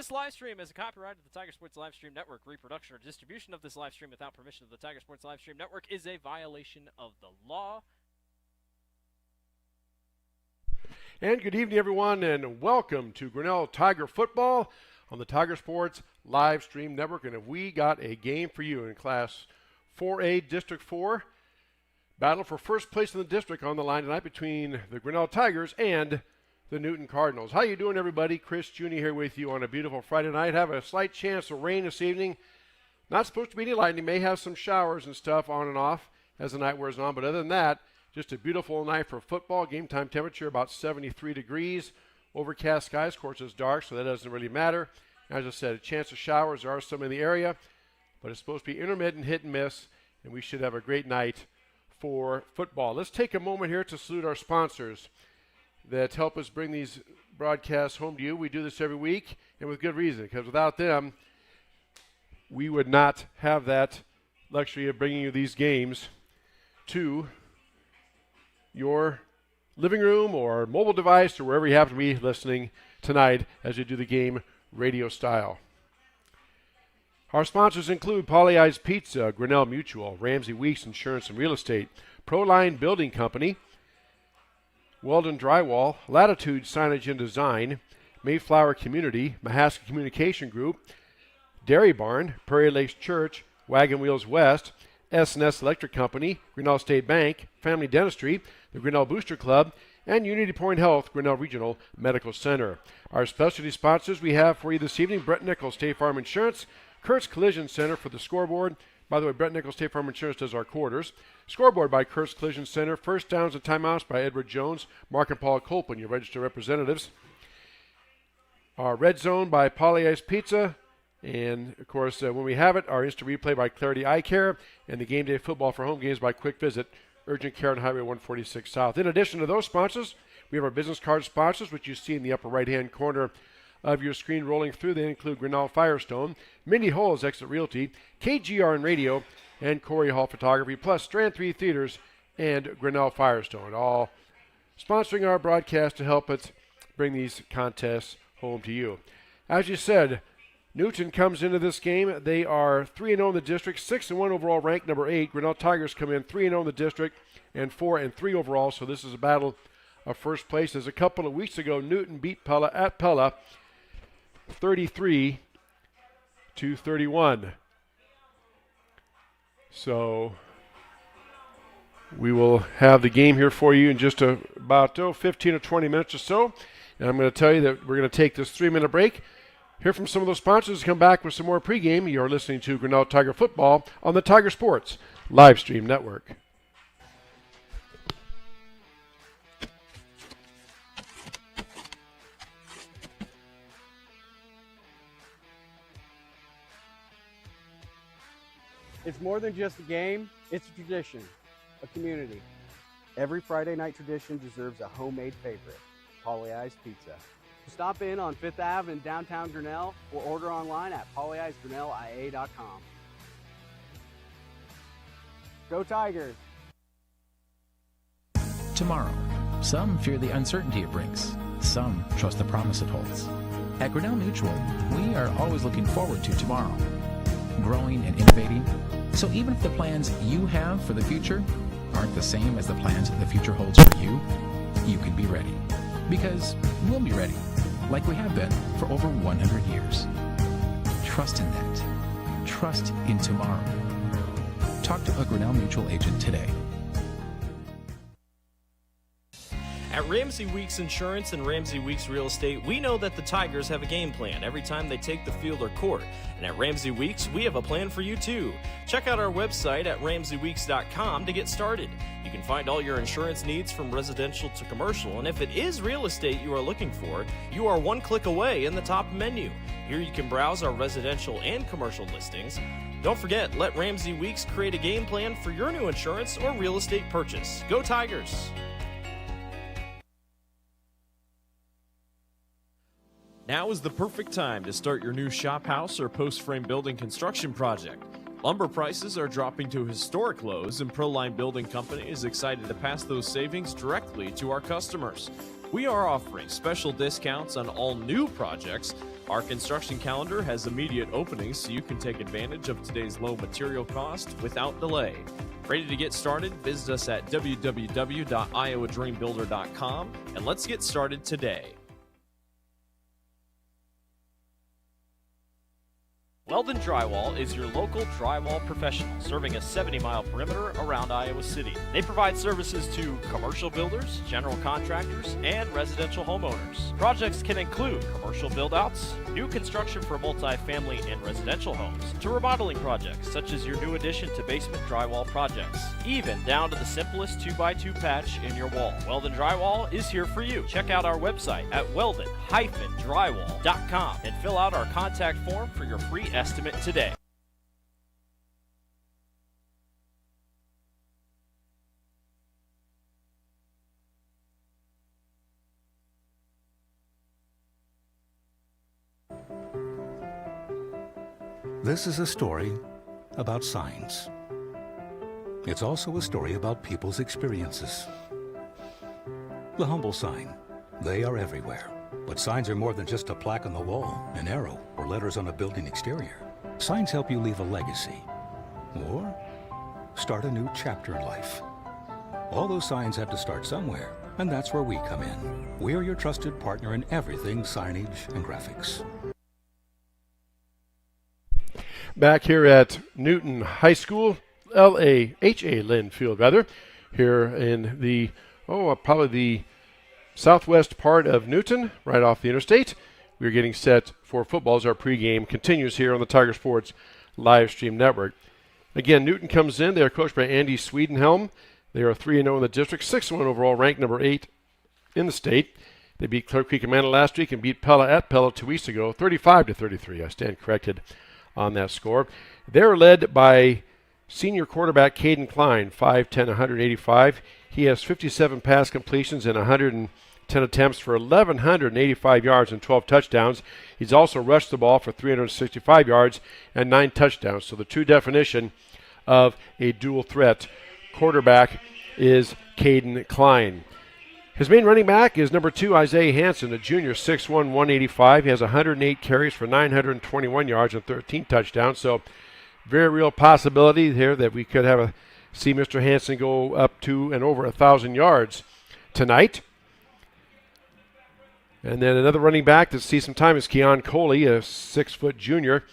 This live stream is a copyright of the Tiger Sports Live Stream Network. Reproduction or distribution of this live stream without permission of the Tiger Sports Live Stream Network is a violation of the law. And good evening, everyone, and welcome to Grinnell Tiger Football on the Tiger Sports Live Stream Network. And we got a game for you in Class 4A District 4. Battle for first place in the district on the line tonight between the Grinnell Tigers and the Newton Cardinals. How you doing, everybody? Chris Jr. here with you on a beautiful Friday night. Have a slight chance of rain this evening. Not supposed to be any lightning. May have some showers and stuff on and off as the night wears on. But other than that, just a beautiful night for football. Game time temperature about 73 degrees. Overcast skies. Of course, it's dark, so that doesn't really matter. As I said, a chance of showers. There are some in the area. But it's supposed to be intermittent hit and miss. And we should have a great night for football. Let's take a moment here to salute our sponsors that help us bring these broadcasts home to you. We do this every week, and with good reason, because without them, we would not have that luxury of bringing you these games to your living room or mobile device or wherever you happen to be listening tonight as you do the game radio style. Our sponsors include Pollyeyes Pizza, Grinnell Mutual, Ramsey Weeks Insurance and Real Estate, Proline Building Company, Weldon Drywall, Latitude Signage and Design, Mayflower Community, Mahaska Communication Group, Dairy Barn, Prairie Lakes Church, Wagon Wheels West, S&S Electric Company, Grinnell State Bank, Family Dentistry, the Grinnell Booster Club, and Unity Point Health, Grinnell Regional Medical Center. Our specialty sponsors we have for you this evening: Brett Nichols, State Farm Insurance, Kurt's Collision Center for the scoreboard. By the way, Brett Nichols, State Farm Insurance does our quarters. Scoreboard by Kurt's Collision Center. First downs and timeouts by Edward Jones, Mark and Paul Colpin, your registered representatives. Our Red Zone by Pollyeyes Pizza. And, of course, when we have it, our instant replay by Clarity Eye Care. And the Game Day Football for home games by Quick Visit, Urgent Care on Highway 146 South. In addition to those sponsors, we have our business card sponsors, which you see in the upper right-hand corner of your screen rolling through. They include Grinnell Firestone, Mindy Holes Exit Realty, KGRN Radio, and Corey Hall Photography, plus Strand 3 Theaters and Grinnell Firestone, all sponsoring our broadcast to help us bring these contests home to you. As you said, Newton comes into this game. They are 3-0 in the district, 6-1 overall, ranked number 8. Grinnell Tigers come in 3-0 in the district and 4-3 overall, so this is a battle of first place. As a couple of weeks ago, Newton beat Pella at Pella 33-31. So we will have the game here for you in just about 15 or 20 minutes or so. And I'm going to tell you that we're going to take this 3-minute break, hear from some of those sponsors, come back with some more pregame. You're listening to Grinnell Tiger Football on the Tiger Sports Live Stream Network. It's more than just a game, it's a tradition, a community. Every Friday night tradition deserves a homemade favorite, Pollyeyes Pizza. Stop in on 5th Ave in downtown Grinnell or order online at pollyeyesgrinnellia.com. Go Tigers! Tomorrow. Some fear the uncertainty it brings. Some trust the promise it holds. At Grinnell Mutual, we are always looking forward to tomorrow, growing and innovating. So even if the plans you have for the future aren't the same as the plans the future holds for you, you can be ready. Because we'll be ready, like we have been for over 100 years. Trust in that. Trust in tomorrow. Talk to a Grinnell Mutual agent today. At Ramsey Weeks Insurance and Ramsey Weeks Real Estate, we know that the Tigers have a game plan every time they take the field or court. And at Ramsey Weeks, we have a plan for you too. Check out our website at ramseyweeks.com to get started. You can find all your insurance needs from residential to commercial, and if it is real estate you are looking for, you are one click away in the top menu. Here you can browse our residential and commercial listings. Don't forget, let Ramsey Weeks create a game plan for your new insurance or real estate purchase. Go Tigers! Now is the perfect time to start your new shop house or post frame building construction project. Lumber prices are dropping to historic lows, and Proline Building Company is excited to pass those savings directly to our customers. We are offering special discounts on all new projects, Our construction calendar has immediate openings so you can take advantage of today's low material cost without delay. Ready to get started? Visit us at www.iowadreambuilder.com and let's get started today. Weldon Drywall is your local drywall professional, serving a 70-mile perimeter around Iowa City. They provide services to commercial builders, general contractors, and residential homeowners. Projects can include commercial build-outs, new construction for multi-family and residential homes, to remodeling projects such as your new addition to basement drywall projects, even down to the simplest 2x2 patch in your wall. Weldon Drywall is here for you. Check out our website at weldon-drywall.com and fill out our contact form for your free estimate today. This is a story about signs. It's also a story about people's experiences. The humble sign. They are everywhere. But signs are more than just a plaque on the wall, an arrow, or letters on a building exterior. Signs help you leave a legacy or start a new chapter in life. All those signs have to start somewhere, and that's where we come in. We're your trusted partner in everything signage and graphics. Back here at Newton High School, L.A.H.A. Lynn Field, rather, here in the, probably the southwest part of Newton, right off the interstate. We're getting set for football as our pregame continues here on the Tiger Sports live stream network. Again, Newton comes in. They are coached by Andy Swedenhelm. They are 3-0 in the district, 6-1 overall, ranked number 8 in the state. They beat Clear Creek Amana last week and beat Pella at Pella 2 weeks ago, 35-33. I stand corrected on that score. They're led by senior quarterback Caden Klein, 5'10", 185. He has 57 pass completions and 110 attempts for 1,185 yards and 12 touchdowns. He's also rushed the ball for 365 yards and 9 touchdowns. So the true definition of a dual threat quarterback is Caden Klein. His main running back is number 2, Isaiah Hansen, a junior, 6'1", 185. He has 108 carries for 921 yards and 13 touchdowns. So very real possibility here that we could see Mr. Hansen go up to and over 1,000 yards tonight. And then another running back that sees some time is Keon Coley, a 6-foot junior.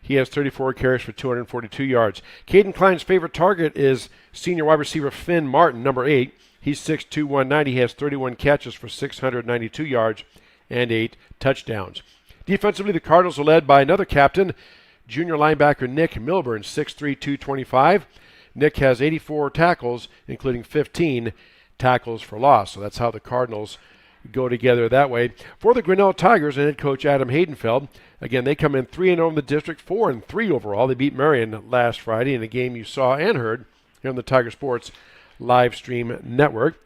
He has 34 carries for 242 yards. Caden Klein's favorite target is senior wide receiver Finn Martin, number 8. He's 6'2", 190. He has 31 catches for 692 yards and 8 touchdowns. Defensively, the Cardinals are led by another captain, junior linebacker Nick Milburn, 6'3", 225. Nick has 84 tackles, including 15 tackles for loss. So that's how the Cardinals go together that way. For the Grinnell Tigers and head coach Adam Haydenfeld, again, they come in 3-0 in the district, 4-3 overall. They beat Marion last Friday in a game you saw and heard here on the Tiger Sports live stream network.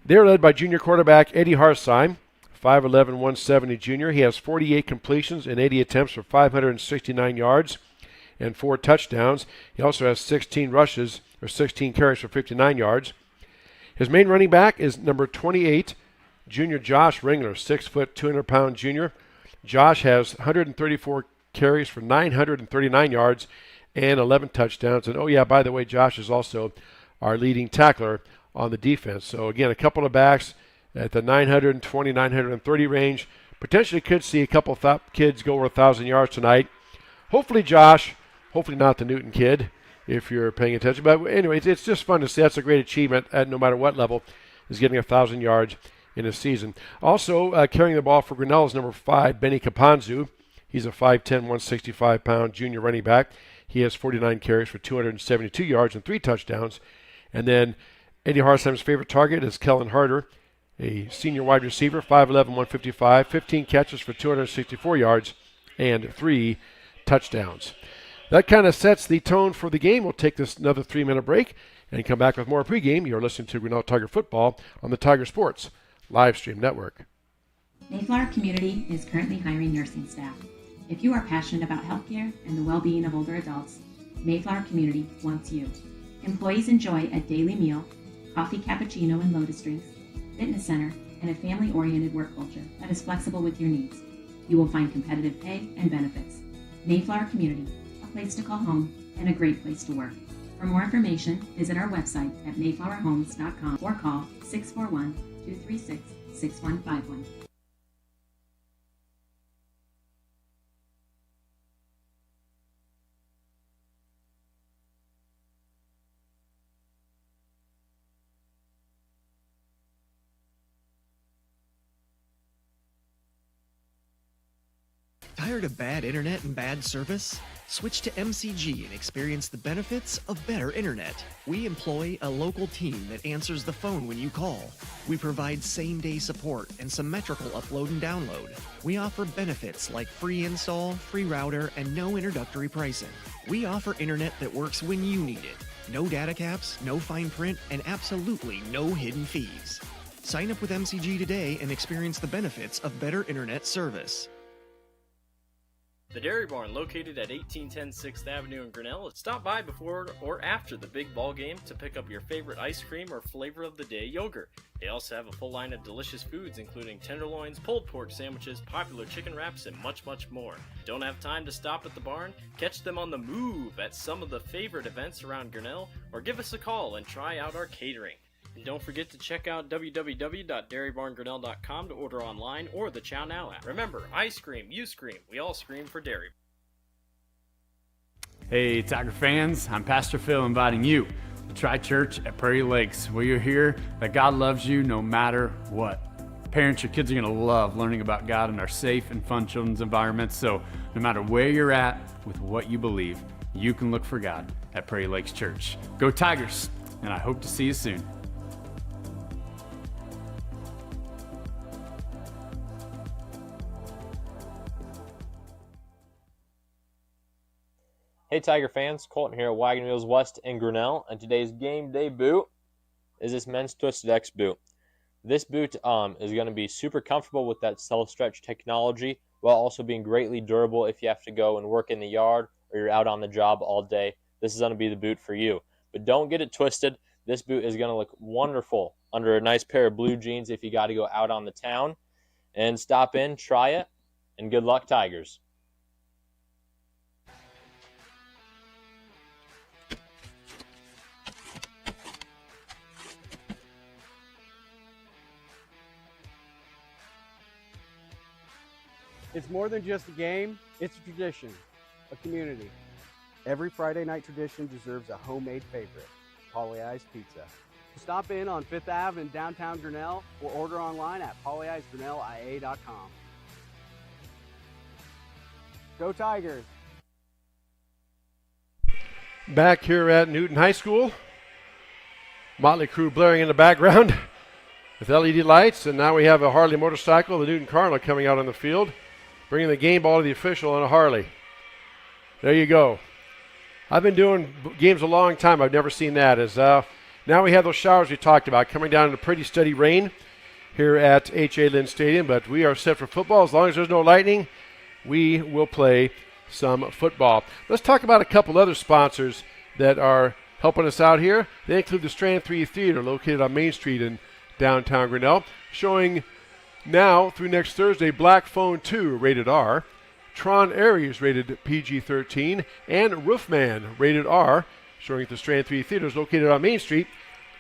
They're led by junior quarterback Eddie Harsheim, 5'11", 170 junior. He has 48 completions and 80 attempts for 569 yards and 4 touchdowns. He also has 16 rushes, or 16 carries for 59 yards. His main running back is number 28, junior Josh Ringler, 6', 200-pound junior. Josh has 134 carries for 939 yards and 11 touchdowns. And, by the way, Josh is also our leading tackler on the defense. So, again, a couple of backs at the 920, 930 range. Potentially could see a couple of kids go over 1,000 yards tonight. Hopefully Josh, hopefully not the Newton kid, if you're paying attention. But anyway, it's just fun to see. That's a great achievement at no matter what level, is getting 1,000 yards in a season. Also carrying the ball for Grinnell is number 5, Benny Kapanzu. He's a 5'10", 165-pound junior running back. He has 49 carries for 272 yards and 3 touchdowns. And then Eddie Harsheim's favorite target is Kellen Harder, a senior wide receiver, 5'11", 155, 15 catches for 264 yards and 3 touchdowns. That kind of sets the tone for the game. We'll take this another 3-minute break and come back with more pregame. You're listening to Grinnell Tiger Football on the Tiger Sports live stream network. Mayflower Community is currently hiring nursing staff. If you are passionate about healthcare and the well-being of older adults, Mayflower Community wants you. Employees enjoy a daily meal, coffee cappuccino and lotus drinks, fitness center, and a family-oriented work culture that is flexible with your needs. You will find competitive pay and benefits. Mayflower Community, a place to call home and a great place to work. For more information, visit our website at mayflowerhomes.com or call 641-236-6151. Tired of bad internet and bad service? Switch to MCG and experience the benefits of better internet. We employ a local team that answers the phone when you call. We provide same-day support and symmetrical upload and download. We offer benefits like free install, free router, and no introductory pricing. We offer internet that works when you need it. No data caps, no fine print, and absolutely no hidden fees. Sign up with MCG today and experience the benefits of better internet service. The Dairy Barn, located at 1810 6th Avenue in Grinnell. Stop by before or after the big ball game to pick up your favorite ice cream or flavor of the day yogurt. They also have a full line of delicious foods, including tenderloins, pulled pork sandwiches, popular chicken wraps, and much, much more. Don't have time to stop at the barn? Catch them on the move at some of the favorite events around Grinnell, or give us a call and try out our catering. And don't forget to check out www.dairybarngrinnell.com to order online or the Chow Now app. Remember, I scream, you scream, we all scream for dairy. Hey, Tiger fans, I'm Pastor Phil inviting you to try church at Prairie Lakes, where you'll hear that God loves you no matter what. Parents, your kids are going to love learning about God in our safe and fun children's environments, so no matter where you're at with what you believe, you can look for God at Prairie Lakes Church. Go Tigers, and I hope to see you soon. Hey Tiger fans, Colton here at Wagon Wheels West in Grinnell, and today's game day boot is this men's Twisted X boot. This boot is going to be super comfortable with that self-stretch technology while also being greatly durable if you have to go and work in the yard or you're out on the job all day. This is going to be the boot for you. But don't get it twisted. This boot is going to look wonderful under a nice pair of blue jeans if you got to go out on the town. And stop in, try it, and good luck Tigers. It's more than just a game, it's a tradition, a community. Every Friday night tradition deserves a homemade favorite, Polly-I's Pizza. Stop in on 5th Ave in downtown Grinnell or order online at pollyi'sgrinnellia.com. Go Tigers! Back here at Newton High School, Motley Crue blaring in the background with LED lights, and now we have a Harley motorcycle, the Newton Cardinal, coming out on the field, bringing the game ball to the official on a Harley. There you go. I've been doing games a long time. I've never seen that. Now we have those showers we talked about coming down in a pretty steady rain here at H.A. Lynn Stadium, but we are set for football. As long as there's no lightning, we will play some football. Let's talk about a couple other sponsors that are helping us out here. They include the Strand 3 Theater, located on Main Street in downtown Grinnell, showing now through next Thursday Black Phone 2 rated R, Tron Aries rated PG-13, and Roofman rated R, showing at the Strand 3 Theaters located on Main Street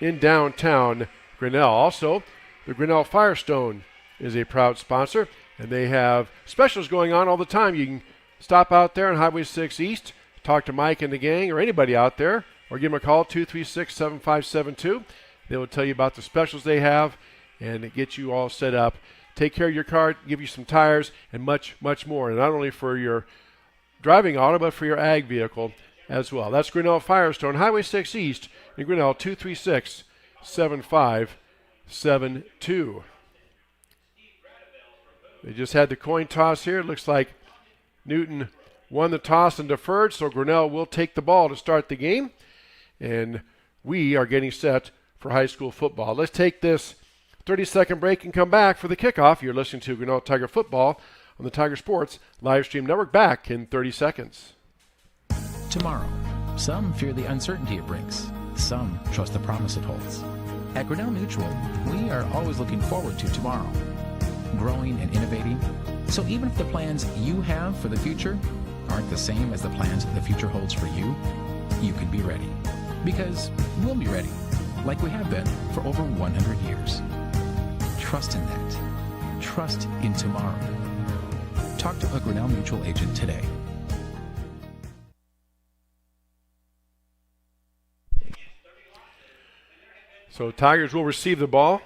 in downtown Grinnell. Also, the Grinnell Firestone is a proud sponsor, and they have specials going on all the time. You can stop out there on Highway 6 East, talk to Mike and the gang or anybody out there, or give them a call, 236-7572. They will tell you about the specials they have and get you all set up. Take care of your car, give you some tires, and much, much more. And not only for your driving auto, but for your ag vehicle as well. That's Grinnell Firestone, Highway 6 East in Grinnell, 236-7572. They just had the coin toss here. It looks like Newton won the toss and deferred, so Grinnell will take the ball to start the game. And we are getting set for high school football. Let's take this 30-second break and come back for the kickoff. You're listening to Grinnell Tiger Football on the Tiger Sports Live Stream Network. Back in 30 seconds. Tomorrow, some fear the uncertainty it brings. Some trust the promise it holds. At Grinnell Mutual, we are always looking forward to tomorrow. growing and innovating. So even if the plans you have for the future aren't the same as the plans the future holds for you, you can be ready. Because we'll be ready, like we have been for over 100 years. Trust in that. Trust in tomorrow. Talk to a Grinnell Mutual agent today. So Tigers will receive the ball.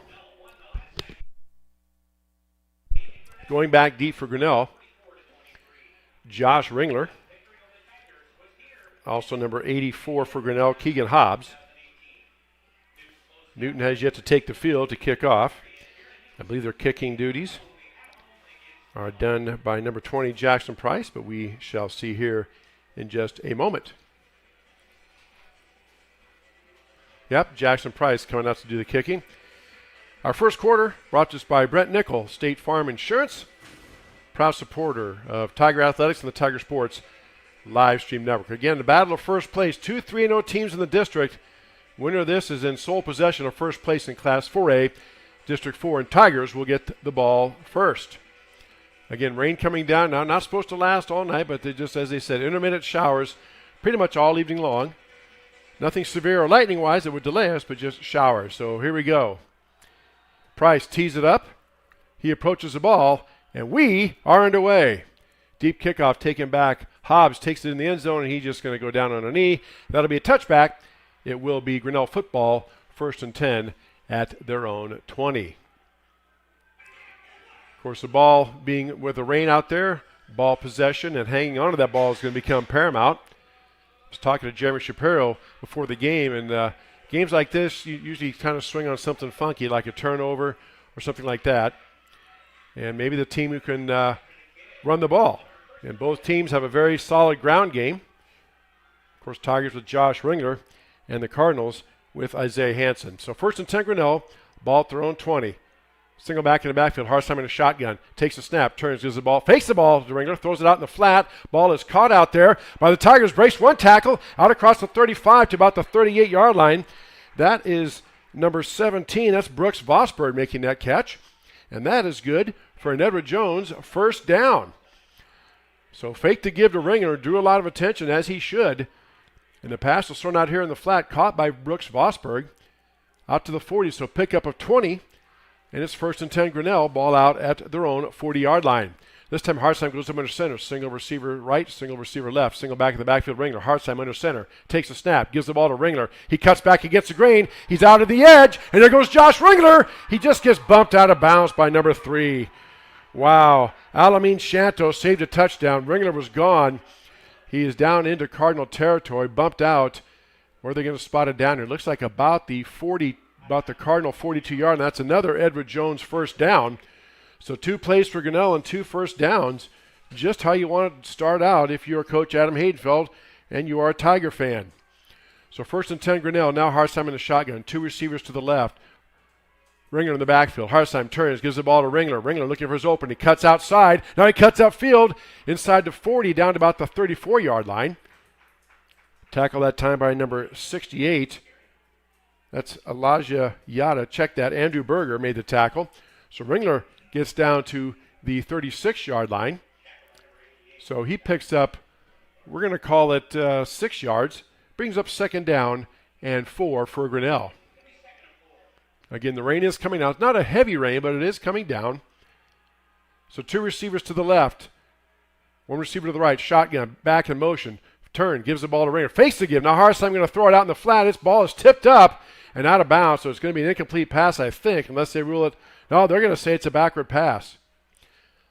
Going back deep for Grinnell, Josh Ringler. Also number 84 for Grinnell, Keegan Hobbs. Newton has yet to take the field to kick off. I believe their kicking duties are done by number 20, Jackson Price, but we shall see here in just a moment. Yep, Jackson Price coming out to do the kicking. Our first quarter brought to us by Brent Nickel, State Farm Insurance, proud supporter of Tiger Athletics and the Tiger Sports live stream network. Again, the battle of first place, 2 3-0 teams in the district. Winner of this is in sole possession of first place in Class 4A, District 4, and Tigers will get the ball first. Again, rain coming down now, not supposed to last all night, but they just, as they said, intermittent showers pretty much all evening long. Nothing severe or lightning-wise that would delay us, but just showers. So here we go. Price tees it up. He approaches the ball, and we are underway. Deep kickoff taken back. Hobbs takes it in the end zone, and he's just going to go down on a knee. That'll be a touchback. It will be Grinnell football, 1st and 10 at their own 20. Of course, the ball being with the rain out there, ball possession and hanging onto that ball is going to become paramount. I was talking to Jeremy Shapiro before the game, and games like this, you usually kind of swing on something funky, like a turnover or something like that. And maybe the team who can run the ball. And both teams have a very solid ground game. Of course, Tigers with Josh Ringler and the Cardinals with Isaiah Hansen. So 1st and 10 Grinnell, ball at their own 20. Single back in the backfield, Harsheimer in a shotgun. Takes a snap, turns, gives the ball, fakes the ball to Ringler, throws it out in the flat. Ball is caught out there by the Tigers. Brace one tackle, out across the 35 to about the 38-yard line. That is number 17. That's Brooks Vosberg making that catch. And that is good for an Edward Jones first down. So fake to give to Ringler, drew a lot of attention, as he should. And the pass was thrown out here in the flat, caught by Brooks Vosberg. Out to the 40, so pickup of 20. And it's 1st and 10 Grinnell, ball out at their own 40-yard line. This time Hartsheim goes up under center. Single receiver right, single receiver left. Single back in the backfield, Ringler. Hartsheim under center. Takes a snap, gives the ball to Ringler. He cuts back against the grain. He's out of the edge, and there goes Josh Ringler. He just gets bumped out of bounds by number 3. Wow. Alameen Shanto saved a touchdown. Ringler was gone. He is down into Cardinal territory, bumped out. Where are they going to spot it down here? Looks like about the Cardinal 42-yard, and that's another Edward Jones first down. So 2 plays for Grinnell and 2 first downs. Just how you want to start out if you're Coach Adam Haydenfeld and you are a Tiger fan. So 1st and 10 Grinnell, now Harsheim in the shotgun. 2 receivers to the left. Ringler in the backfield. Harsheim turns, gives the ball to Ringler. Ringler looking for his open. He cuts outside. Now he cuts upfield inside the 40 down to about the 34-yard line. Tackle that time by number 68. That's Elijah Yada. Check that. Andrew Berger made the tackle. So Ringler gets down to the 36-yard line. So he picks up, we're going to call it 6 yards. Brings up 2nd down and 4 for Grinnell. Again, the rain is coming out. It's not a heavy rain, but it is coming down. So 2 receivers to the left. 1 receiver to the right. Shotgun. Back in motion. Turn. Gives the ball to Ringler. Face to give. Now Harsheim going to throw it out in the flat. This ball is tipped up and out of bounds, so it's going to be an incomplete pass, I think, unless they rule it. No, they're going to say it's a backward pass.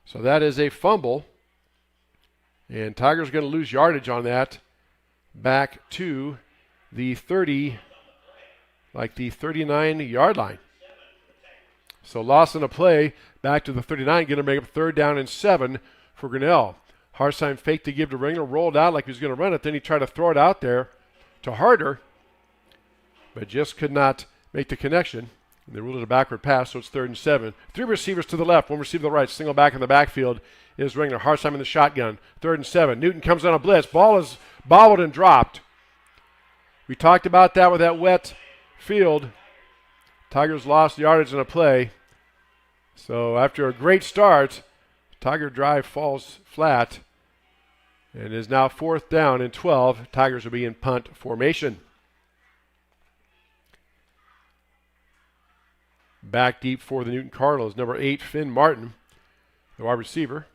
So that is a fumble. And Tigers are going to lose yardage on that back to the 39-yard line. So loss in a play back to the 39, going to make up 3rd down and 7 for Grinnell. Harsheim faked to give to Ringler, rolled out like he was going to run it. Then he tried to throw it out there to Harder, but just could not make the connection. And they ruled it a backward pass, so it's 3rd and 7. 3 receivers to the left, 1 receiver to the right. Single back in the backfield is Ringler. Harsheim in the shotgun. 3rd and 7. Newton comes on a blitz. Ball is bobbled and dropped. We talked about that with that wet field. Tigers lost yardage in a play. So after a great start, Tiger drive falls flat and is now 4th down and 12. Tigers will be in punt formation. Back deep for the Newton Cardinals, number 8, Finn Martin, the wide receiver.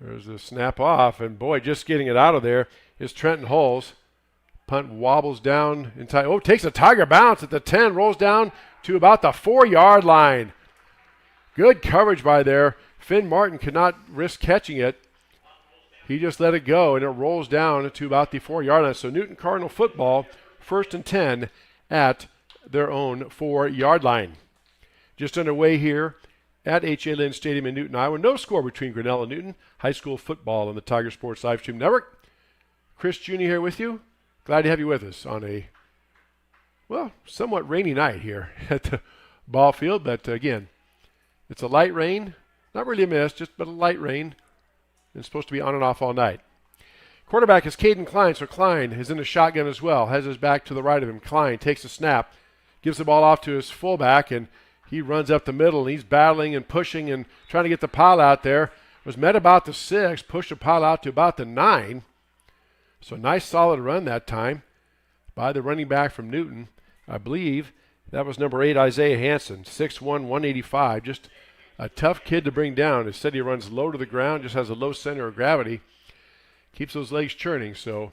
There's a snap off, and boy, just getting it out of there is Trenton Hulls. Punt wobbles down inside. Oh, takes a Tiger bounce at the 10, rolls down to about the 4-yard line. Good coverage by there. Finn Martin could not risk catching it. He just let it go, and it rolls down to about the 4-yard line. So Newton Cardinal football, 1st and 10 at their own 4-yard line. Just underway here at H.A. Lynn Stadium in Newton, Iowa. No score between Grinnell and Newton. High school football on the Tiger Sports Live Stream Network. Chris Jr. here with you. Glad to have you with us on a, well, somewhat rainy night here at the ball field. But again, it's a light rain. Not really a mist, but a light rain. It's supposed to be on and off all night. Quarterback is Caden Klein, so Klein is in the shotgun as well. Has his back to the right of him. Klein takes a snap, gives the ball off to his fullback, and he runs up the middle, and he's battling and pushing and trying to get the pile out there. Was met about the 6, pushed the pile out to about the 9. So nice solid run that time by the running back from Newton. I believe that was number 8, Isaiah Hansen, 6'1", 185. Just a tough kid to bring down. He said he runs low to the ground, just has a low center of gravity. Keeps those legs churning, so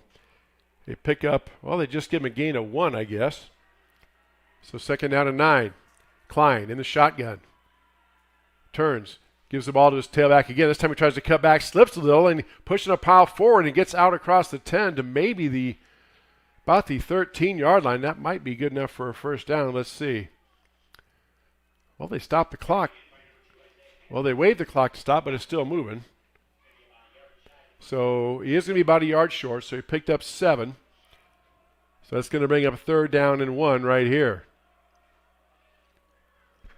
they pick up, well, they just give him a gain of 1, I guess. So 2nd down and 9. Klein in the shotgun. Turns, gives the ball to his tailback again. This time he tries to cut back, slips a little, and pushing a pile forward and gets out across the 10 to maybe about the 13-yard line. That might be good enough for a 1st down. Let's see. Well, they stopped the clock. Well, they waved the clock to stop, but it's still moving. So he is going to be about a yard short, so he picked up 7. So that's going to bring up 3rd down and 1 right here.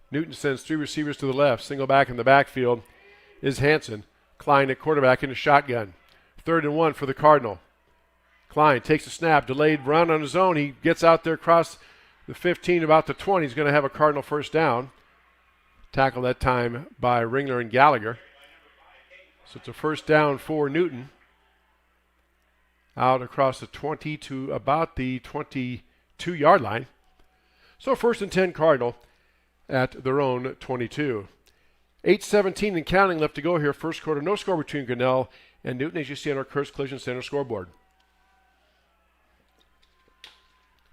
Newton sends 3 receivers to the left. Single back in the backfield is Hansen. Klein at quarterback in a shotgun. 3rd and 1 for the Cardinal. Klein takes a snap, delayed run on his own. He gets out there across the 15, about the 20. He's going to have a Cardinal 1st down. Tackle that time by Ringler and Gallagher. So it's a 1st down for Newton. Out across the 20 to about the 22-yard line. So 1st and 10 Cardinal at their own 22. 8:17 and counting left to go here. 1st quarter. No score between Grinnell and Newton, as you see on our Kurtz Collision Center scoreboard.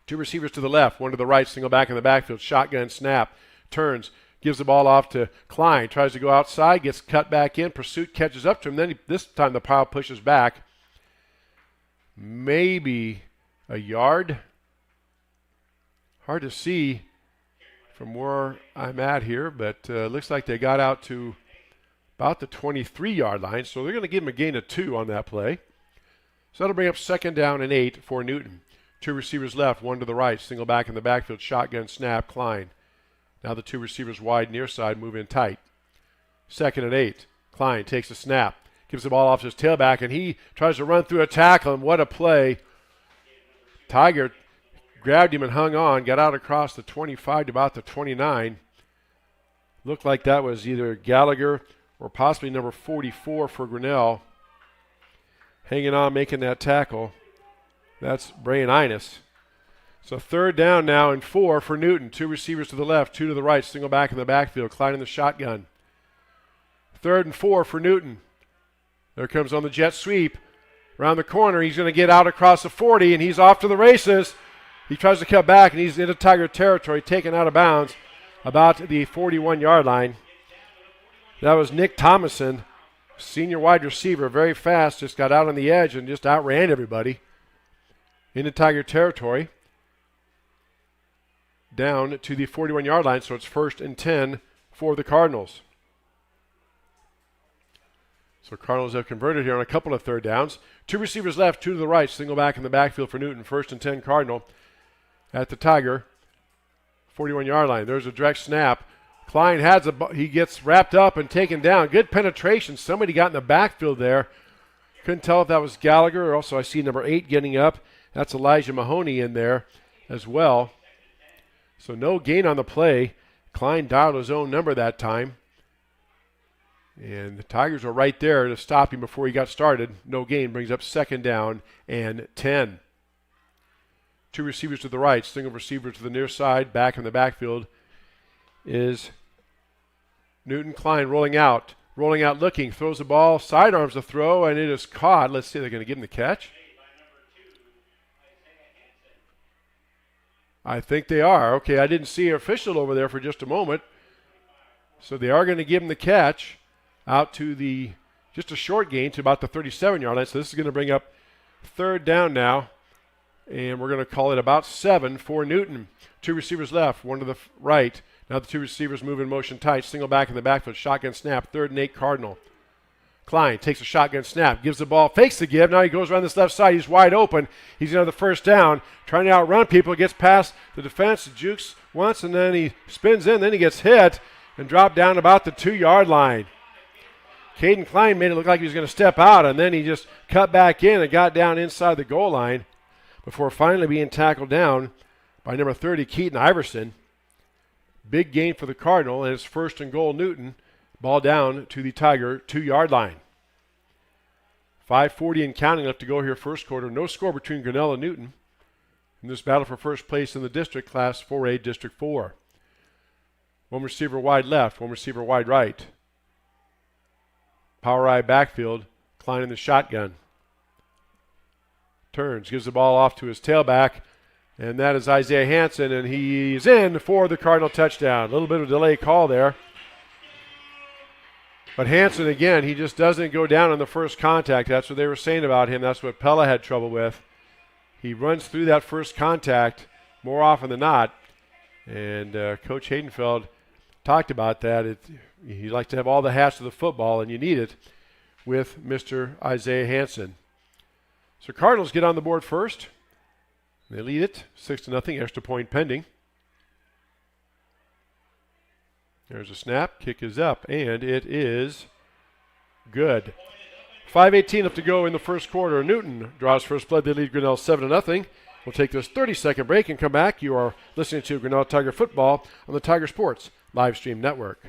2 receivers to the left, 1 to the right, single back in the backfield. Shotgun snap. Turns. Gives the ball off to Klein. Tries to go outside. Gets cut back in. Pursuit catches up to him. Then this time the pile pushes back. Maybe a yard. Hard to see from where I'm at here, but looks like they got out to about the 23-yard line, so they're going to give him a gain of 2 on that play. So that'll bring up 2nd down and 8 for Newton. 2 receivers left, 1 to the right, single back in the backfield, shotgun snap, Klein. Now the 2 receivers wide near side move in tight. 2nd and 8. Klein takes a snap, gives the ball off his tailback, and he tries to run through a tackle, and what a play. Tiger grabbed him and hung on, got out across the 25 to about the 29. Looked like that was either Gallagher or possibly number 44 for Grinnell. Hanging on, making that tackle. That's Brian Innes. So 3rd down now and 4 for Newton. 2 receivers to the left, 2 to the right, single back in the backfield. Klein in the shotgun. 3rd and 4 for Newton. There comes on the jet sweep. Around the corner, he's going to get out across the 40, and he's off to the races. He tries to cut back, and he's into Tiger territory, taken out of bounds about the 41-yard line. That was Nick Thomason, senior wide receiver, very fast, just got out on the edge and just outran everybody into Tiger territory. Down to the 41-yard line, so it's 1st and 10 for the Cardinals. So Cardinals have converted here on a couple of 3rd downs. 2 receivers left, 2 to the right, single back in the backfield for Newton. 1st and 10 Cardinal at the Tiger 41-yard line. There's a direct snap. Klein he gets wrapped up and taken down. Good penetration. Somebody got in the backfield there. Couldn't tell if that was Gallagher. Also, I see number 8 getting up. That's Elijah Mahoney in there as well. So no gain on the play Klein dialed his own number that time. And the Tigers were right there to stop him before he got started. No gain, brings up 2nd down and 10. 2 receivers to the right, single receiver to the near side. Back in the backfield is Newton. Klein rolling out looking, throws the ball, sidearms the throw, and it is caught. Let's see, they're going to give him the catch. I think they are. Okay, I didn't see an official over there for just a moment. So they are going to give him the catch out to just a short gain to about the 37-yard line. So this is going to bring up 3rd down now. And we're going to call it about 7 for Newton. 2 receivers left, 1 to the right. Now the 2 receivers move in motion tight. Single back in the backfield. Shotgun snap. 3rd and 8 Cardinal. Klein takes a shotgun snap. Gives the ball. Fakes the give. Now he goes around this left side. He's wide open. He's going to have the 1st down. Trying to outrun people. Gets past the defense. Jukes once and then he spins in. Then he gets hit and dropped down about the 2-yard line. Caden Klein made it look like he was going to step out, and then he just cut back in and got down inside the goal line before finally being tackled down by number 30, Keaton Iverson. Big gain for the Cardinal, and it's 1st and goal Newton. Ball down to the Tiger 2-yard line. 5:40 and counting left to go here first quarter. No score between Grinnell and Newton in this battle for first place in the district, Class 4A, District 4. 1 receiver wide left, 1 receiver wide right. Power eye backfield, Klein in the shotgun. Turns, gives the ball off to his tailback, and that is Isaiah Hansen, and he's in for the Cardinal touchdown. A little bit of a delay call there. But Hansen, again, he just doesn't go down on the first contact. That's what they were saying about him. That's what Pella had trouble with. He runs through that first contact more often than not. And Coach Haydenfeld talked about that. He likes to have all the hats of the football, and you need it with Mr. Isaiah Hansen. So Cardinals get on the board first. They lead it 6-0, extra point pending. There's a snap, kick is up, and it is good. 5:18 left to go in the first quarter. Newton draws first blood. They lead Grinnell 7-0. We'll take this 30-second break and come back. You are listening to Grinnell Tiger Football on the Tiger Sports Live Stream Network.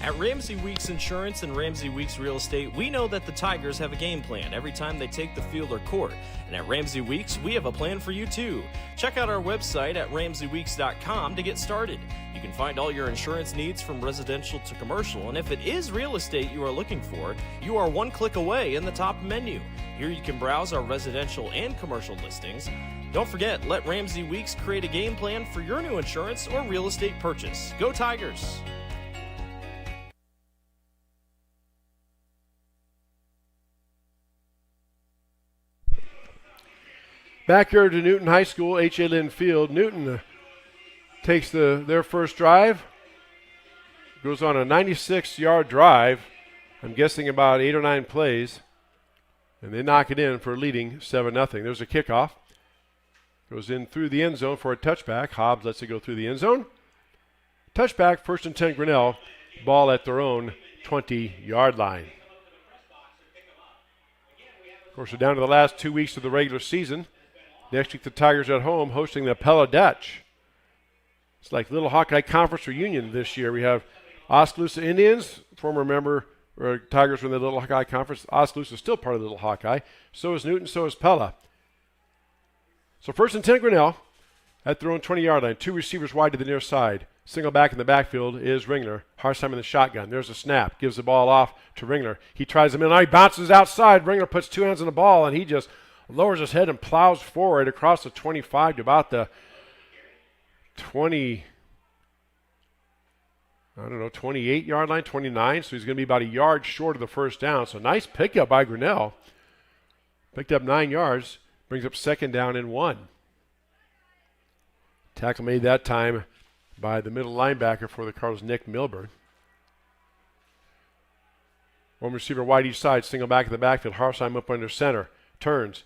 At Ramsey Weeks Insurance and Ramsey Weeks Real Estate, we know that the Tigers have a game plan every time they take the field or court. And at Ramsey Weeks, we have a plan for you too. Check out our website at ramseyweeks.com to get started. You can find all your insurance needs from residential to commercial, and if it is real estate you are looking for, you are 1 click away in the top menu. Here you can browse our residential and commercial listings. Don't forget, let Ramsey Weeks create a game plan for your new insurance or real estate purchase. Go Tigers! Back here to Newton High School, H.A. Lynn Field. Newton takes their first drive. Goes on a 96-yard drive. I'm guessing about 8 or 9 plays. And they knock it in for a leading 7-0. There's a kickoff. Goes in through the end zone for a touchback. Hobbs lets it go through the end zone. Touchback, 1st and 10 Grinnell. Ball at their own 20-yard line. Of course, we're down to the last 2 weeks of the regular season. Next week, the Tigers are at home hosting the Pella Dutch. It's like Little Hawkeye Conference reunion this year. We have Oskaloosa Indians, former member, Tigers were in the Little Hawkeye Conference. Oskaloosa is still part of the Little Hawkeye. So is Newton, so is Pella. So 1st and 10 Grinnell at their own 20-yard line. 2 receivers wide to the near side. Single back in the backfield is Ringler. Harsheim in the shotgun. There's a snap. Gives the ball off to Ringler. He tries him in. Now he bounces outside. Ringler puts 2 hands on the ball, and he just lowers his head and plows forward across the 25 to about the 28-yard line, 29. So he's going to be about a yard short of the first down. So nice pickup by Grinnell. Picked up 9 yards. Brings up 2nd down and 1. Tackle made that time by the middle linebacker for the Cardinals, Nick Milburn. 1 receiver wide each side, single back in the backfield. Harsheim up under center. Turns.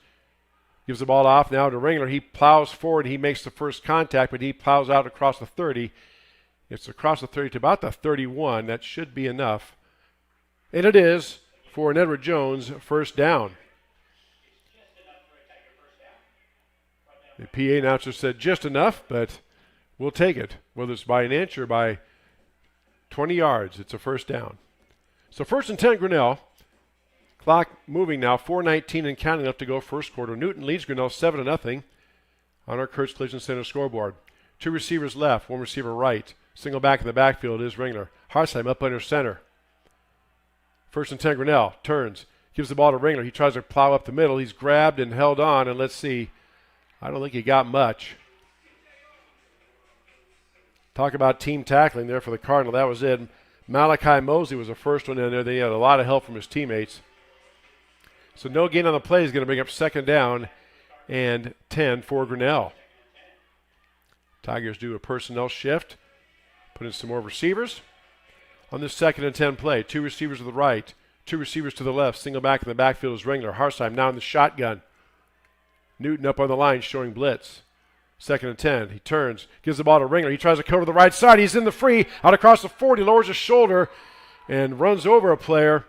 Gives the ball off now to Ringler. He plows forward. He makes the first contact, but he plows out across the 30. It's across the 30 to about the 31. That should be enough. And it is for an Edward Jones first down. The PA announcer said just enough, but we'll take it. whether it's by an inch or by 20 yards. It's a first down. So 1st and 10, Grinnell. Clock moving now, 4:19 and counting left to go first quarter. Newton leads Grinnell 7-0 on our Kurtz Collision Center scoreboard. 2 receivers left, 1 receiver right. Single back in the backfield is Ringler. Harsheim up under center. 1st and 10, Grinnell turns, gives the ball to Ringler. He tries to plow up the middle. He's grabbed and held on, and let's see. I don't think he got much. Talk about team tackling there for the Cardinal. That was it. Malachi Mosley was the first one in there. They had a lot of help from his teammates. So no gain on the play is going to bring up 2nd down and 10 for Grinnell. Tigers do a personnel shift. Put in some more receivers. On this 2nd and 10 play, 2 receivers to the right, 2 receivers to the left. Single back in the backfield is Ringler. Harsheim now in the shotgun. Newton up on the line showing blitz. 2nd and 10. He turns, gives the ball to Ringler. He tries to cover the right side. He's in the free, out across the 40, lowers his shoulder, and runs over a player.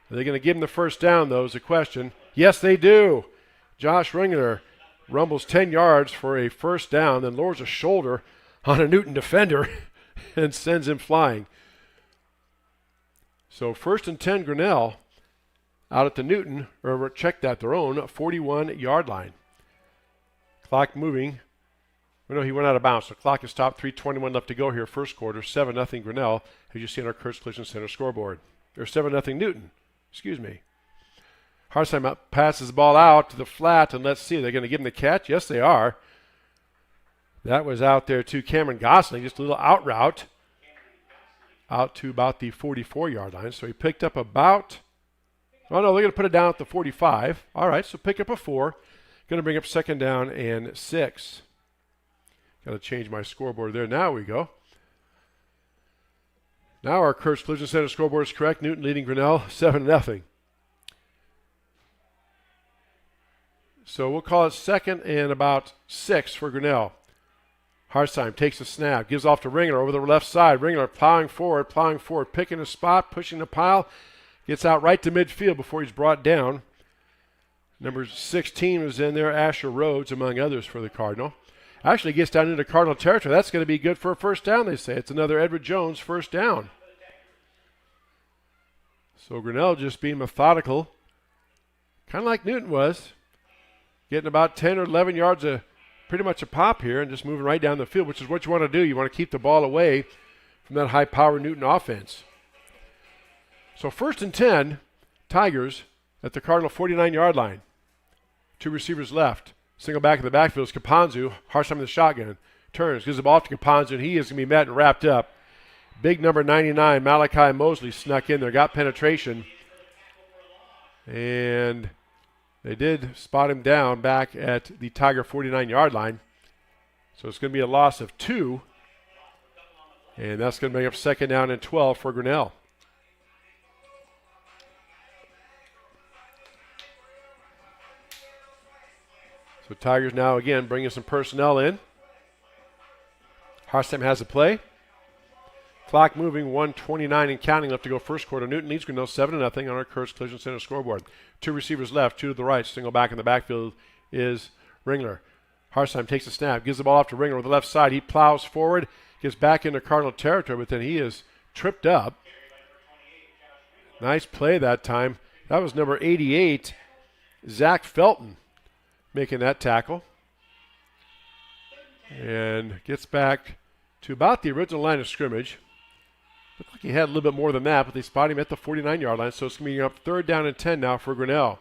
Are they going to give him the first down, though, is the question. Yes, they do. Josh Ringler rumbles 10 yards for a first down, then lowers a shoulder on a Newton defender and sends him flying. So 1st and 10, Grinnell out at the Newton, or check that, their own 41-yard line. Clock moving. Oh, no, he went out of bounds. So clock is stopped. 3:21 left to go here, first quarter. 7-0 Grinnell, as you see on our Kurtz Collision Center scoreboard. Or 7-0 Newton. Excuse me. Harsheim passes the ball out to the flat, and let's see, are they going to give him the catch? Yes, they are. That was out there to Cameron Gosling, just a little out route, out to about the 44-yard line. So he picked up about, oh no, they're going to put it down at the 45. All right, so pick up a 4. Going to bring up 2nd down and 6. Got to change my scoreboard there. Now we go. Now our Kurtz Collision Center scoreboard is correct. Newton leading Grinnell 7-0. So we'll call it 2nd and about 6 for Grinnell. Harsheim takes a snap, gives off to Ringler over the left side. Ringler plowing forward, picking a spot, pushing the pile. Gets out right to midfield before he's brought down. Number 16 was in there, Asher Rhodes, among others for the Cardinal. Actually gets down into Cardinal territory. That's going to be good for a first down, they say. It's another Edward Jones first down. So Grinnell just being methodical, kind of like Newton was, getting about 10 or 11 yards pretty much a pop here and just moving right down the field, which is what you want to do. You want to keep the ball away from that high-powered Newton offense. So 1st and 10, Tigers at the Cardinal 49-yard line. 2 receivers left. Single back in the backfield is Caponzu. Harsheim in the shotgun. Turns, gives the ball to Caponzu, and he is going to be met and wrapped up. Big number 99, Malachi Mosley, snuck in there, got penetration. And they did spot him down back at the Tiger 49-yard line. So it's going to be a loss of 2. And that's going to make up 2nd down and 12 for Grinnell. So Tigers now again bringing some personnel in. Harsheim has a play. Clock moving, 1:29 and counting left to go first quarter. Newton leads Grinnell 7-0 on our Kurtz Collision Center scoreboard. 2 receivers left, 2 to the right. Single back in the backfield is Ringler. Harsheim takes a snap, gives the ball off to Ringler with the left side. He plows forward, gets back into Cardinal territory, but then he is tripped up. Nice play that time. That was number 88, Zach Felton, making that tackle. And gets back to about the original line of scrimmage. Looked like he had a little bit more than that, but they spot him at the 49-yard line, so it's going to be up 3rd down and 10 now for Grinnell.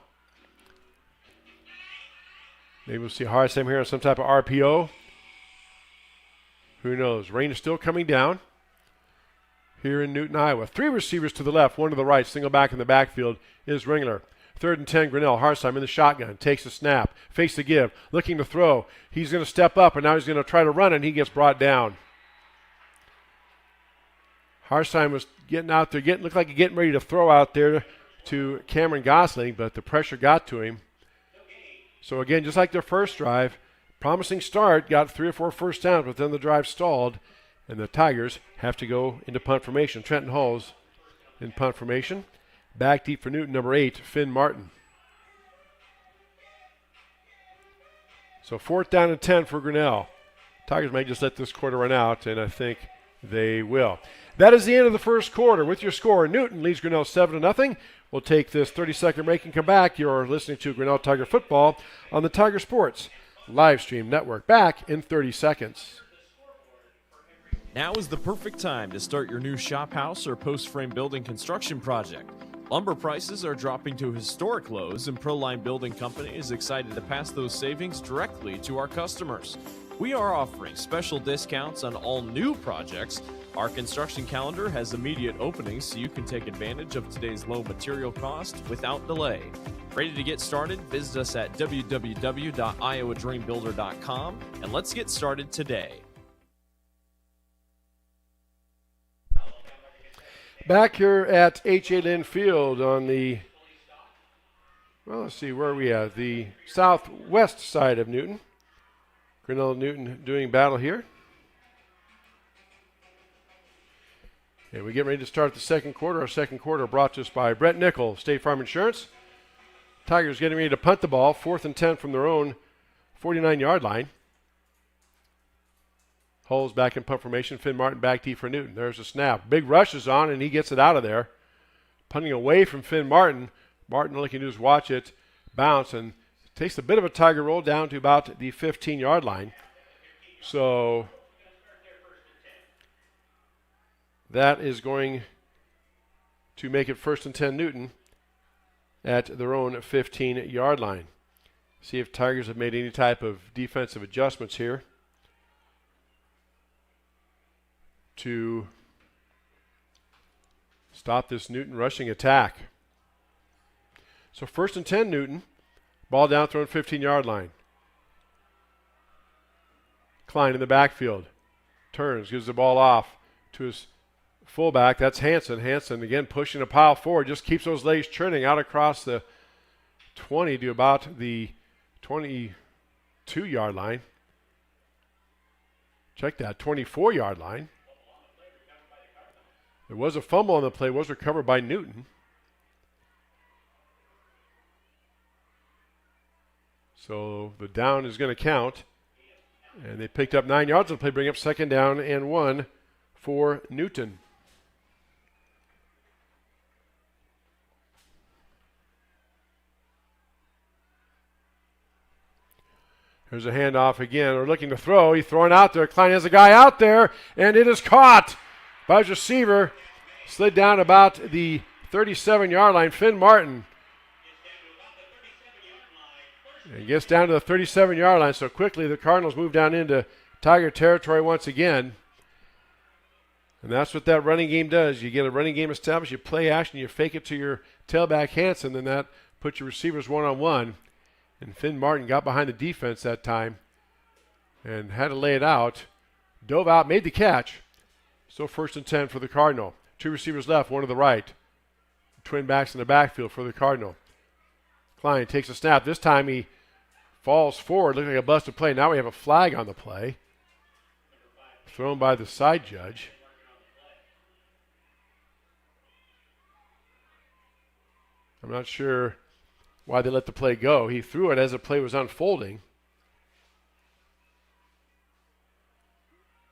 Maybe we'll see Harsheim here on some type of RPO. Who knows? Rain is still coming down here in Newton, Iowa. 3 receivers to the left, 1 to the right. Single back in the backfield is Ringler. 3rd and 10, Grinnell. Harsheim in the shotgun. Takes a snap. Fakes the give. Looking to throw. He's going to step up, and now he's going to try to run, and he gets brought down. Harsheim was getting out there, looked like he's getting ready to throw out there to Cameron Gosling, but the pressure got to him. So again, just like their first drive, promising start, got 3 or 4 first downs, but then the drive stalled, and the Tigers have to go into punt formation. Trenton Hall's in punt formation. Back deep for Newton, number 8, Finn Martin. So 4th down and 10 for Grinnell. Tigers may just let this quarter run out, and I think they will. That is the end of the first quarter. With your score, Newton leads Grinnell 7-0. We'll take this 30-second break and come back. You're listening to Grinnell Tiger Football on the Tiger Sports Live Stream Network. Back in 30 seconds. Now is the perfect time to start your new shop house or post-frame building construction project. Lumber prices are dropping to historic lows, and Proline Building Company is excited to pass those savings directly to our customers. We are offering special discounts on all new projects. Our construction calendar has immediate openings, so you can take advantage of today's low material cost without delay. Ready to get started? Visit us at www.iowadreambuilder.com, and let's get started today. Back here at H.A. Lynn Field on the, well, let's see, where are we at? The southwest side of Newton. Grinnell and Newton doing battle here. And we get ready to start the second quarter. Our second quarter brought to us by Brett Nickel, State Farm Insurance. Tigers getting ready to punt the ball, 4th and 10 from their own 49-yard line. Holes back in punt formation. Finn Martin back deep for Newton. There's a snap. Big rush is on, and he gets it out of there. Punting away from Finn Martin. Martin all he can do is watch it bounce, and takes a bit of a Tiger roll down to about the 15-yard line. So that is going to make it 1st and 10 Newton at their own 15-yard line. See if Tigers have made any type of defensive adjustments here to stop this Newton rushing attack. So 1st and 10 Newton. Ball down, thrown 15-yard line. Klein in the backfield. Turns, gives the ball off to his fullback. That's Hanson. Hanson again pushing a pile forward. Just keeps those legs churning out across the 20 to about the 22-yard line. Check that, 24-yard line. There was a fumble on the play. Was recovered by Newton. So the down is going to count. And they picked up 9 yards on the play, bring up 2nd down and 1 for Newton. Here's a handoff again. They're looking to throw. He's throwing out there. Klein has a guy out there, and it is caught by his receiver. Slid down about the 37-yard line. Finn Martin. And gets down to the 37-yard line. So quickly the Cardinals move down into Tiger territory once again. And that's what that running game does. You get a running game established, you play action, you fake it to your tailback Hanson, then that puts your receivers one-on-one. And Finn Martin got behind the defense that time and had to lay it out. Dove out, made the catch. So 1st and 10 for the Cardinal. 2 receivers left, 1 to the right. Twin backs in the backfield for the Cardinal. Klein takes a snap. This time he falls forward, looking like a busted play. Now we have a flag on the play. Thrown by the side judge. I'm not sure why they let the play go. He threw it as the play was unfolding.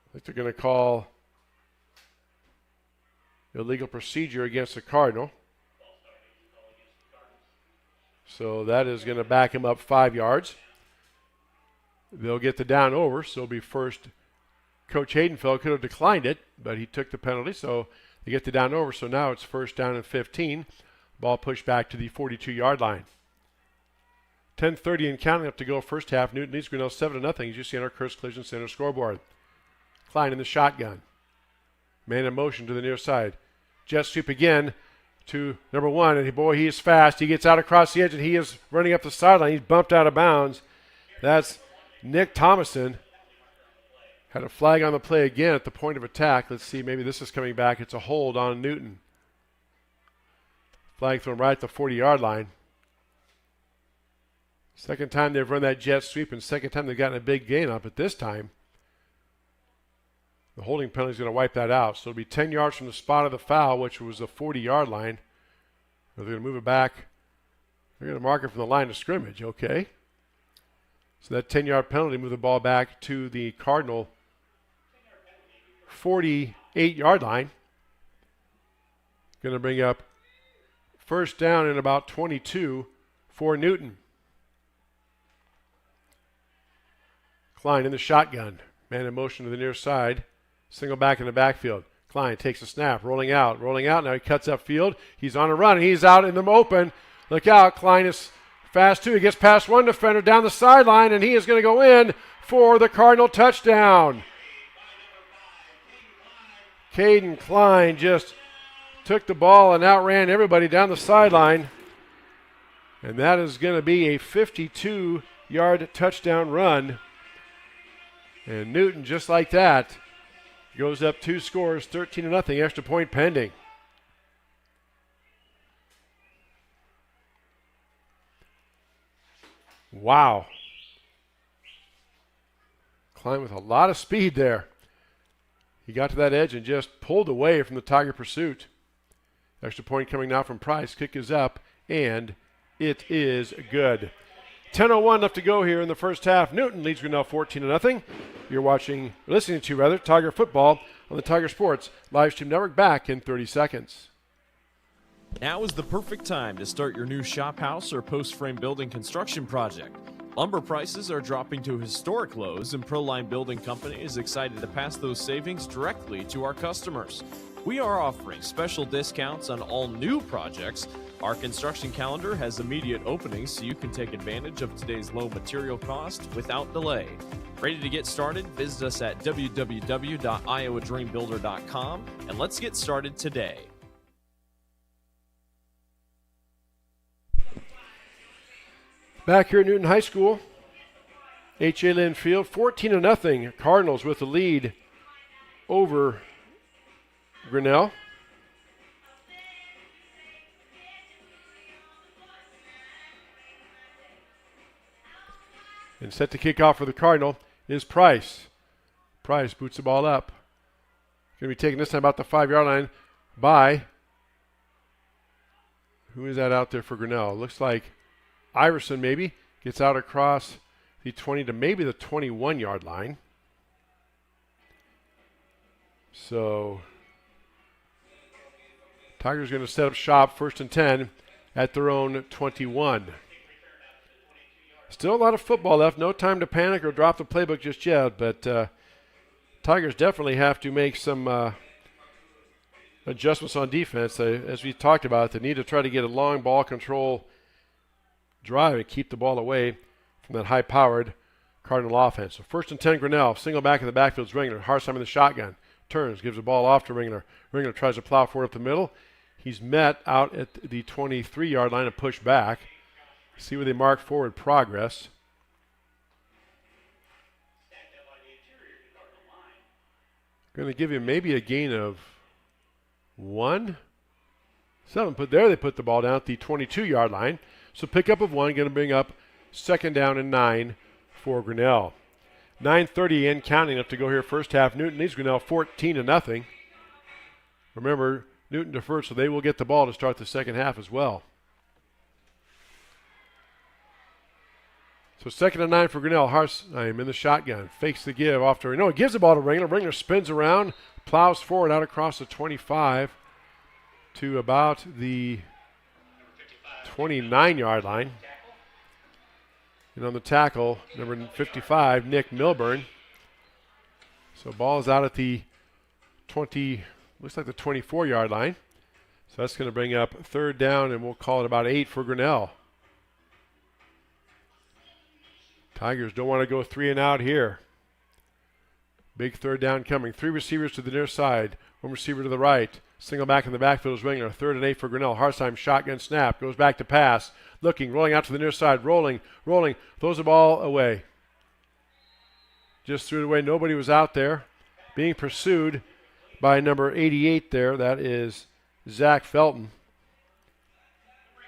I think they're going to call illegal procedure against the Cardinal. So that is going to back him up 5 yards. They'll get the down over, so it'll be first. Coach Haydenfeld could have declined it, but he took the penalty, so they get the down over. So now it's 1st down and 15. Ball pushed back to the 42-yard line. 10:30 and counting up to go first half. Newton leads Grinnell 7-0, as you see on our Curse Collision Center scoreboard. Klein in the shotgun. Man in motion to the near side. Jet sweep again to number 1, and boy, he is fast. He gets out across the edge, and he is running up the sideline. He's bumped out of bounds. That's Nick Thomason. Had a flag on the play again at the point of attack. Let's see, maybe this is coming back. It's a hold on Newton. Flag thrown right at the 40-yard line. Second time they've run that jet sweep, and second time they've gotten a big gain up. At this time, the holding penalty is going to wipe that out. So it'll be 10 yards from the spot of the foul, which was the 40-yard line. They're going to move it back. They're going to mark it from the line of scrimmage, okay. So that 10-yard penalty moved the ball back to the Cardinal 48-yard line. Going to bring up first down and about 22 for Newton. Klein in the shotgun. Man in motion to the near side. Single back in the backfield. Klein takes a snap, rolling out. Now he cuts upfield. He's on a run. He's out in the open. Look out. Klein is fast too. He gets past one defender down the sideline, and he is going to go in for the Cardinal touchdown. Caden Klein just took the ball and outran everybody down the sideline. And that is going to be a 52-yard touchdown run. And Newton, just like that, goes up 2 scores, 13-0, extra point pending. Wow. Klein with a lot of speed there. He got to that edge and just pulled away from the Tiger pursuit. Extra point coming now from Price. Kick is up, and it is good. 10:01 left to go here in the first half. Newton leads Grinnell 14-0. You're listening to Tiger football on the Tiger Sports live stream network. Back in 30 seconds. Now is the perfect time to start your new shop house or post frame building construction project. Lumber prices are dropping to historic lows, and Proline Building Company is excited to pass those savings directly to our customers. We are offering special discounts on all new projects. Our construction calendar has immediate openings, so you can take advantage of today's low material cost without delay. Ready to get started? Visit us at www.iowadreambuilder.com, and let's get started today. Back here at Newton High School, H.A. Lynn Field, 14-0. Cardinals with the lead over Grinnell. And set to kick off for the Cardinal is Price. Price boots the ball up. Going to be taken this time about the 5-yard line by, who is that out there for Grinnell? Looks like Iverson maybe. Gets out across the 20 to maybe the 21-yard line. So Tigers going to set up shop, 1st and 10 at their own 21. Still a lot of football left. No time to panic or drop the playbook just yet, but Tigers definitely have to make some adjustments on defense. As we talked about, they need to try to get a long ball control drive and keep the ball away from that high-powered Cardinal offense. So 1st and 10, Grinnell. Single back in the backfield is Ringler. Harsheim in the shotgun. Turns, gives the ball off to Ringler. Ringler tries to plow forward up the middle. He's met out at the 23-yard line and pushed back. See where they mark forward progress. Going to give him maybe a gain of 1. 7. They put the ball down at the 22-yard line. So pickup of 1, going to bring up 2nd down and 9 for Grinnell. 9:30 and counting up to go here first half. Newton leads Grinnell 14-0. Remember, Newton deferred, so they will get the ball to start the second half as well. So 2nd and 9 for Grinnell. Harsheim in the shotgun. Fakes the give off to Ringler. Gives the ball to Ringler. Ringler spins around, plows forward out across the 25 to about the 29-yard line. And on the tackle, number 55, Nick Milburn. So ball is out at the looks like the 24-yard line. So that's going to bring up 3rd down, and we'll call it about 8 for Grinnell. Tigers don't want to go 3 and out here. Big 3rd down coming. 3 receivers to the near side. 1 receiver to the right. Single back in the backfield is Ringler. 3rd and 8 for Grinnell. Harsheim shotgun snap. Goes back to pass. Looking, rolling out to the near side. Rolling. Throws the ball away. Just threw it away. Nobody was out there. Being pursued by number 88 there. That is Zach Felton.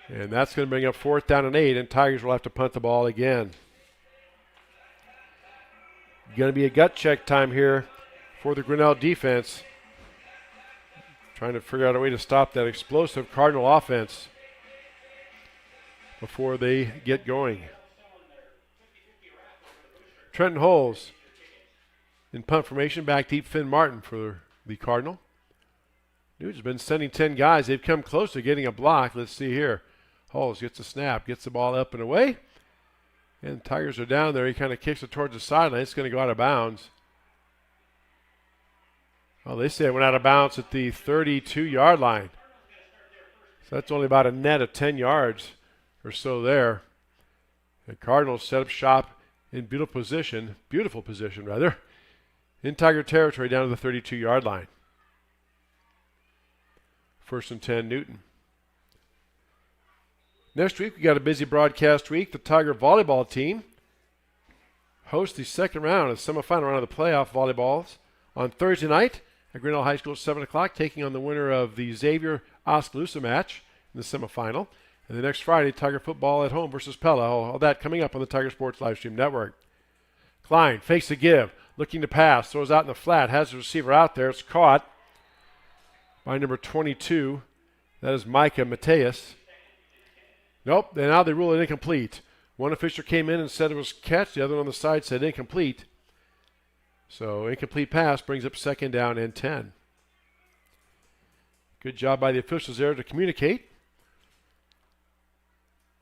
And that's going to bring up 4th down and 8. And Tigers will have to punt the ball again. Going to be a gut check time here for the Grinnell defense. Trying to figure out a way to stop that explosive Cardinal offense before they get going. Trenton Holes in punt formation, back deep. Finn Martin for the Cardinal. Newton's been sending 10 guys. They've come close to getting a block. Let's see here. Holes gets a snap, gets the ball up and away. And the Tigers are down there. He kind of kicks it towards the sideline. It's going to go out of bounds. Well, they say it went out of bounds at the 32-yard line. So that's only about a net of 10 yards or so there. The Cardinals set up shop in beautiful position, in Tiger territory down to the 32-yard line. 1st and 10, Newton. Next week, we got a busy broadcast week. The Tiger volleyball team hosts the second round of the semifinal round of the playoff volleyballs on Thursday night at Grinnell High School at 7 o'clock, taking on the winner of the Xavier-Oskaloosa match in the semifinal. And the next Friday, Tiger football at home versus Pella. All that coming up on the Tiger Sports Livestream Network. Klein fakes the give, looking to pass, throws out in the flat, has the receiver out there. It's caught by number 22. That is Micah Mateus. Nope, and now they rule it incomplete. One official came in and said it was catch. The other on the side said incomplete. So incomplete pass brings up 2nd down and 10. Good job by the officials there to communicate.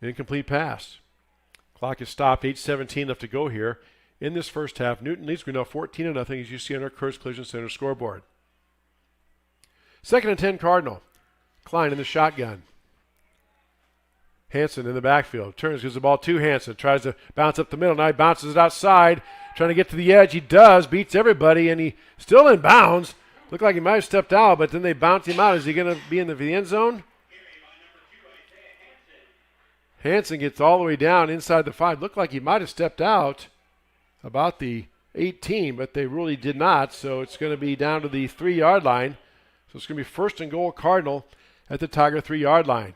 Incomplete pass. Clock is stopped. 8:17 left to go here in this first half. Newton leads Grinnell 14-0, as you see on our Kurtz Collision Center scoreboard. 2nd and 10, Cardinal. Klein in the shotgun. Hanson in the backfield. Turns, gives the ball to Hanson. Tries to bounce up the middle. Now he bounces it outside. Trying to get to the edge. He does. Beats everybody, and he still in bounds. Looked like he might have stepped out, but then they bounced him out. Is he going to be in the end zone? Hanson gets all the way down inside the 5. Looked like he might have stepped out about the 18, but they really did not. So it's going to be down to the 3-yard line. So it's going to be 1st and goal, Cardinal at the Tiger 3-yard line.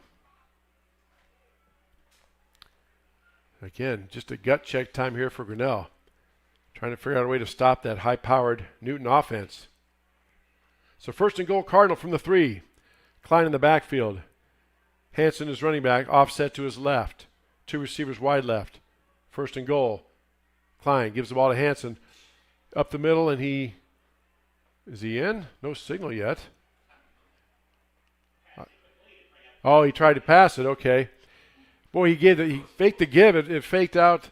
Again, just a gut check time here for Grinnell. Trying to figure out a way to stop that high-powered Newton offense. So 1st and goal, Cardinal from the 3. Klein in the backfield. Hanson is running back, offset to his left. 2 receivers wide left. 1st and goal. Klein gives the ball to Hanson. Up the middle, and is he in? No signal yet. Oh, he tried to pass it. Okay. Boy, he faked the give. It faked out.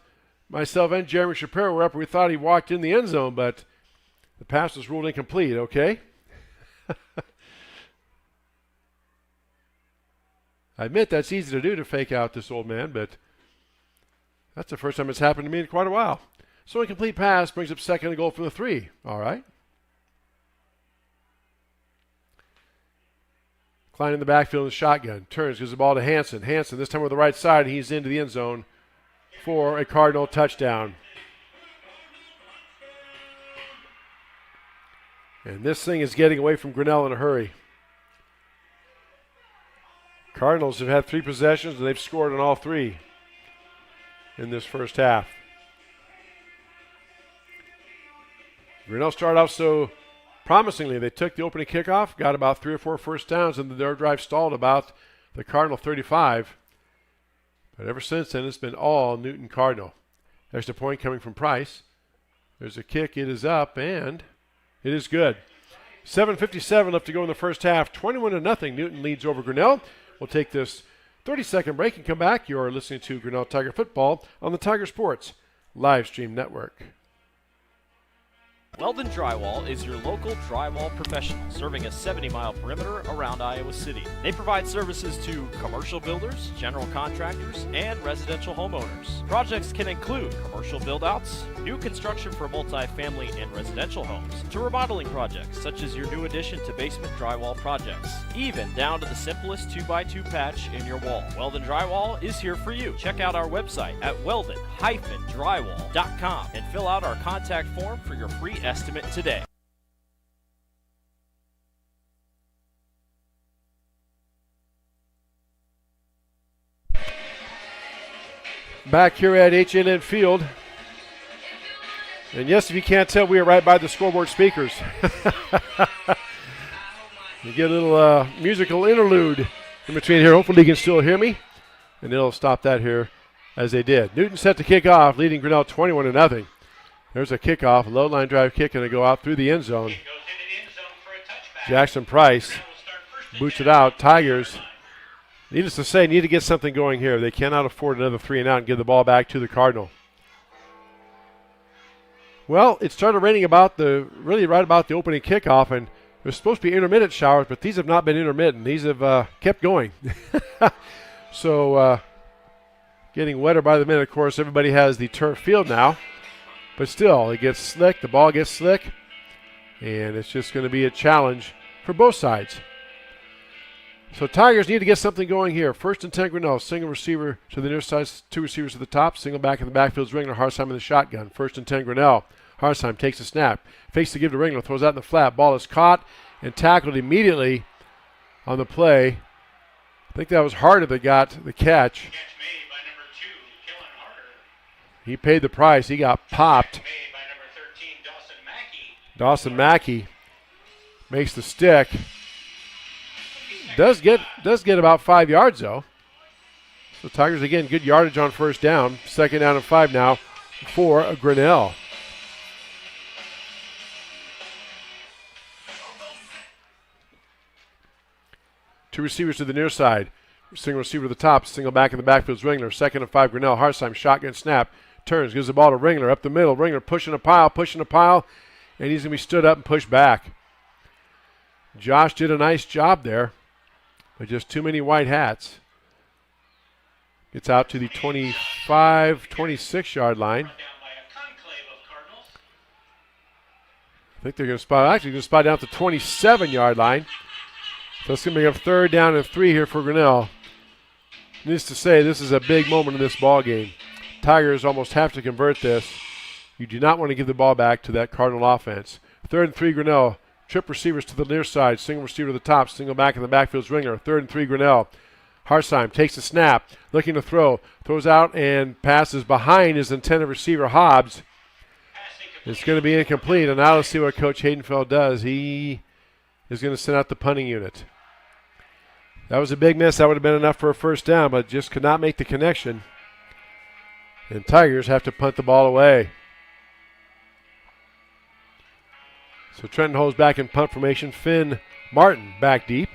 Myself and Jeremy Shapiro were up. We thought he walked in the end zone, but the pass was ruled incomplete. Okay. I admit that's easy to do, to fake out this old man, but that's the first time it's happened to me in quite a while. So incomplete pass brings up 2nd and goal from the 3. All right. Klein in the backfield in the shotgun. Turns, gives the ball to Hanson. Hanson, this time with the right side, and he's into the end zone for a Cardinal touchdown. And this thing is getting away from Grinnell in a hurry. Cardinals have had 3 possessions, and they've scored on all 3 in this first half. Grinnell started off so promisingly. They took the opening kickoff, got about 3 or 4 first downs, and their drive stalled about the Cardinal 35. But ever since then, it's been all Newton Cardinal. There's the point coming from Price. There's a kick. It is up, and it is good. 7:57 left to go in the first half. 21-0. Newton leads over Grinnell. We'll take this 30-second break and come back. You're listening to Grinnell Tiger Football on the Tiger Sports Livestream Network. Weldon Drywall is your local drywall professional, serving a 70-mile perimeter around Iowa City. They provide services to commercial builders, general contractors, and residential homeowners. Projects can include commercial build-outs, new construction for multi-family and residential homes, to remodeling projects such as your new addition to basement drywall projects, even down to the simplest 2x2 patch in your wall. Weldon Drywall is here for you. Check out our website at weldon-drywall.com and fill out our contact form for your free estimate today. Back here at H.A. Lynn Field. And yes, if you can't tell, we are right by the scoreboard speakers. You get a little musical interlude in between here. Hopefully you can still hear me. And they'll stop that here as they did. Newton set to kick off, leading Grinnell 21-0. There's a kickoff, low line drive kick, and they go out through the end zone. Jackson Price boots it out. Tigers, needless to say, need to get something going here. They cannot afford another 3-and-out and give the ball back to the Cardinal. Well, it started raining really right about the opening kickoff, and there's supposed to be intermittent showers, but these have not been intermittent. These have kept going. So getting wetter by the minute. Of course, everybody has the turf field now, but still, it gets slick. The ball gets slick, and it's just going to be a challenge for both sides. So Tigers need to get something going here. 1st and 10 Grinnell. Single receiver to the near side, 2 receivers to the top. Single back in the backfield is Ringler. Harsheim in the shotgun. 1st and 10 Grinnell. Harsheim takes a snap. Fakes to give to Ringler. Throws out in the flat. Ball is caught and tackled immediately on the play. I think that was Harder that got the catch. He paid the price. He got popped. Dawson Mackey makes the stick. Does get about 5 yards, though. So Tigers, again, good yardage on 1st down. 2nd down and 5 now for Grinnell. Two receivers to the near side. Single receiver to the top. Single back in the backfield is Ringler. 2nd and 5 Grinnell. Harsheim shotgun snap. Turns, gives the ball to Ringler. Up the middle. Ringler pushing a pile. And he's going to be stood up and pushed back. Josh did a nice job there. But just too many white hats. Gets out to the 25, 26-yard line. I think they're going to spot down at the 27-yard line. So it's going to be a 3rd down and 3 here for Grinnell. Needless to say, this is a big moment in this ball game. Tigers almost have to convert this. You do not want to give the ball back to that Cardinal offense. 3rd and 3 Grinnell. Trip receivers to the near side. Single receiver to the top. Single back in the backfield is Ringler. 3rd and 3 Grinnell. Harsheim takes a snap. Looking to throw. Throws out and passes behind his intended receiver, Hobbs. It's going to be incomplete. And now let's see what Coach Haydenfeld does. He is going to send out the punting unit. That was a big miss. That would have been enough for a 1st down, but just could not make the connection. And Tigers have to punt the ball away. So Trenton holds back in punt formation. Finn Martin back deep.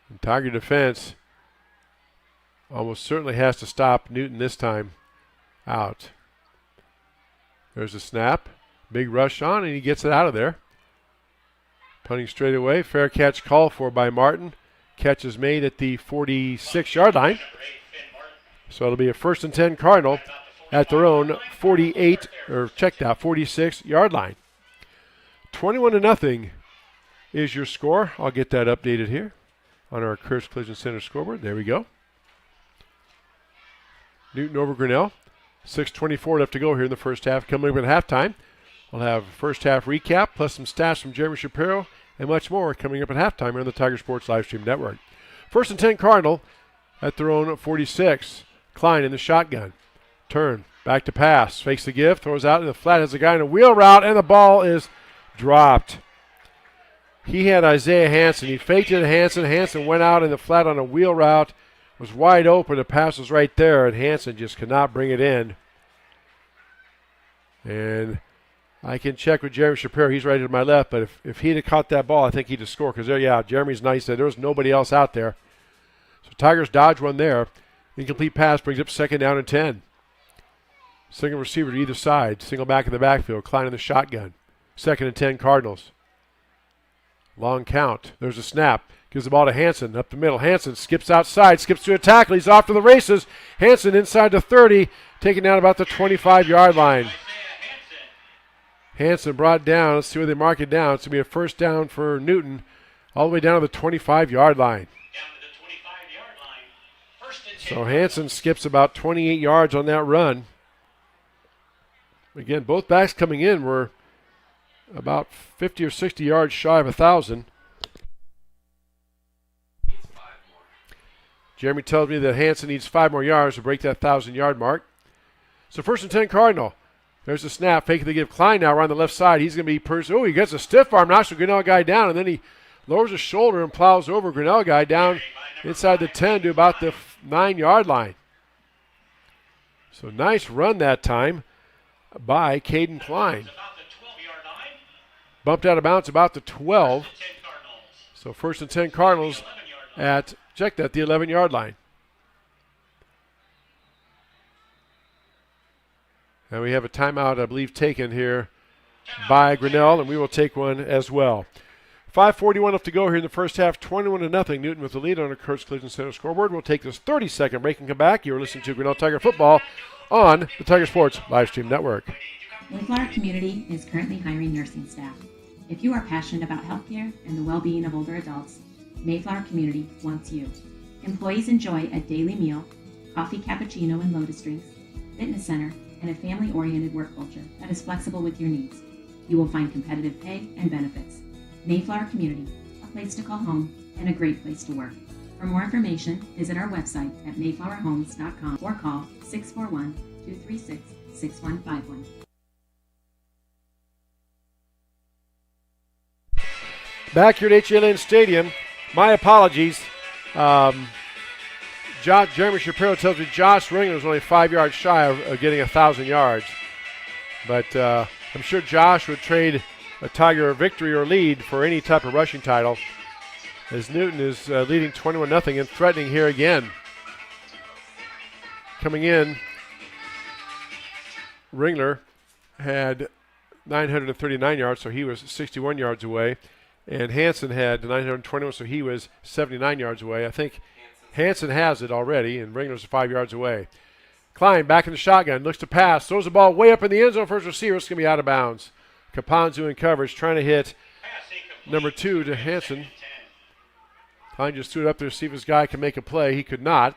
And Tiger defense almost certainly has to stop Newton this time out. There's a snap. Big rush on, and he gets it out of there. Punting straight away. Fair catch called for by Martin. Catch is made at the 46-yard line. So it'll be a 1st and 10 Cardinal at their own 46-yard line. 21-0 is your score. I'll get that updated here on our Curse Collision Center scoreboard. There we go. Newton over Grinnell. 6:24 left to go here in the 1st half. Coming up at halftime, we'll have a 1st half recap plus some stats from Jeremy Shapiro and much more coming up at halftime here on the Tiger Sports Livestream Network. 1st and 10 Cardinal at their own 46. Klein in the shotgun. Turn, back to pass. Fakes the give, throws out in the flat, has a guy in a wheel route, and the ball is dropped. He had Isaiah Hanson. He faked it to Hanson. Hanson went out in the flat on a wheel route. Was wide open. The pass was right there, and Hanson just could not bring it in. And I can check with Jeremy Shapiro. He's right to my left, but if he'd have caught that ball, I think he'd have scored because Jeremy's nice. There was nobody else out there. So Tigers dodge one there. Incomplete pass brings up 2nd down and 10. Single receiver to either side. Single back in the backfield. Klein in the shotgun. 2nd and 10 Cardinals. Long count. There's a snap. Gives the ball to Hanson up the middle. Hanson skips outside. Skips to a tackle. He's off to the races. Hanson inside the 30. Taken down about the 25-yard line. Hanson brought down. Let's see where they mark it down. It's going to be a 1st down for Newton. All the way down to the 25-yard line. So Hanson skips about 28 yards on that run. Again, both backs coming in were about 50 or 60 yards shy of 1,000. Jeremy tells me that Hanson needs 5 more yards to break that 1,000-yard mark. So 1st and 10 Cardinal. There's a snap. Fake they give Klein now around the left side. He's going to be he gets a stiff arm, knocks the Grinnell guy down, and then he lowers his shoulder and plows over Grinnell guy down inside the 10 to about the 9-yard line. So nice run that time by Caden Klein. Bumped out of bounds about the 12. So first and 10 Cardinals at, check that, the 11-yard line. And we have a timeout, I believe, taken here by Grinnell, and we will take one as well. 5:41 left to go here in the first half, 21-0. Newton with the lead on a Kurtz Collision Center scoreboard. We'll take this 30-second break and come back. You're listening to Grinnell Tiger Football on the Tiger Sports Live Stream Network. Mayflower Community is currently hiring nursing staff. If you are passionate about healthcare and the well-being of older adults, Mayflower Community wants you. Employees enjoy a daily meal, coffee cappuccino and lotus drinks, fitness center, and a family-oriented work culture that is flexible with your needs. You will find competitive pay and benefits. Mayflower Community, a place to call home and a great place to work. For more information, visit our website at mayflowerhomes.com or call 641-236-6151. Back here at HLN Stadium, my apologies. Jeremy Shapiro tells me Josh Ringler was only 5 yards shy of getting 1,000 yards. But I'm sure Josh would trade a Tiger victory or lead for any type of rushing title, as Newton is leading 21-0 and threatening here again. Coming in, Ringler had 939 yards, so he was 61 yards away. And Hansen had 921, so he was 79 yards away. I think Hansen has it already, and Ringler's 5 yards away. Klein back in the shotgun, looks to pass, throws the ball way up in the end zone. First receiver, it's going to be out of bounds. Caponzo in coverage, trying to hit number 2 to Hansen. Klein just threw it up there to see if his guy can make a play. He could not.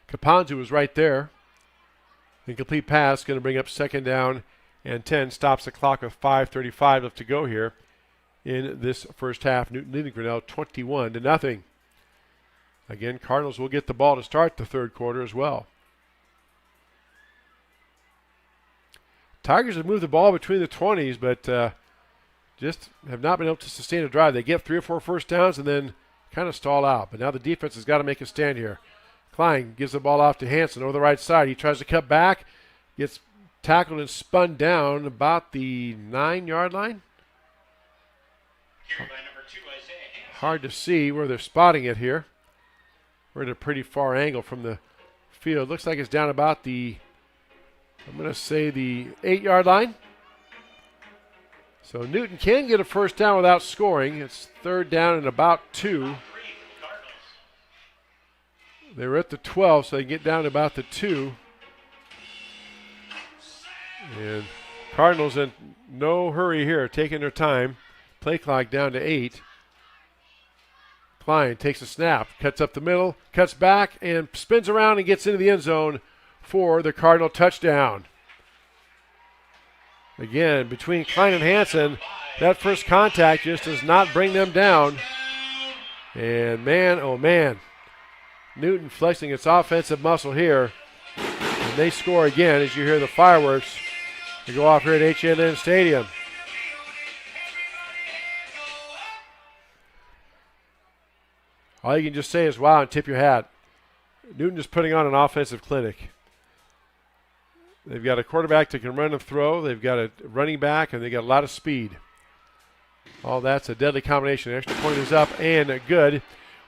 Caponzo was right there. Incomplete pass, going to bring up second down and 10. Stops the clock with 5:35 left to go here in this first half. Newton leading Grinnell 21-0. Again, Cardinals will get the ball to start the third quarter as well. Tigers have moved the ball between the 20s, but just have not been able to sustain a drive. They get 3 or 4 first downs and then kind of stall out. But now the defense has got to make a stand here. Klein gives the ball off to Hansen over the right side. He tries to cut back, gets tackled and spun down about the 9-yard line. Hard to see where they're spotting it here. We're at a pretty far angle from the field. Looks like it's down about the, I'm going to say the 8-yard line. So Newton can get a first down without scoring. It's third down and about 2. They were at the 12, so they get down to about the 2. And Cardinals in no hurry here, taking their time. Play clock down to 8. Klein takes a snap, cuts up the middle, cuts back, and spins around and gets into the end zone for the Cardinal touchdown. Again, between Klein and Hansen, that first contact just does not bring them down. And man, oh man, Newton flexing its offensive muscle here. And they score again as you hear the fireworks to go off here at H&N Stadium. All you can just say is wow and tip your hat. Newton is putting on an offensive clinic. They've got a quarterback that can run and throw. They've got a running back, and they got a lot of speed. All that's a deadly combination. The extra point is up and good.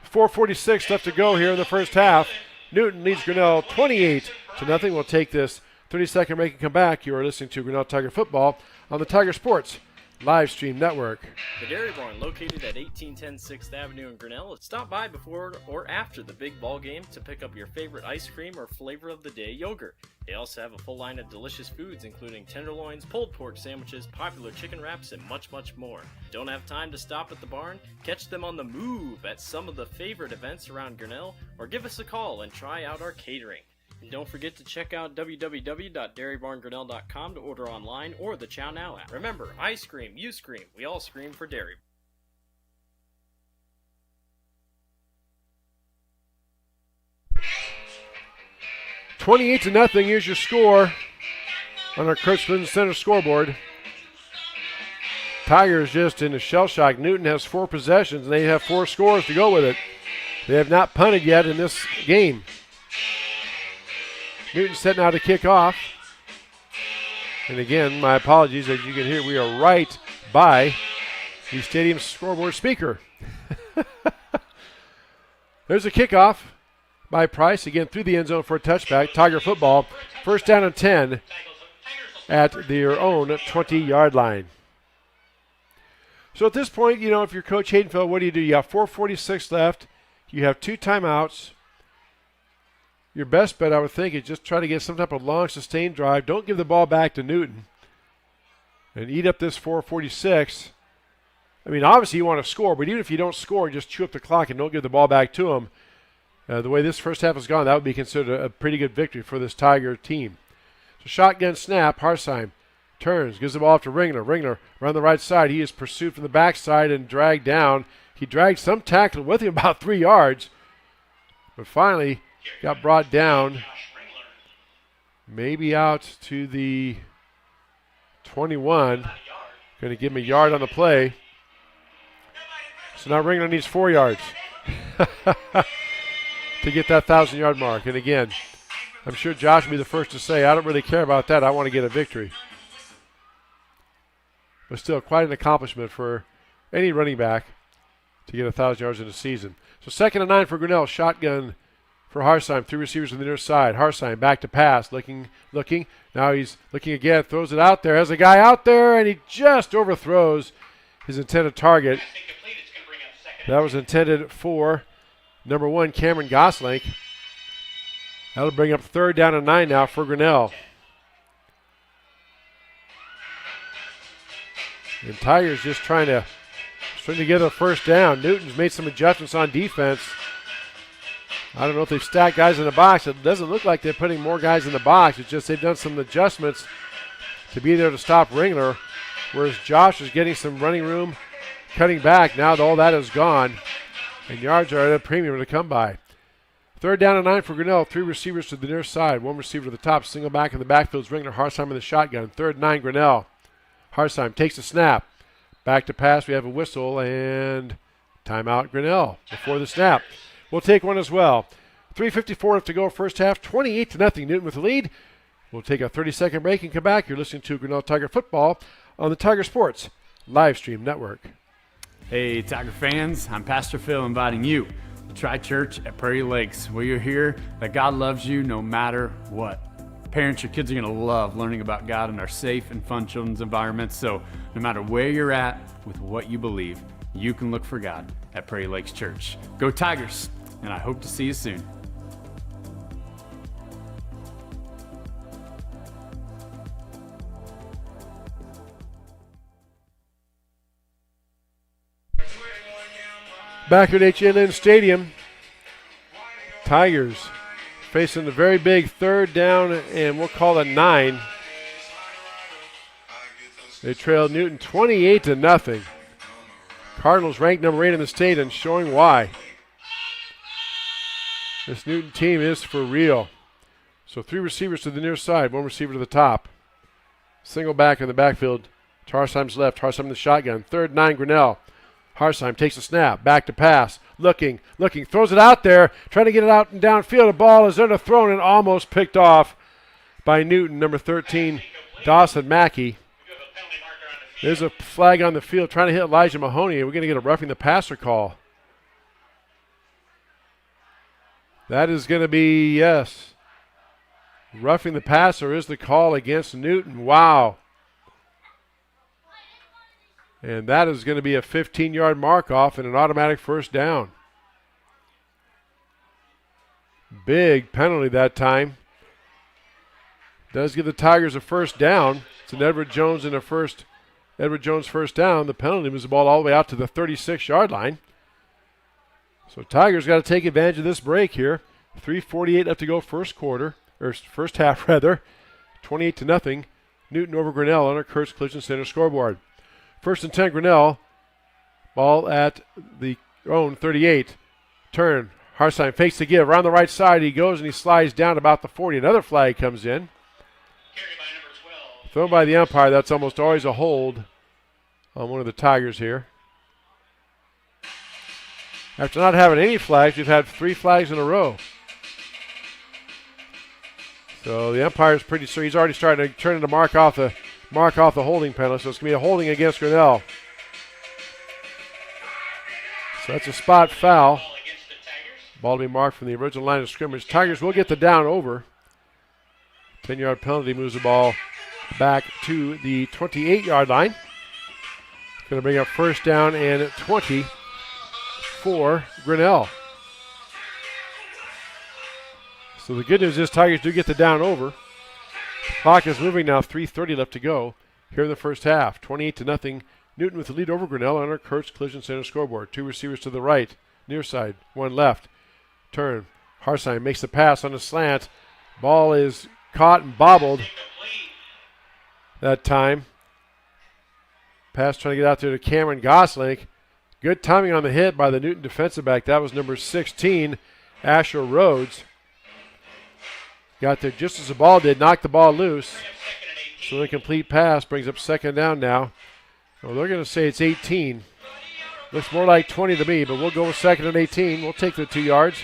4:46 left to go here in the first half. Newton leads Grinnell 28-0. We'll take this 30-second break and come back. You are listening to Grinnell Tiger Football on the Tiger Sports Live Stream Network. The Dairy Barn, located at 1810 6th Avenue in Grinnell. Stop by before or after the big ball game to pick up your favorite ice cream or flavor of the day yogurt. They also have a full line of delicious foods, including tenderloins, pulled pork sandwiches, popular chicken wraps, and much, much more. Don't have time to stop at the barn? Catch them on the move at some of the favorite events around Grinnell, or give us a call and try out our catering. And don't forget to check out www.dairybarngrinnell.com to order online or the Chow Now app. Remember, I scream, you scream, we all scream for Dairy. 28-0. Here's your score on our Kurtzman Center scoreboard. Tigers just in a shell shock. Newton has 4 possessions, and they have 4 scores to go with it. They have not punted yet in this game. Newton setting out to kick off. And again, my apologies. As you can hear, we are right by the stadium scoreboard speaker. There's a kickoff by Price, again through the end zone for a touchback. Tiger football, first down and 10 at their own 20-yard line. So at this point, you know, if you're Coach Haydenfeld, what do? You have 4:46 left. You have 2 timeouts. Your best bet, I would think, is just try to get some type of long, sustained drive. Don't give the ball back to Newton and eat up this 4:46. I mean, obviously you want to score, but even if you don't score, just chew up the clock and don't give the ball back to him. The way this first half has gone, that would be considered a pretty good victory for this Tiger team. So shotgun snap, Harsheim turns, gives the ball off to Ringler. Ringler around the right side. He is pursued from the backside and dragged down. He dragged some tackle with him about 3 yards, but finally got brought down, maybe out to the 21. Going to give him a yard on the play. So now Ringler needs 4 yards to get that 1,000-yard mark. And again, I'm sure Josh will be the first to say, I don't really care about that. I want to get a victory. But still, quite an accomplishment for any running back to get 1,000 yards in a season. So 2nd and 9 for Grinnell. Shotgun for Harsheim. 3 receivers on the near side. Harsheim back to pass. Looking. Now he's looking again. Throws it out there. Has a guy out there, and he just overthrows his intended target. That was intended for number 1, Cameron Goslink. That'll bring up 3rd down and 9 now for Grinnell. And Tigers just trying to string together a first down. Newton's made some adjustments on defense. I don't know if they've stacked guys in the box. It doesn't look like they're putting more guys in the box. It's just they've done some adjustments to be there to stop Ringler, whereas Josh is getting some running room, cutting back. Now all that is gone, and yards are at a premium to come by. 3rd down and 9 for Grinnell. 3 receivers to the near side. 1 receiver to the top. Single back in the backfield is Ringler. Harsheim in the shotgun. 3rd and 9 Grinnell. Harsheim takes the snap. Back to pass. We have a whistle and timeout Grinnell before the snap. We'll take one as well. 3:54 left to go first half. 28-0 Newton with the lead. We'll take a 30-second break and come back. You're listening to Grinnell Tiger Football on the Tiger Sports Live Stream Network. Hey, Tiger fans, I'm Pastor Phil inviting you to Tri Church at Prairie Lakes, where you'll hear that God loves you no matter what. Parents, your kids are going to love learning about God in our safe and fun children's environments, so no matter where you're at with what you believe, you can look for God at Prairie Lakes Church. Go Tigers, and I hope to see you soon. Back at H&N Stadium, Tigers facing the very big 3rd down, and we'll call it 9. They trailed Newton 28-0. Cardinals ranked number 8 in the state and showing why. This Newton team is for real. So 3 receivers to the near side, 1 receiver to the top. Single back in the backfield to Harsheim's left. Harsheim in the shotgun. 3rd and 9 Grinnell. Harsheim takes a snap, back to pass, looking, throws it out there, trying to get it out and downfield. The ball is underthrown and almost picked off by Newton, number 13, Dawson Mackey. There's a flag on the field trying to hit Elijah Mahoney, and we're going to get a roughing the passer call. That is going to be, yes, roughing the passer is the call against Newton. Wow. And that is going to be a 15-yard mark-off and an automatic first down. Big penalty that time. Does give the Tigers a first down. It's an Edward Jones first down. The penalty moves the ball all the way out to the 36-yard line. So Tigers got to take advantage of this break here. 3:48 left to go first half. 28-0. Newton over Grinnell on our Kurtz Collision Center scoreboard. 1st and 10 Grinnell. Ball at the own 38. Turn. Harsheim fakes the give. Around the right side he goes and he slides down about the 40. Another flag comes in. Thrown by the umpire. That's almost always a hold on one of the Tigers here. After not having any flags, we've had 3 flags in a row. So the umpire's pretty sure he's already starting to turn into mark off the holding penalty. So it's going to be a holding against Grinnell. So that's a spot foul. Ball to be marked from the original line of scrimmage. Tigers will get the down over. 10-yard penalty moves the ball back to the 28-yard line. Going to bring up first down and 20 for Grinnell. So the good news is Tigers do get the down over. Clock is moving now, 3:30 left to go here in the first half. 28-0. Newton with the lead over Grinnell on our Kurtz Collision Center scoreboard. 2 receivers to the right, near side, 1 left. Turn. Harsheim makes the pass on a slant. Ball is caught and bobbled that time. Pass trying to get out there to Cameron Gosling. Good timing on the hit by the Newton defensive back. That was number 16, Asher Rhodes. Got there just as the ball did, knocked the ball loose. So an incomplete pass brings up second down now. Well, they're going to say it's 18. Looks more like 20 to me, but we'll go with second and 18. We'll take the 2 yards.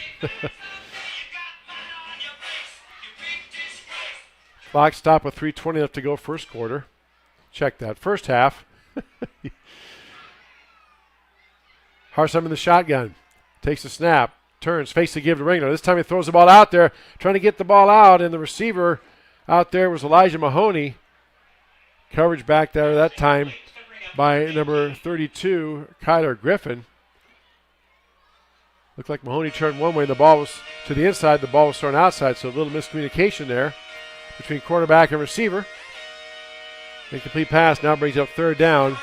Clock stop with 3:20 left to go first quarter. Check that. First half. Harsheim in the shotgun. Takes a snap. Turns. Fakes the give to Ringler. This time he throws the ball out there. Trying to get the ball out, and the receiver out there was Elijah Mahoney. Coverage back there that time by number 32, Kyler Griffin. Looked like Mahoney turned one way and the ball was to the inside. The ball was thrown outside, so a little miscommunication there between quarterback and receiver. Incomplete pass now brings up third down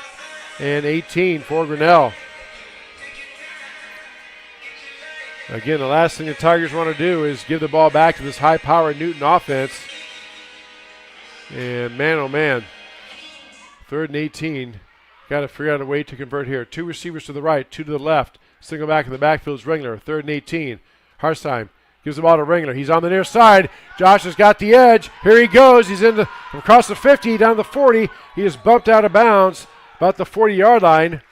and 18 for Grinnell. Again, the last thing the Tigers want to do is give the ball back to this high-powered Newton offense. And man, oh man, 3rd and 18. Got to figure out a way to convert here. 2 receivers to the right, 2 to the left. Single back in the backfield is Ringler. 3rd and 18. Harsheim gives the ball to Ringler. He's on the near side. Josh has got the edge. Here he goes. He's across the 50, down the 40. He is bumped out of bounds about the 40-yard line.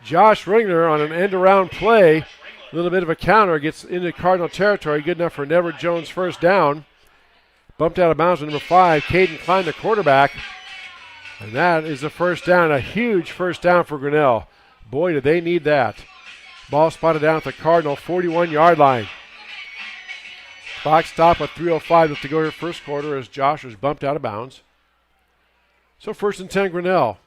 Josh Ringler on an end-around play. A little bit of a counter. Gets into Cardinal territory. Good enough for Nevert Jones' first down. Bumped out of bounds with number 5, Caden Klein, the quarterback. And that is the first down. A huge first down for Grinnell. Boy, do they need that. Ball spotted down at the Cardinal 41-yard line. Clock stop at 3:05 left to go here first quarter as Josh was bumped out of bounds. So 1st and 10 Grinnell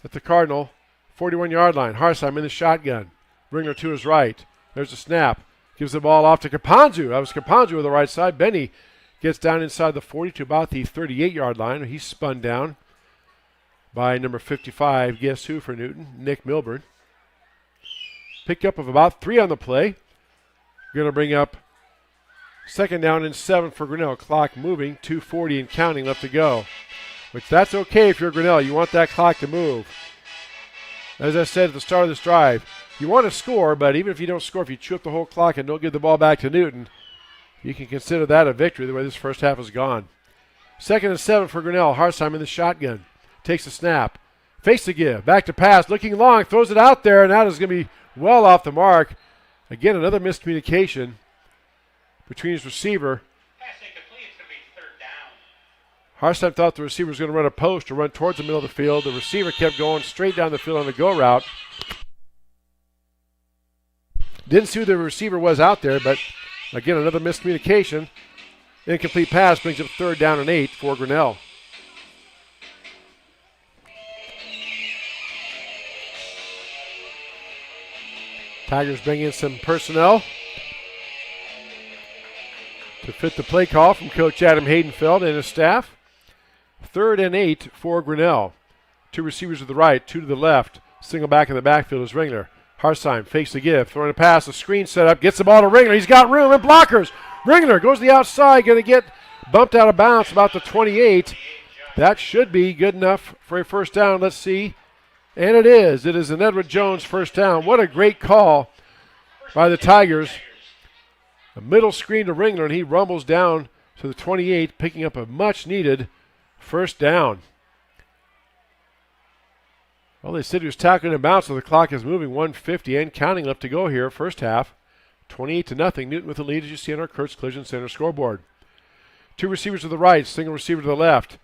at the Cardinal 41-yard line. Harsheim in the shotgun. Ringler to his right. There's a snap. Gives the ball off to Kapanzu. That was Kapanzu on the right side. Benny gets down inside the 40 to about the 38-yard line. He's spun down by number 55. Guess who for Newton? Nick Milburn. Pickup of about 3 on the play. Going to bring up second down and 7 for Grinnell. Clock moving. 2:40 and counting left to go. Which that's okay if you're Grinnell. You want that clock to move. As I said at the start of this drive, you want to score, but even if you don't score, if you chew up the whole clock and don't give the ball back to Newton, you can consider that a victory the way this first half has gone. 2nd and 7 for Grinnell. Harsheim in the shotgun. Takes a snap. Fakes the give. Back to pass. Looking long. Throws it out there, and that is going to be well off the mark. Again, another miscommunication between his receiver. Harsheim thought the receiver was going to run a post or run towards the middle of the field. The receiver kept going straight down the field on the go route. Didn't see who the receiver was out there, but again, another miscommunication. Incomplete pass brings up 3rd down and 8 for Grinnell. Tigers bring in some personnel to fit the play call from Coach Adam Haydenfeld and his staff. 3rd and 8 for Grinnell. 2 receivers to the right, 2 to the left. Single back in the backfield is Ringler. Harsheim fakes the give, throwing a pass, a screen set up, gets the ball to Ringler. He's got room and blockers. Ringler goes to the outside, going to get bumped out of bounds about the 28. That should be good enough for a first down. Let's see. And it is. It is an Edward Jones first down. What a great call by the Tigers. A middle screen to Ringler, and he rumbles down to the 28, picking up a much-needed first down. Well, they said he was tackling and bounce, so the clock is moving. 1:50 and counting left to go here, first half. 28-0. Newton with the lead, as you see on our Kurtz Collision Center scoreboard. Two receivers to the right, single receiver to the left.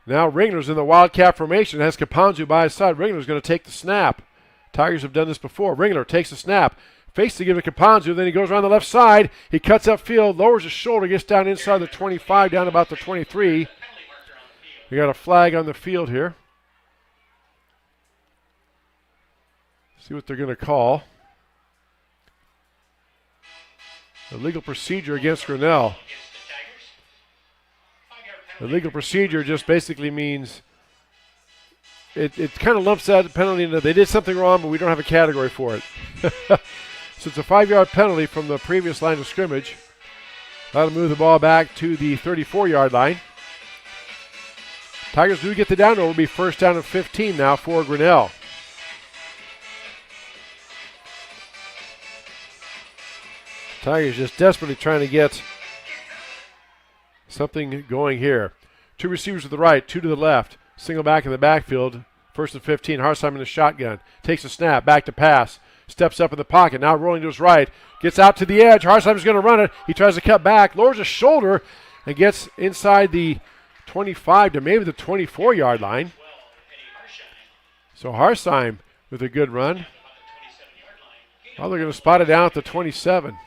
Now Ringler's in the wildcat formation. Has Caponzu by his side. Ringler's going to take the snap. Tigers have done this before. Ringler takes the snap. Fakes to give to Caponzu. Then he goes around the left side. He cuts upfield, lowers his shoulder, gets down inside the 25, down about the 23. We got a flag on the field here. See what they're going to call. Illegal procedure against Grinnell. Illegal procedure just basically means it kind of lumps that penalty into they did something wrong, but we don't have a category for it. So it's a 5-yard penalty from the previous line of scrimmage. That'll move the ball back to the 34-yard line. Tigers do get the down. It will be first down and 15 now for Grinnell. Tigers just desperately trying to get something going here. Two receivers to the right, two to the left. Single back in the backfield. First and 15. Harsheim in the shotgun. Takes a snap. Back to pass. Steps up in the pocket. Now rolling to his right. Gets out to the edge. Harsheim is going to run it. He tries to cut back. Lowers his shoulder and gets inside the 25 to maybe the 24-yard line. So Harsheim with a good run. Well, they're going to spot it down at the 27.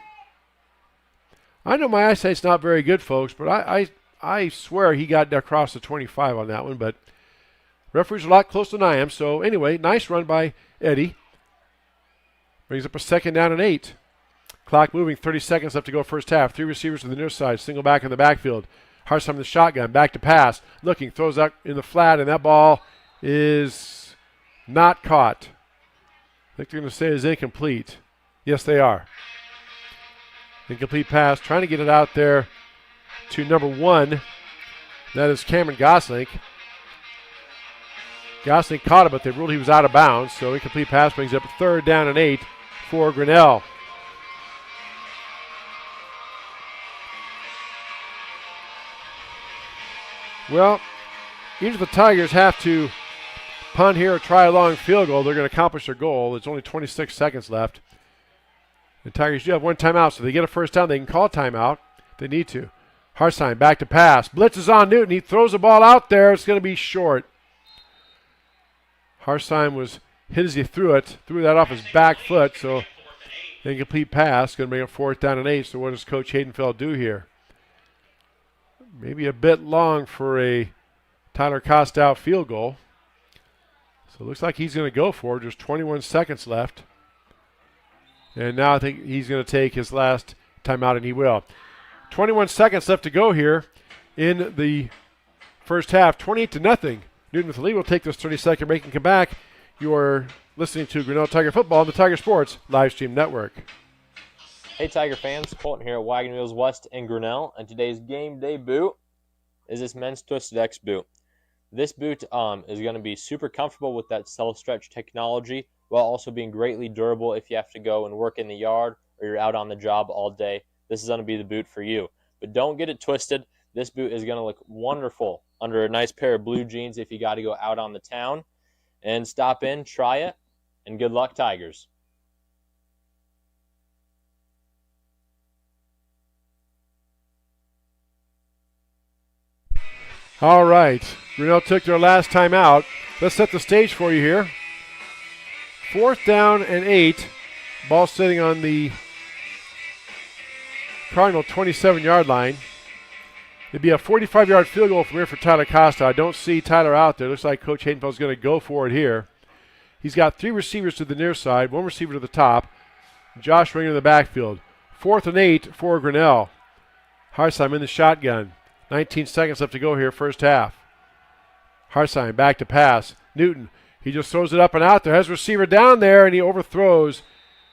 I know my eyesight's not very good, folks, but I swear he got across the 25 on that one, but referee's a lot closer than I am. So anyway, nice run by Eddie. Brings up a second down and 8. Clock moving, 30 seconds left to go first half. Three receivers to the near side, single back in the backfield. Harsheim in the shotgun, back to pass. Looking, throws out in the flat, and that ball is not caught. I think they're going to say it's incomplete. Yes, they are. Incomplete pass, trying to get it out there to number 1. That is Cameron Goslink. Goslink caught it, but they ruled he was out of bounds. So incomplete pass brings up third down and 8 for Grinnell. Well, even if the Tigers have to punt here or try a long field goal, they're going to accomplish their goal. There's only 26 seconds left. The Tigers do have one timeout, so if they get a first down, they can call timeout. They need to. Harsheim back to pass. Blitz is on Newton. He throws the ball out there. It's going to be short. Harsheim was hit as he threw it. Threw that off his back foot, so incomplete pass. Going to bring it fourth down and 8. So what does Coach Haydenfeld do here? Maybe a bit long for a Tyler Costow field goal. So it looks like he's going to go for it. There's 21 seconds left. And now I think he's going to take his last timeout, and he will. 21 seconds left to go here in the first half. 28-0. Newton with the lead will take this 30-second break and come back. You are listening to Grinnell Tiger Football on the Tiger Sports Live Stream Network. Hey Tiger fans, Colton here at Wagon Wheels West in Grinnell, and today's game day boot is this men's Twisted X boot. This boot is going to be super comfortable with that self-stretch technology, while also being greatly durable if you have to go and work in the yard or you're out on the job all day. This is going to be the boot for you. But don't get it twisted. This boot is going to look wonderful under a nice pair of blue jeans if you got to go out on the town. And stop in, try it, and good luck, Tigers. All right. Grinnell took their last time out. Let's set the stage for you here. Fourth down and 8. Ball sitting on the Cardinal 27-yard line. It'd be a 45-yard field goal from here for Tyler Costa. I don't see Tyler out there. Looks like Coach Haydenfeld's going to go for it here. He's got 3 receivers to the near side, 1 receiver to the top. Josh Ringer in the backfield. 4th and 8 for Grinnell. Harsheim in the shotgun. 19 seconds left to go here, first half. Harsheim back to pass. Newton, he just throws it up and out there. Has a receiver down there, and he overthrows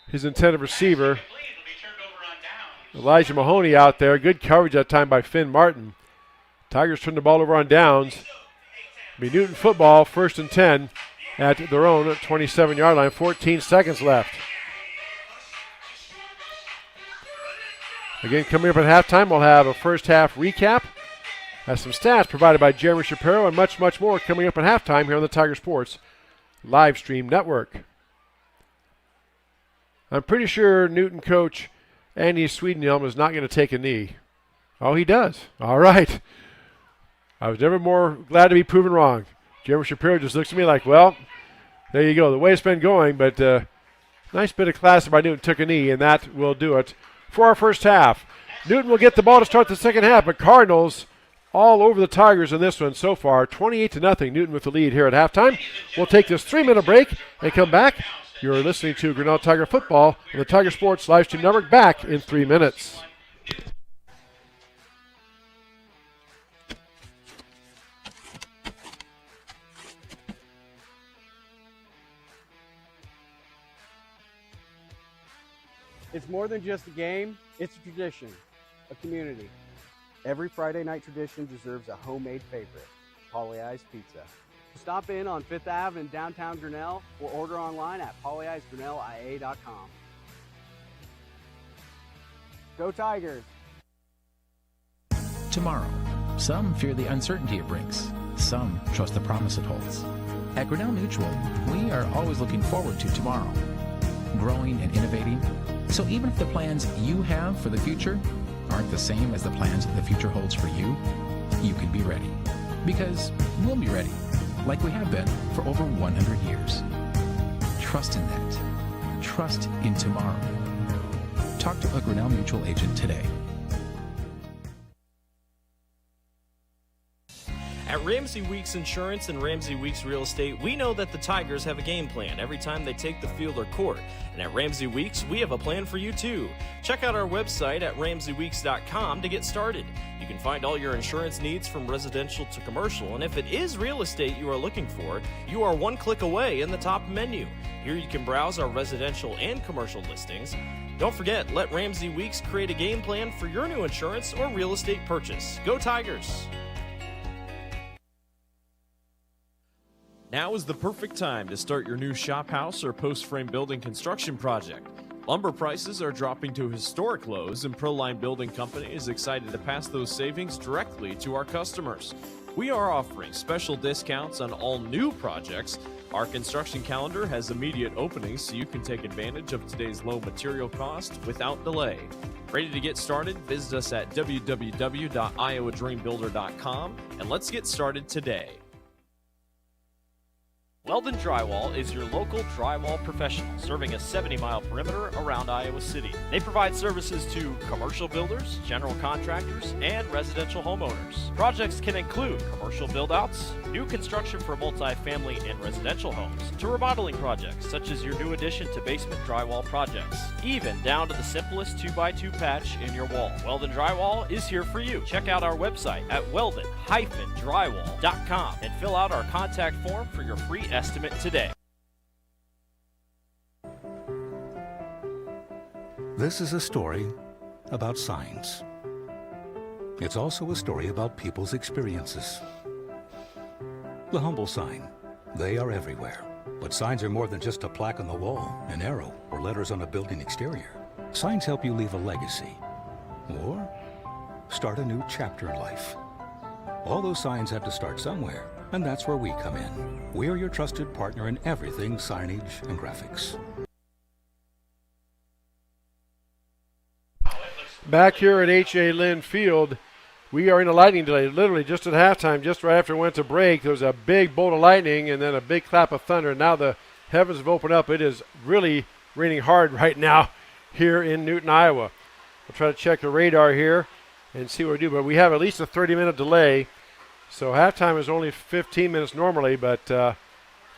his intended receiver. Elijah Mahoney out there. Good coverage that time by Finn Martin. Tigers turn the ball over on downs. It'll be Newton football, 1st and 10 at their own 27-yard line. 14 seconds left. Again, coming up at halftime, we'll have a first half recap. Has some stats provided by Jeremy Shapiro and much, much more coming up at halftime here on the Tiger Sports Live Stream Network. I'm pretty sure Newton coach Andy Swedenhelm is not going to take a knee. Oh, he does. All right. I was never more glad to be proven wrong. Jeremy Shapiro just looks at me like, well, there you go. The way it's been going, but nice bit of class by Newton took a knee, and that will do it for our first half. Newton will get the ball to start the second half, but Cardinals all over the Tigers in this one so far. 28-0, Newton with the lead here at halftime. We'll take this 3-minute break and come back. You're listening to Grinnell Tiger Football on the Tiger Sports Livestream Network, back in 3 minutes. It's more than just a game, it's a tradition, a community. Every Friday night tradition deserves a homemade favorite, Pollyeyes Pizza. Stop in on 5th Ave in downtown Grinnell or order online at pollyeyesgrinnellia.com. Go Tigers! Tomorrow, some fear the uncertainty it brings. Some trust the promise it holds. At Grinnell Mutual, we are always looking forward to tomorrow, growing and innovating. So even if the plans you have for the future aren't the same as the plans the future holds for you, you can be ready. Because we'll be ready, like we have been for over 100 years. Trust in that. Trust in tomorrow. Talk to a Grinnell Mutual agent today. At Ramsey Weeks Insurance and Ramsey Weeks Real Estate, we know that the Tigers have a game plan every time they take the field or court. And at Ramsey Weeks, we have a plan for you too. Check out our website at ramseyweeks.com to get started. You can find all your insurance needs from residential to commercial, and if it is real estate you are looking for, you are one click away in the top menu. Here you can browse our residential and commercial listings. Don't forget, let Ramsey Weeks create a game plan for your new insurance or real estate purchase. Go Tigers! Now is the perfect time to start your new shop house or post-frame building construction project. Lumber prices are dropping to historic lows, and Proline Building Company is excited to pass those savings directly to our customers. We are offering special discounts on all new projects. Our construction calendar has immediate openings, so you can take advantage of today's low material cost without delay. Ready to get started? Visit us at www.iowadreambuilder.com and let's get started today. Weldon Drywall is your local drywall professional, serving a 70-mile perimeter around Iowa City. They provide services to commercial builders, general contractors, and residential homeowners. Projects can include commercial build-outs, new construction for multi-family and residential homes, to remodeling projects such as your new addition to basement drywall projects, even down to the simplest 2x2 patch in your wall. Weldon Drywall is here for you. Check out our website at weldon-drywall.com and fill out our contact form for your free estimate today. This is a story about signs. It's also a story about people's experiences. The humble sign. They are everywhere. But signs are more than just a plaque on the wall, an arrow, or letters on a building exterior. Signs help you leave a legacy or start a new chapter in life. All those signs have to start somewhere, and that's where we come in. We are your trusted partner in everything signage and graphics. Back here at H.A. Lynn Field, we are in a lightning delay. Literally just at halftime, just right after it went to break, there was a big bolt of lightning and then a big clap of thunder. Now the heavens have opened up. It is really raining hard right now here in Newton, Iowa. We'll try to check the radar here and see what we do. But we have at least a 30-minute delay. So halftime is only 15 minutes normally, but they're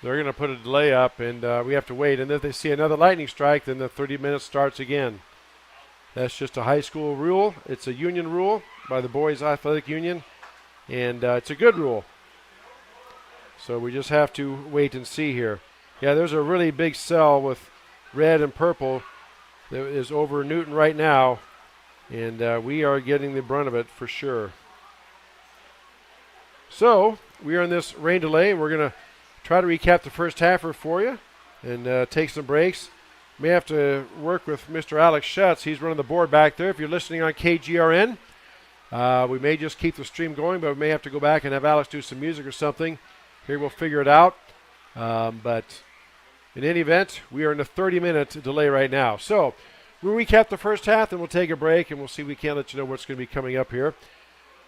going to put a delay up, and we have to wait. And if they see another lightning strike, then the 30 minutes starts again. That's just a high school rule. It's a union rule by the Boys Athletic Union, and it's a good rule. So we just have to wait and see here. Yeah, there's a really big cell with red and purple that is over Newton right now, and we are getting the brunt of it for sure. So we are in this rain delay, and we're going to try to recap the first half for you and take some breaks. May have to work with Mr. Alex Schutz. He's running the board back there. If you're listening on KGRN, we may just keep the stream going, but we may have to go back and have Alex do some music or something. Here we'll figure it out. But in any event, we are in a 30-minute delay right now. So We'll recap the first half, then we'll take a break, and we'll see if we can let you know what's going to be coming up here.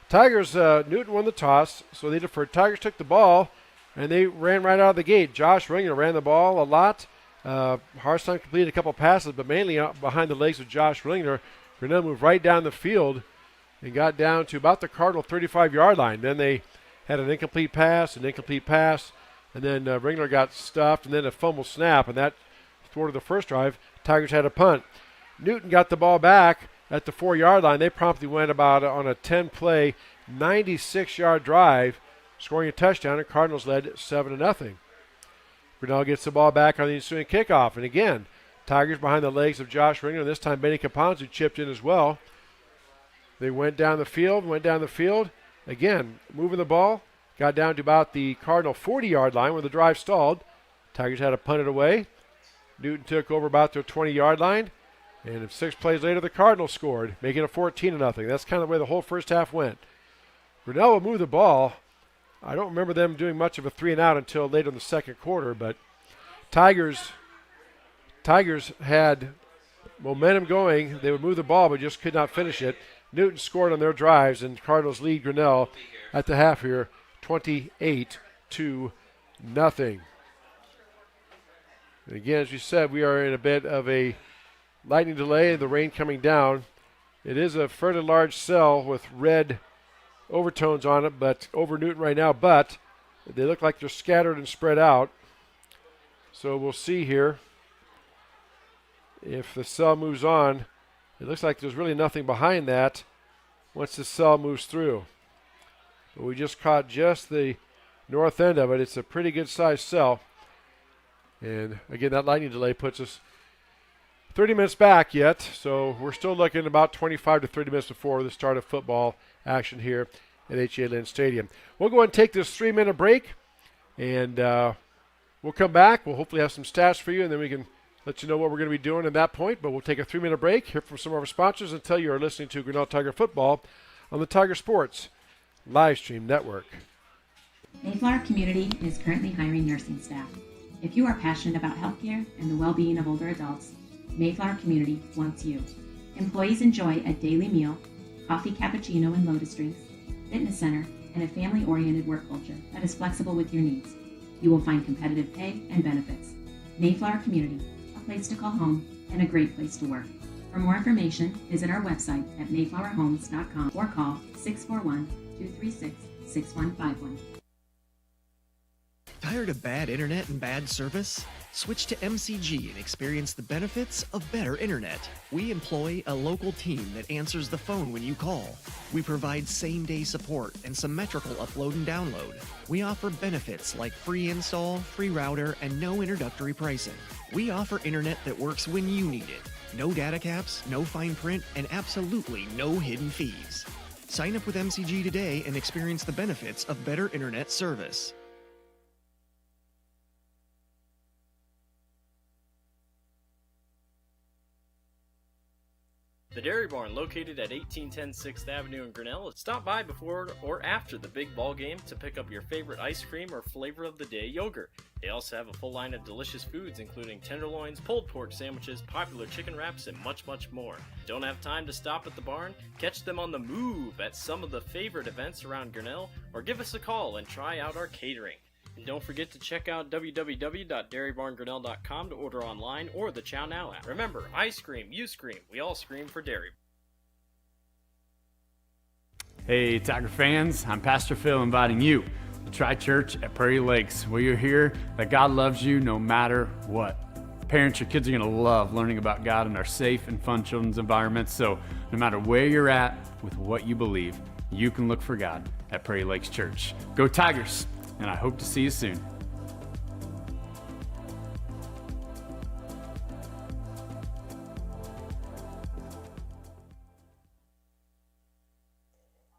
Tigers, Newton won the toss, so they deferred. Tigers took the ball, and they ran right out of the gate. Josh Ringler ran the ball a lot. Harstown completed a couple passes, but mainly out behind the legs of Josh Ringler. Grinnell moved right down the field and got down to about the Cardinal 35-yard line. Then they had an incomplete pass, and then Ringler got stuffed, and then a fumble snap, and that thwarted the first drive. Tigers had a punt. Newton got the ball back at the 4-yard line. They promptly went about on a 10-play, 96-yard drive, scoring a touchdown, and Cardinals led 7-0. Grinnell gets the ball back on the ensuing kickoff, and again, Tigers behind the legs of Josh Ringler, and this time Benny Caponzo chipped in as well. They went down the field, again, moving the ball, got down to about the Cardinal 40-yard line where the drive stalled. Tigers had to punt it away. Newton took over about their 20-yard line, and 6 plays later, the Cardinals scored, making it 14-0. That's kind of the way the whole first half went. Grinnell will move the ball. I don't remember them doing much of a 3-and-out until later in the second quarter, but Tigers had momentum going. They would move the ball, but just could not finish it. Newton scored on their drives, and Cardinals lead Grinnell at the half here, 28-0. And again, as we said, we are in a bit of a lightning delay, the rain coming down. It is a fairly large cell with red overtones on it, but over Newton right now, but they look like they're scattered and spread out. So we'll see here if the cell moves on. It looks like there's really nothing behind that once the cell moves through. But we just caught just the north end of it. It's a pretty good sized cell. And again, that lightning delay puts us 30 minutes back yet, so we're still looking about 25 to 30 minutes before the start of football action here at H.A. Lynn Stadium. We'll go ahead and take this 3-minute break, and we'll come back. We'll hopefully have some stats for you, and then we can let you know what we're going to be doing at that point. But we'll take a 3-minute break, hear from some of our sponsors, and tell you are listening to Grinnell Tiger Football on the Tiger Sports Live Stream Network. Mayflower Community is currently hiring nursing staff. If you are passionate about healthcare and the well-being of older adults, Mayflower Community wants you. Employees enjoy a daily meal, coffee, cappuccino, and lotus drinks, fitness center, and a family-oriented work culture that is flexible with your needs. You will find competitive pay and benefits. Mayflower Community, a place to call home and a great place to work. For more information, visit our website at mayflowerhomes.com or call 641-236-6151. Tired of bad internet and bad service? Switch to MCG and experience the benefits of better internet. We employ a local team that answers the phone when you call. We provide same-day support and symmetrical upload and download. We offer benefits like free install, free router, and no introductory pricing. We offer internet that works when you need it. No data caps, no fine print, and absolutely no hidden fees. Sign up with MCG today and experience the benefits of better internet service. The Dairy Barn, located at 1810 6th Avenue in Grinnell. Stop by before or after the big ball game to pick up your favorite ice cream or flavor of the day yogurt. They also have a full line of delicious foods, including tenderloins, pulled pork sandwiches, popular chicken wraps, and much, much more. Don't have time to stop at the barn? Catch them on the move at some of the favorite events around Grinnell, or give us a call and try out our catering. And don't forget to check out www.dairybarngrinnell.com to order online or the Chow Now app. Remember, I scream, you scream, we all scream for dairy. Hey, Tiger fans, I'm Pastor Phil inviting you to try church at Prairie Lakes, where you'll hear that God loves you no matter what. Parents, your kids are going to love learning about God in our safe and fun children's environments, so no matter where you're at with what you believe, you can look for God at Prairie Lakes Church. Go Tigers! And I hope to see you soon.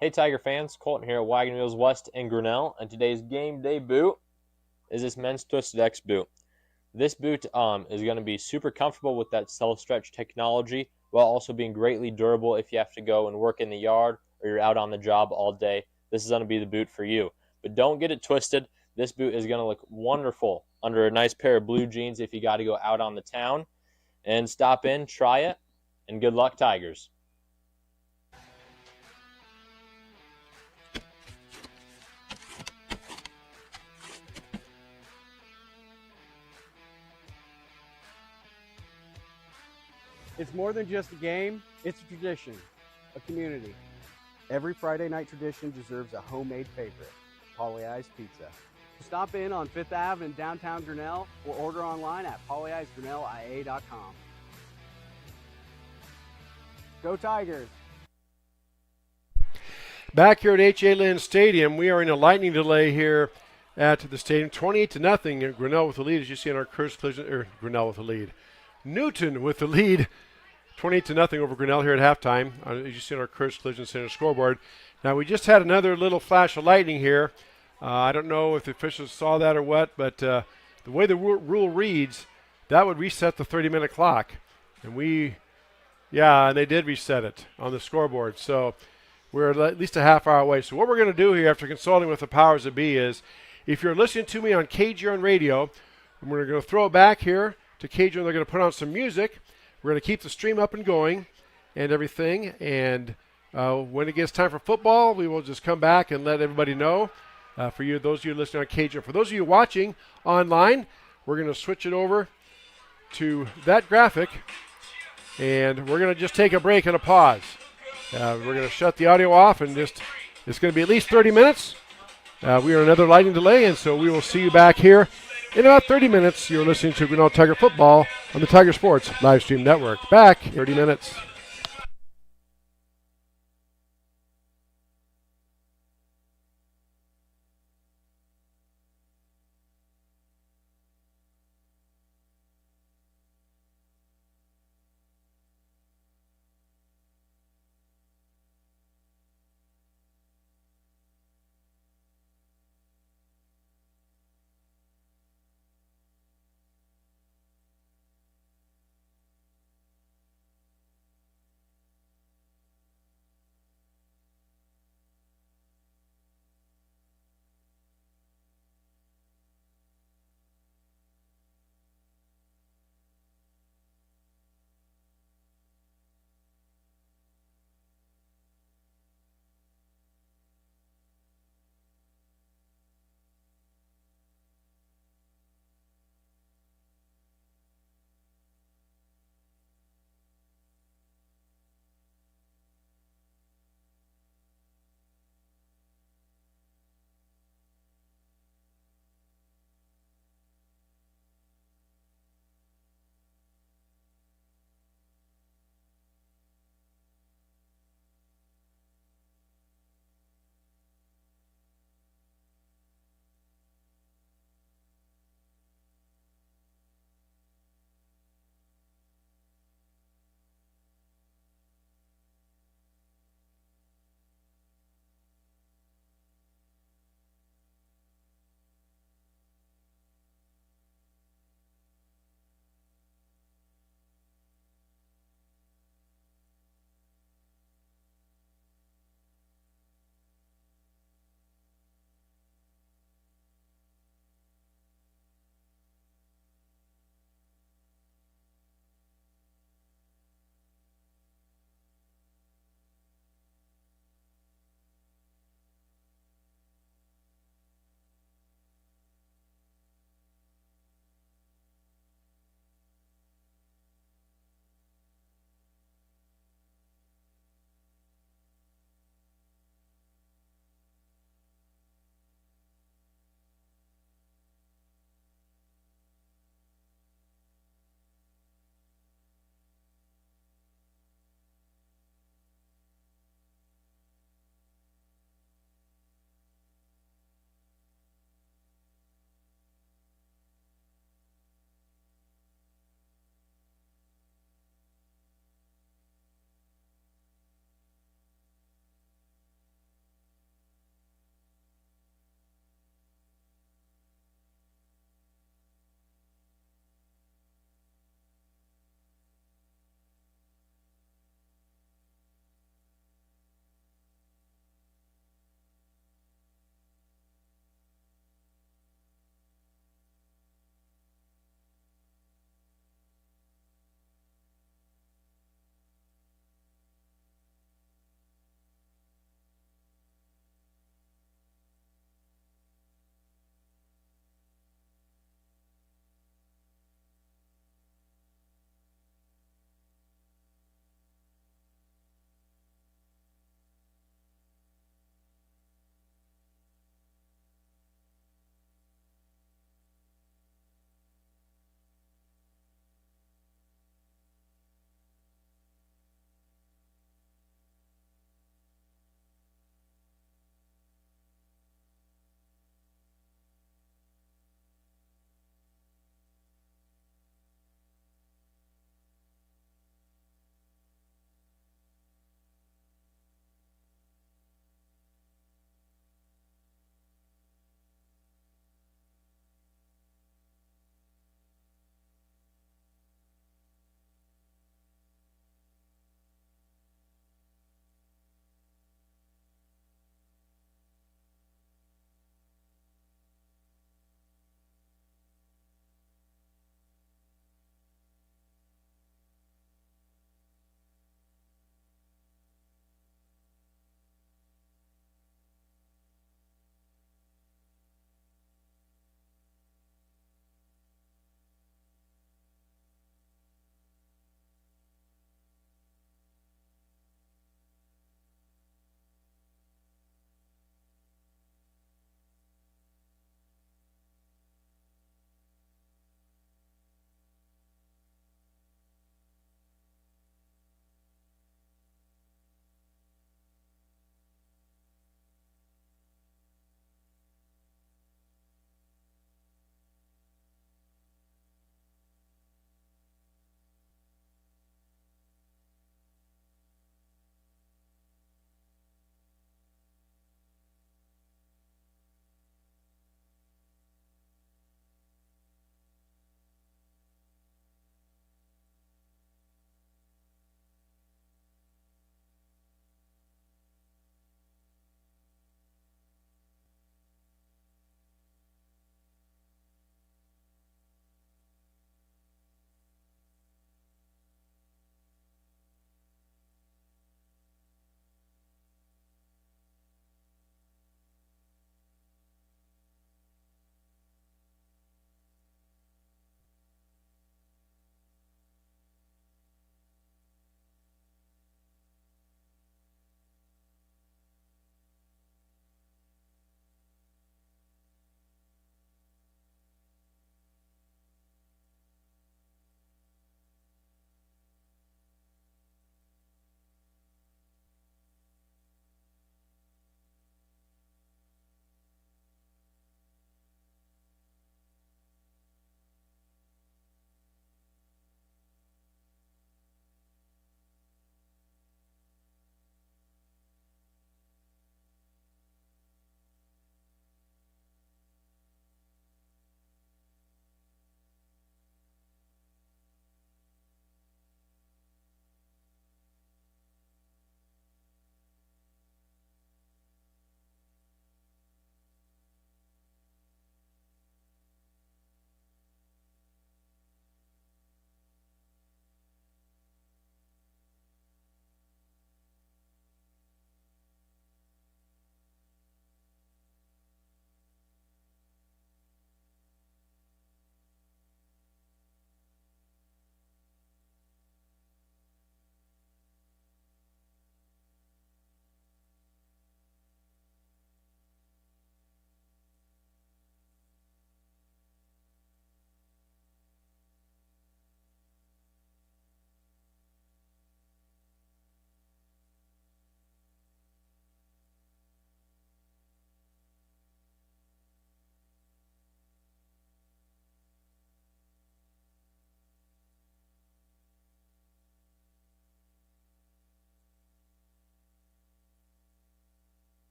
Hey Tiger fans, Colton here at Wagon Wheels West in Grinnell, and today's game day boot is this men's Twisted X boot. This boot is going to be super comfortable with that self-stretch technology, while also being greatly durable if you have to go and work in the yard or you're out on the job all day. This is going to be the boot for you. But don't get it twisted. This boot is going to look wonderful under a nice pair of blue jeans if you got to go out on the town. And stop in, try it, and good luck, Tigers. It's more than just a game, it's a tradition, a community. Every Friday night tradition deserves a homemade favorite, Polly-I's Pizza. Stop in on 5th Ave in downtown Grinnell or order online at pollyi'sgrinnellia.com. Go Tigers! Back here at H.A. Lynn Stadium, we are in a lightning delay here at the stadium. 28-0. Grinnell with the lead, as you see on our curse collision. Grinnell with the lead. Newton with the lead. 28-0 over Grinnell here at halftime, as you see on our Curse Collision Center scoreboard. Now, we just had another little flash of lightning here. I don't know if the officials saw that or what, but the way the rule reads, that would reset the 30-minute clock. And and they did reset it on the scoreboard. So we're at least a half hour away. So what we're going to do here after consulting with the powers that be is, if you're listening to me on KGRN radio, we're going to throw it back here to KGRN. They're going to put on some music. We're going to keep the stream up and going and everything. And when it gets time for football, we will just come back and let everybody know. For you, those of you listening on KGRN. For those of you watching online, we're going to switch it over to that graphic. And we're going to just take a break and a pause. We're going to shut the audio off and it's going to be at least 30 minutes. We are another lightning delay, and so we will see you back here in about 30 minutes. You're listening to Grinnell Tiger Football on the Tiger Sports Live Stream Network. Back in 30 minutes.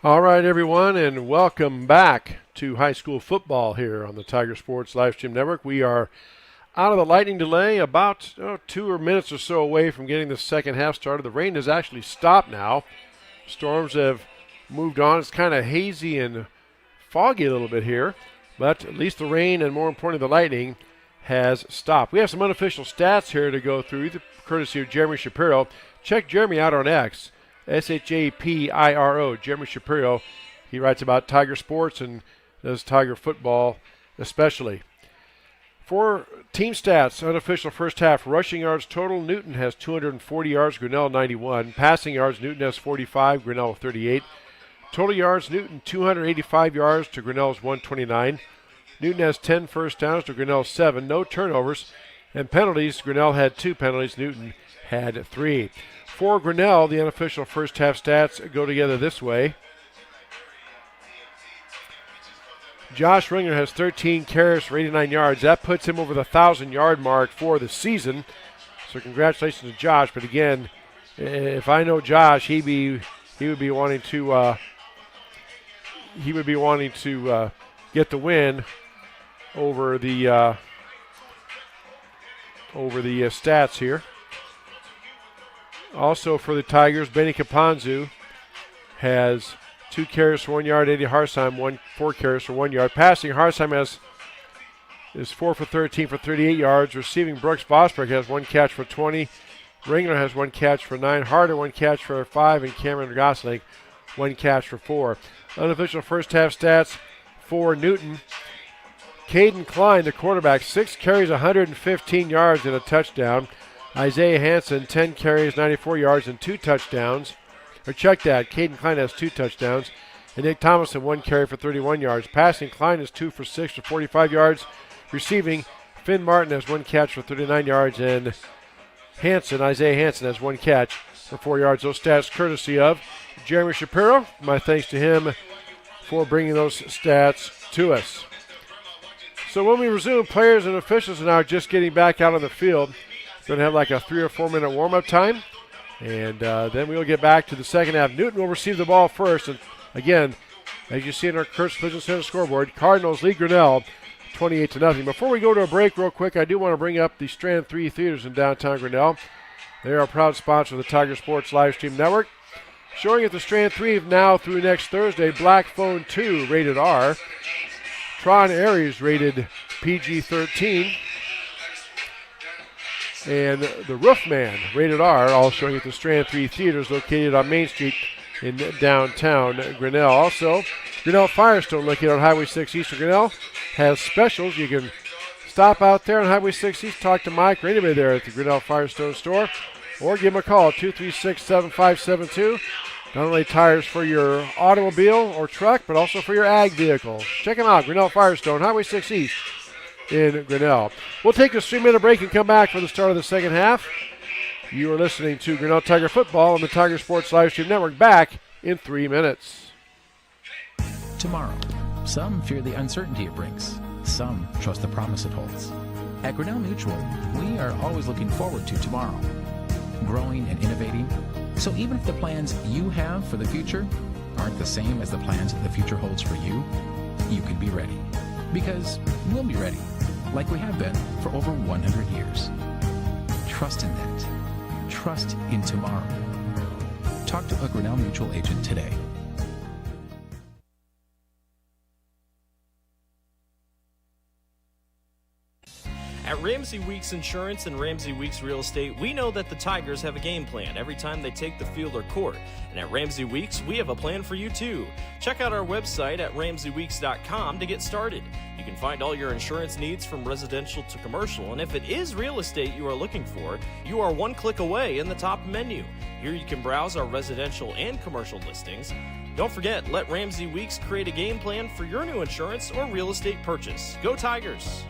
All right, everyone, and welcome back to high school football here on the Tiger Sports Livestream Network. We are out of the lightning delay, about 2 minutes or so away from getting the second half started. The rain has actually stopped now. Storms have moved on. It's kind of hazy and foggy a little bit here, but at least the rain and, more importantly, the lightning has stopped. We have some unofficial stats here to go through, courtesy of Jeremy Shapiro. Check Jeremy out on X. Shapiro, Jeremy Shapiro. He writes about Tiger sports and does Tiger football especially. For team stats, unofficial first half, rushing yards total, Newton has 240 yards, Grinnell 91. Passing yards, Newton has 45, Grinnell 38. Total yards, Newton 285 yards to Grinnell's 129. Newton has 10 first downs to Grinnell's 7. No turnovers. And penalties, Grinnell had 2 penalties, Newton had 3. For Grinnell, the unofficial first half stats go together this way. Josh Ringer has 13 carries for 89 yards. That puts him over the 1,000-yard mark for the season. So congratulations to Josh. But again, if I know Josh, he would be wanting to get the win over the stats here. Also for the Tigers, Benny Caponzu has 2 carries for 1 yard. Eddie Harsheim, 4 carries for 1 yard. Passing, Harsheim is 4 for 13 for 38 yards. Receiving, Brooks Vosberg has 1 catch for 20. Ringler has 1 catch for 9. Harder 1 catch for 5. And Cameron Gosling 1 catch for 4. Unofficial first half stats for Newton. Caden Klein, the quarterback, 6 carries, 115 yards and a touchdown. Isaiah Hansen, 10 carries, 94 yards and 2 touchdowns. Or check that, Caden Klein has 2 touchdowns. And Nick Thomason, 1 carry for 31 yards. Passing, Klein is 2 for 6 for 45 yards. Receiving, Finn Martin has 1 catch for 39 yards. And Isaiah Hansen has 1 catch for 4 yards. Those stats courtesy of Jeremy Shapiro. My thanks to him for bringing those stats to us. So when we resume, players and officials are now just getting back out on the field. Going to have like a 3 or 4 minute warm-up time. And then we'll get back to the second half. Newton will receive the ball first. And again, as you see in our Kurtz Collision Center scoreboard, Cardinals lead Grinnell 28-0. Before we go to a break real quick, I do want to bring up the Strand 3 Theaters in downtown Grinnell. They are a proud sponsor of the Tiger Sports Livestream Network. Showing at the Strand 3 now through next Thursday, Black Phone 2 rated R. Tron Aries rated PG-13. And The Roofman, rated R, all showing at the Strand 3 Theaters located on Main Street in downtown Grinnell. Also, Grinnell Firestone, located on Highway 6 East of Grinnell, has specials. You can stop out there on Highway 6 East, talk to Mike or anybody there at the Grinnell Firestone store, or give them a call, 236-7572. Not only tires for your automobile or truck, but also for your ag vehicle. Check them out, Grinnell Firestone, Highway 6 East in Grinnell. We'll take a 3-minute break and come back for the start of the second half. You are listening to Grinnell Tiger Football on the Tiger Sports Livestream Network, back in 3 minutes. Tomorrow, some fear the uncertainty it brings. Some trust the promise it holds. At Grinnell Mutual, we are always looking forward to tomorrow, growing and innovating. So even if the plans you have for the future aren't the same as the plans the future holds for you, you can be ready. Because we'll be ready, like we have been for over 100 years. Trust in that. Trust in tomorrow. Talk to a Grinnell Mutual agent today. At Ramsey Weeks Insurance and Ramsey Weeks Real Estate, we know that the Tigers have a game plan every time they take the field or court. And at Ramsey Weeks, we have a plan for you too. Check out our website at RamseyWeeks.com to get started. You can find all your insurance needs from residential to commercial, and if it is real estate you are looking for, you are 1 click away in the top menu. Here you can browse our residential and commercial listings. Don't forget, let Ramsey Weeks create a game plan for your new insurance or real estate purchase. Go Tigers!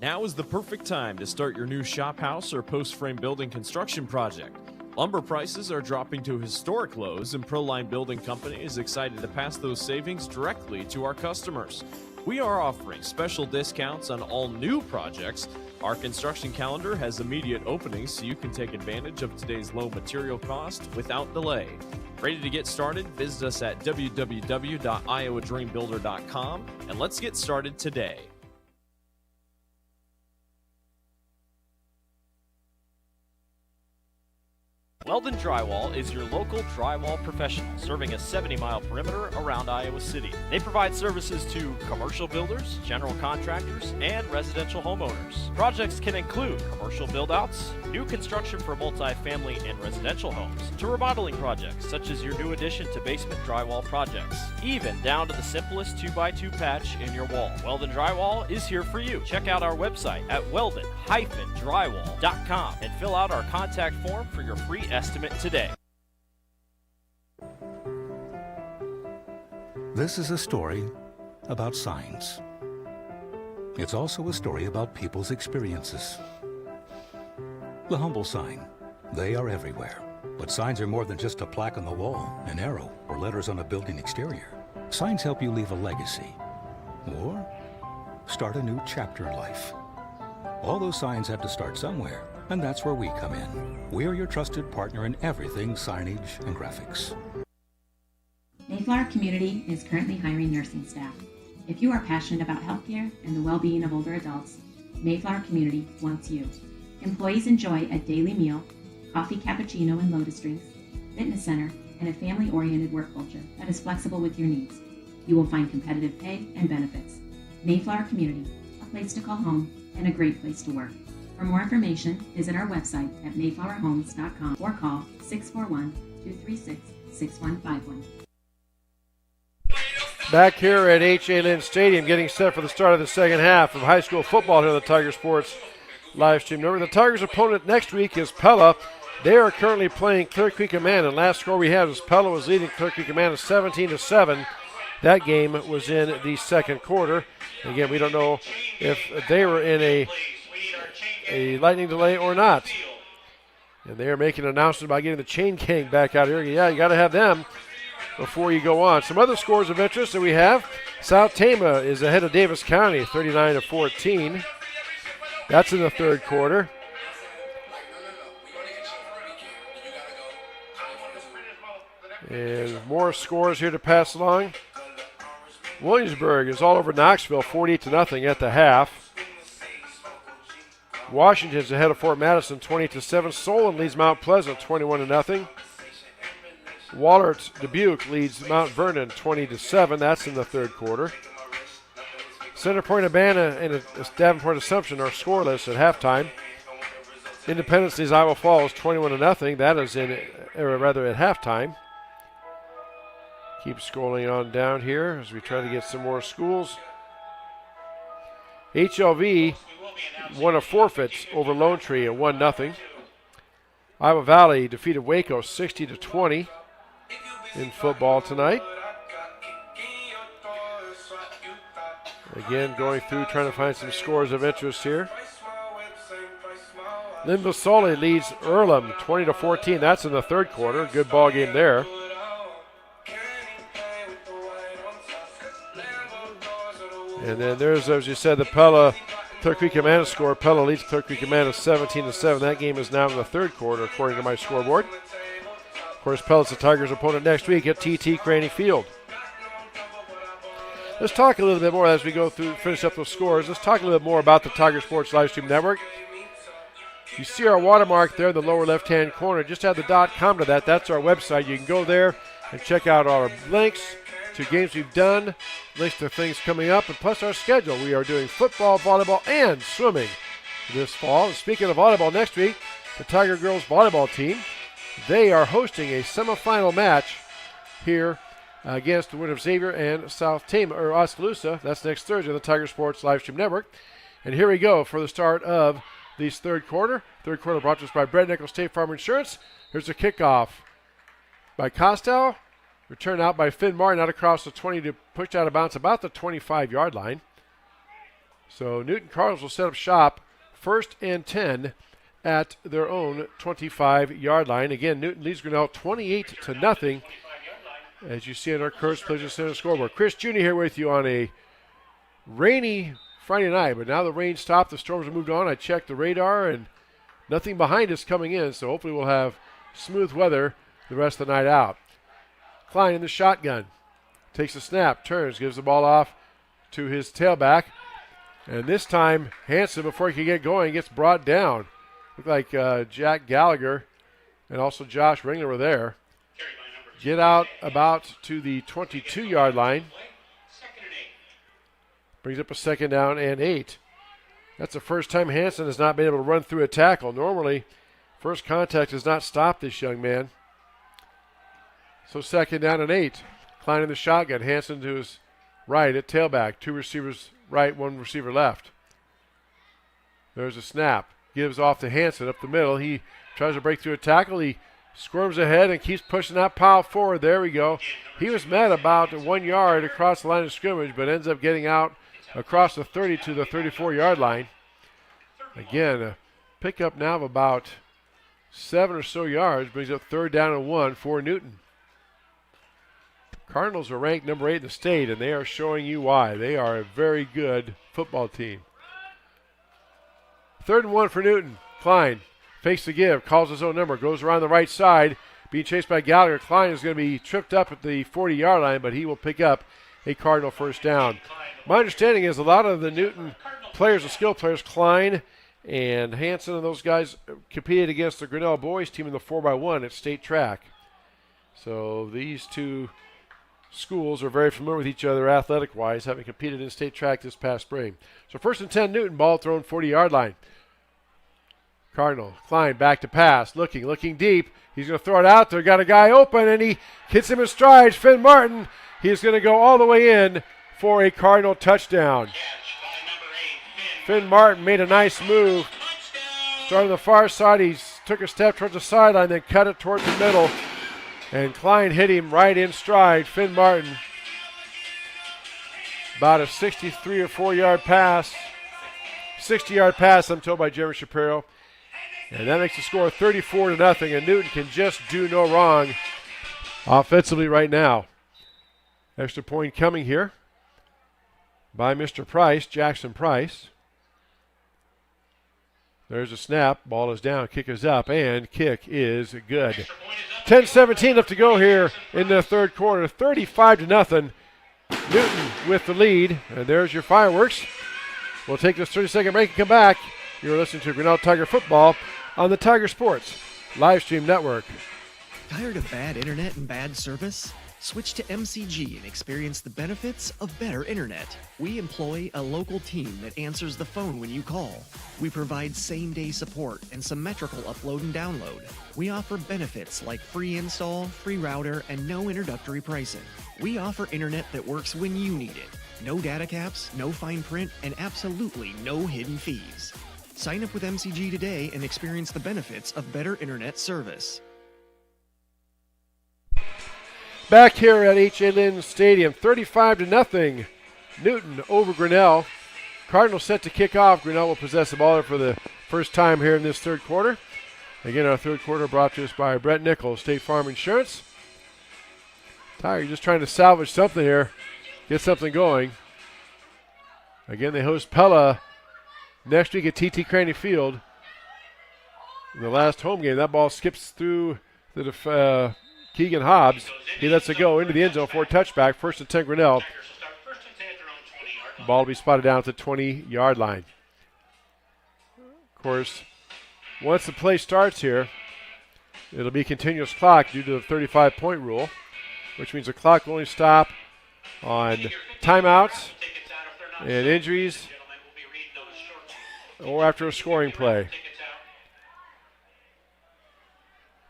Now is the perfect time to start your new shop house or post frame building construction project. Lumber prices are dropping to historic lows, and Proline Building Company is excited to pass those savings directly to our customers. We are offering special discounts on all new projects. Our construction calendar has immediate openings so you can take advantage of today's low material cost without delay. Ready to get started? Visit us at www.iowadreambuilder.com and let's get started today. Weldon Drywall is your local drywall professional, serving a 70-mile perimeter around Iowa City. They provide services to commercial builders, general contractors, and residential homeowners. Projects can include commercial build-outs, new construction for multi-family and residential homes, to remodeling projects such as your new addition to basement drywall projects, even down to the simplest 2x2 patch in your wall. Weldon Drywall is here for you. Check out our website at weldon-drywall.com and fill out our contact form for your free estimate today. This is a story about signs. It's also a story about people's experiences. The humble sign. They are everywhere. But signs are more than just a plaque on the wall, an arrow, or letters on a building exterior. Signs help you leave a legacy or start a new chapter in life. All those signs have to start somewhere. And that's where we come in. We're your trusted partner in everything signage and graphics. Mayflower Community is currently hiring nursing staff. If you are passionate about healthcare and the well-being of older adults, Mayflower Community wants you. Employees enjoy a daily meal, coffee, cappuccino, and lotus drinks, fitness center, and a family-oriented work culture that is flexible with your needs. You will find competitive pay and benefits. Mayflower Community, a place to call home and a great place to work. For more information, visit our website at mayflowerhomes.com or call 641-236-6151. Back here at H.A. Lynn Stadium, getting set for the start of the second half of high school football here on the Tiger Sports live stream. Remember, the Tigers' opponent next week is Pella. They are currently playing Clear Creek Amana, and last score we had was Pella was leading Clear Creek Amana 17-7. That game was in the second quarter. Again, we don't know if they were in a lightning delay or not. And they are making an announcement about getting the chain gang back out here. Yeah, you got to have them before you go on. Some other scores of interest that we have. South Tama is ahead of Davis County, 39-14. That's in the third quarter. And more scores here to pass along. Williamsburg is all over Knoxville, 48-0 at the half. Washington's ahead of Fort Madison, 20-7. Solon leads Mount Pleasant, 21-0. Wahlert Dubuque leads Mount Vernon, 20-7. That's in the third quarter. Center Point Urbana and Davenport Assumption are scoreless at halftime. Independence leads Iowa Falls, 21-0. That is at halftime. Keep scrolling on down here as we try to get some more schools. HLV won a forfeit over Lone Tree at 1-0. Iowa Valley defeated Waco 60-20 in football tonight. Again, going through trying to find some scores of interest here. Linville Sully leads Earlham 20-14. That's in the third quarter. Good ball game there. And then there's, as you said, the Pella Clear Creek Amana score. Pella leads Clear Creek Amana 17-7. That game is now in the third quarter, according to my scoreboard. Of course, Pella's the Tigers' opponent next week at TT Craney Field. Let's talk a little bit more as we go through, finish up those scores. Let's talk a little bit more about the Tiger Sports Livestream Network. You see our watermark there in the lower left-hand corner. Just add the .com to that. That's our website. You can go there and check out our links to games we've done, links to things coming up, and plus our schedule. We are doing football, volleyball, and swimming this fall. And speaking of volleyball, next week, the Tiger Girls volleyball team, they are hosting a semifinal match here against the winner of Xavier and South Tama, or Oskaloosa. That's next Thursday on the Tiger Sports Livestream Network. And here we go for the start of this third quarter. Third quarter brought to us by Brett Nichols State Farm Insurance. Here's a kickoff by Costow. Return out by Finn Martin out across the 20 to push out of bounds about the 25-yard line. So Newton Cardinals will set up shop 1st and 10 at their own 25-yard line. Again, Newton leads Grinnell 28-0, as you see on our Courage Pleasure Center scoreboard. Chris Jr. here with you on a rainy Friday night, but now the rain stopped. The storms have moved on. I checked the radar, and nothing behind us coming in, so hopefully we'll have smooth weather the rest of the night out. Klein in the shotgun. Takes a snap, turns, gives the ball off to his tailback. And this time, Hanson, before he can get going, gets brought down. Looked like Jack Gallagher and also Josh Ringler were there. Get out about to the 22-yard line. Brings up a 2nd down and 8. That's the first time Hanson has not been able to run through a tackle. Normally, first contact does not stop this young man. So 2nd down and 8. Klein in the shotgun. Hanson to his right at tailback. 2 receivers right, 1 receiver left. There's a snap. Gives off to Hanson up the middle. He tries to break through a tackle. He squirms ahead and keeps pushing that pile forward. There we go. He was met about 1 yard across the line of scrimmage, but ends up getting out across the 30 to the 34-yard line. Again, a pickup now of about 7 or so yards. Brings up 3rd down and 1 for Newton. Cardinals are ranked number 8 in the state, and they are showing you why. They are a very good football team. 3rd and 1 for Newton. Klein fakes the give, calls his own number, goes around the right side, being chased by Gallagher. Klein is going to be tripped up at the 40-yard line, but he will pick up a Cardinal first down. My understanding is a lot of the Newton players, the skill players, Klein and Hanson and those guys competed against the Grinnell boys team in the 4x1 at state track. So these two schools are very familiar with each other athletic-wise, having competed in state track this past spring. So 1st and 10, Newton, ball thrown 40-yard line. Cardinal, Klein back to pass, looking deep. He's going to throw it out there. Got a guy open, and he hits him in stride. Finn Martin, he's going to go all the way in for a Cardinal touchdown. Finn Martin made a nice move. Started on the far side. He took a step towards the sideline, then cut it towards the middle. And Klein hit him right in stride. Finn Martin, about a 63 or 4-yard pass. 60-yard pass, I'm told by Jeremy Shapiro. And that makes the score 34-0, and Newton can just do no wrong offensively right now. Extra point coming here by Mr. Price, Jackson Price. There's a snap. Ball is down. Kick is up, and kick is good. 10-17 left to go here in the 3rd quarter. 35-0. Newton with the lead, and there's your fireworks. We'll take this 30-second break and come back. You're listening to Grinnell Tiger Football on the Tiger Sports Live Stream Network. Tired of bad internet and bad service? Switch to MCG and experience the benefits of better internet. We employ a local team that answers the phone when you call. We provide same-day support and symmetrical upload and download. We offer benefits like free install, free router, and no introductory pricing. We offer internet that works when you need it. No data caps, no fine print, and absolutely no hidden fees. Sign up with MCG today and experience the benefits of better internet service. Back here at H.A. Lynn Stadium, 35-0. Newton over Grinnell. Cardinals set to kick off. Grinnell will possess the ball for the first time here in this 3rd quarter. Again, our 3rd quarter brought to us by Brett Nichols, State Farm Insurance. Tiger, just trying to salvage something here, get something going. Again, they host Pella next week at T.T. Craney Field. In the last home game, that ball skips through the Keegan Hobbs. He lets it go into the end zone for a touchback. 1st and 10 Grinnell. Ball will be spotted down at the 20-yard line. Of course, once the play starts here, it'll be continuous clock due to the 35-point rule, which means the clock will only stop on timeouts and injuries or after a scoring play.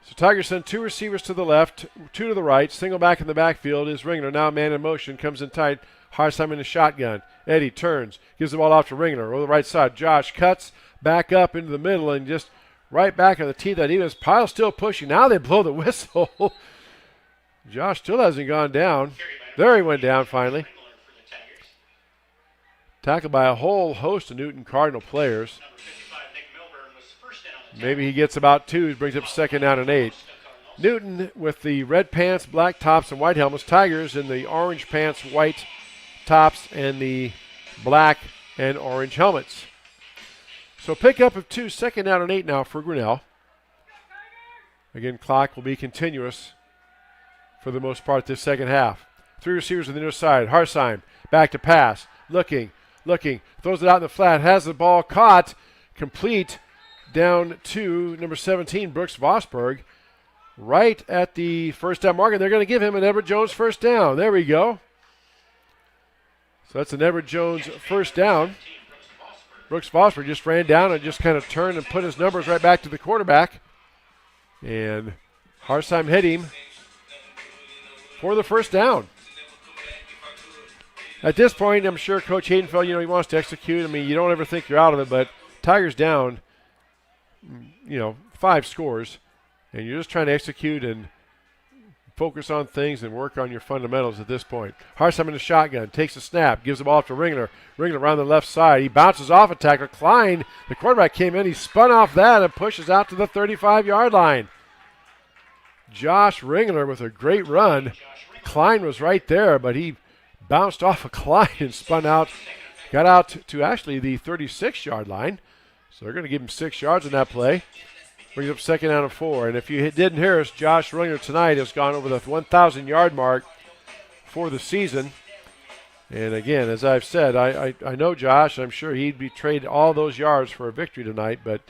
So Tigers send 2 receivers to the left, 2 to the right. Single back in the backfield is Ringler. Now man in motion, comes in tight. Harsheim in the shotgun. Eddie turns, gives the ball off to Ringler. Over the right side, Josh cuts back up into the middle and just right back on the teeth that even. Pile still pushing. Now they blow the whistle. Josh still hasn't gone down. There he went down finally. Tackled by a whole host of Newton Cardinal players. Maybe he gets about 2, brings up 2nd down and 8. Newton with the red pants, black tops, and white helmets. Tigers in the orange pants, white tops, and the black and orange helmets. So pickup of 2, second down and 8 now for Grinnell. Again, clock will be continuous for the most part this second half. 3 receivers on the near side. Harsheim back to pass. Looking. Throws it out in the flat. Has the ball caught. Complete down to number 17, Brooks Vosberg. Right at the first down mark. And they're going to give him an Everett Jones first down. There we go. So that's an Everett Jones first down. Brooks Vosberg just ran down and just kind of turned and put his numbers right back to the quarterback. And Harsheim hit him for the first down. At this point, I'm sure Coach Haydenfeld, he wants to execute. I mean, you don't ever think you're out of it, but Tigers down, 5 scores, and you're just trying to execute and focus on things and work on your fundamentals at this point. Harsheim in the shotgun, takes a snap, gives the ball to Ringler. Ringler around the left side. He bounces off a tackler. Klein, the quarterback, came in. He spun off that and pushes out to the 35-yard line. Josh Ringler with a great run. Klein was right there, but he bounced off of Klein and spun out. Got out to actually the 36-yard line. So they're going to give him 6 yards in that play. Brings up second down and 4. And if you didn't hear us, Josh Ringler tonight has gone over the 1,000-yard mark for the season. And again, as I've said, I know Josh. I'm sure he'd be traded all those yards for a victory tonight. But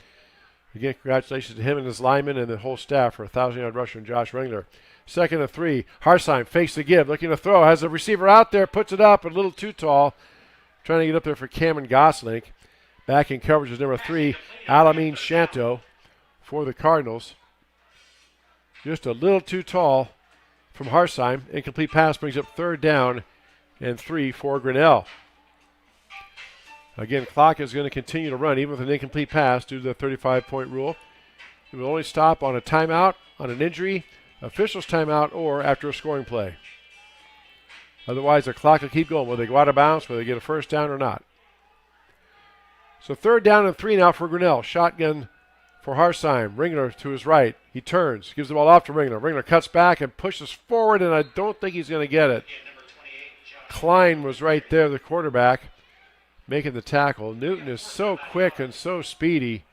again, congratulations to him and his linemen and the whole staff for a 1,000-yard rusher and Josh Ringler. Second and 3. Harsheim fakes the give, looking to throw. Has the receiver out there, puts it up, a little too tall. Trying to get up there for Cameron Goslink. Back in coverage is number 3, Alameen Shanto for the Cardinals. Just a little too tall from Harsheim. Incomplete pass brings up third down and 3 for Grinnell. Again, clock is going to continue to run even with an incomplete pass due to the 35-point rule. It will only stop on a timeout, on an injury, official's timeout, or after a scoring play. Otherwise, the clock will keep going, whether they go out of bounds, whether they get a first down or not. So third down and 3 now for Grinnell. Shotgun for Harsheim. Ringler to his right. He turns, gives the ball off to Ringler. Ringler cuts back and pushes forward, and I don't think he's going to get it. Klein was right there, the quarterback, making the tackle. Newton is so quick and so speedy.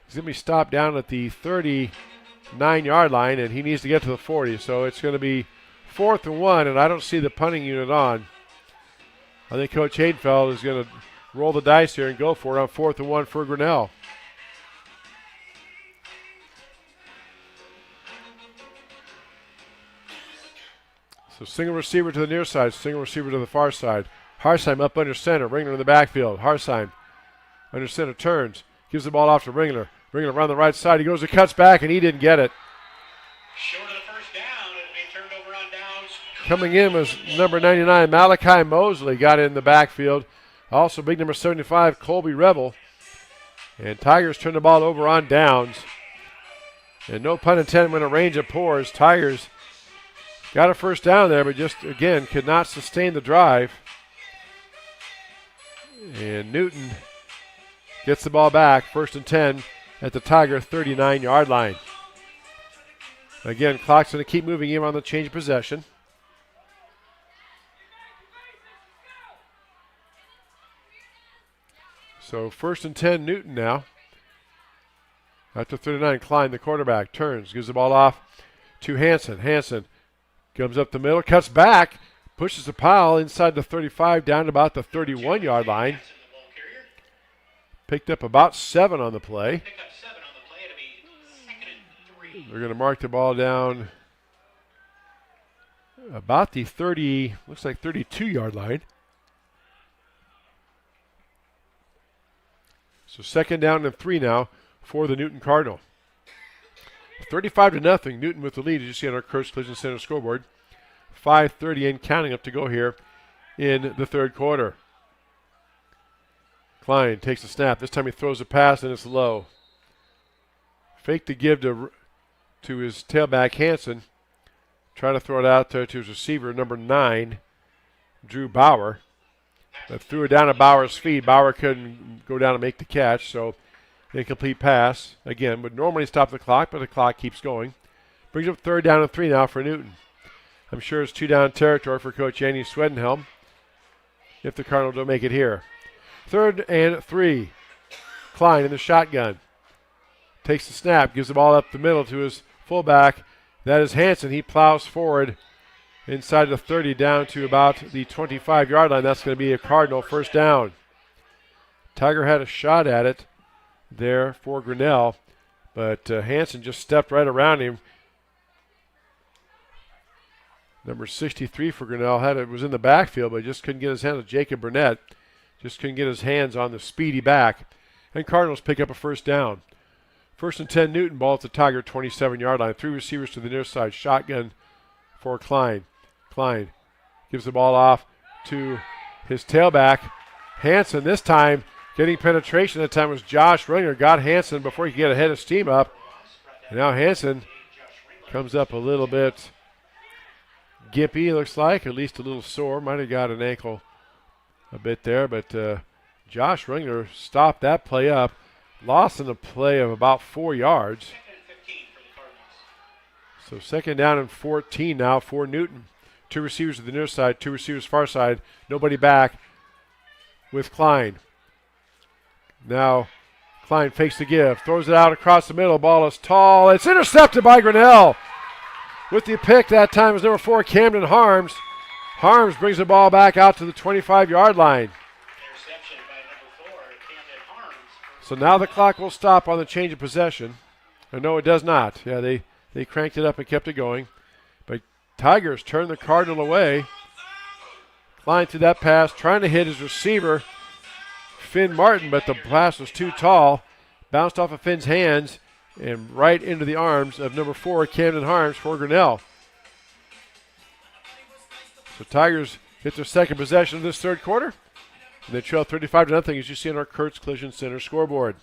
He's going to be stopped down at the 39-yard line, and he needs to get to the 40. So it's going to be 4th and 1, and I don't see the punting unit on. I think Coach Haydenfeld is going to roll the dice here and go for it on 4th and 1 for Grinnell. So single receiver to the near side, single receiver to the far side. Harsheim up under center, Ringler in the backfield. Harsheim under center turns, gives the ball off to Ringler. Ringler around the right side, he goes and cuts back, and he didn't get it. Short of the first down, it'll be turned over on downs. Coming in was number 99, Malachi Mosley, got in the backfield. Also big number 75, Colby Revel. And Tigers turn the ball over on downs. And no pun intended when a range of pours. Tigers got a first down there, but just, again, could not sustain the drive. And Newton gets the ball back, 1st and 10 at the Tiger 39-yard line. Again, clock's going to keep moving in on the change of possession. So 1st and 10, Newton now. At the 39, Klein, the quarterback, turns, gives the ball off to Hansen. Hansen comes up the middle, cuts back, pushes the pile inside the 35 down to about the 31-yard line. Picked up about 7 on the play. They're going to mark the ball down about the 30, looks like 32-yard line. So 2nd down and 3 now for the Newton Cardinal. 35-0, Newton with the lead, as you see on our Kurtz Collision Center scoreboard. 5:30 and counting up to go here in the third quarter. Klein takes the snap. This time he throws a pass and it's low. Fake the give to his tailback, Hansen. Try to throw it out there to his receiver, number 9, Drew Bauer. But threw it down at Bauer's feet. Bauer couldn't go down and make the catch, so incomplete pass. Again, would normally stop the clock, but the clock keeps going. Brings up 3rd down and 3 now for Newton. I'm sure it's 2 down territory for Coach Andy Swedenhelm. if the Cardinals don't make it here. 3rd and 3. Klein in the shotgun. Takes the snap, gives the ball up the middle to his fullback. That is Hansen. He plows forward inside the 30 down to about the 25-yard line. That's going to be a Cardinal first down. Tiger had a shot at it there for Grinnell, but Hansen just stepped right around him. Number 63 for Grinnell was in the backfield, but just couldn't get his hands on Jacob Burnett. Just couldn't get his hands on the speedy back. And Cardinals pick up a first down. 1st and 10, Newton, ball at the Tiger 27-yard line. 3 receivers to the near side. Shotgun for Klein. Klein gives the ball off to his tailback. Hansen this time getting penetration. That time was Josh Ringer. Got Hansen before he could get ahead of steam up. And now Hansen comes up a little bit gimpy, looks like. At least a little sore. Might have got an ankle a bit there. But Josh Ringer stopped that play up. Lost in the play of about 4 yards. So 2nd down and 14 now for Newton. 2 receivers to the near side, 2 receivers far side. Nobody back with Klein. Now Klein fakes the give, throws it out across the middle. Ball is tall. It's intercepted by Grinnell. With the pick that time is number 4, Camden Harms. Harms brings the ball back out to the 25-yard line. So now the clock will stop on the change of possession. Or no, it does not. Yeah, they cranked it up and kept it going. But Tigers turn the Cardinal away. Klein through that pass, trying to hit his receiver, Finn Martin, but the pass was too tall. Bounced off of Finn's hands and right into the arms of number 4, Camden Harms for Grinnell. So Tigers get their second possession of this 3rd quarter. And they trail 35-0, as you see on our Kurtz Collision Center scoreboard.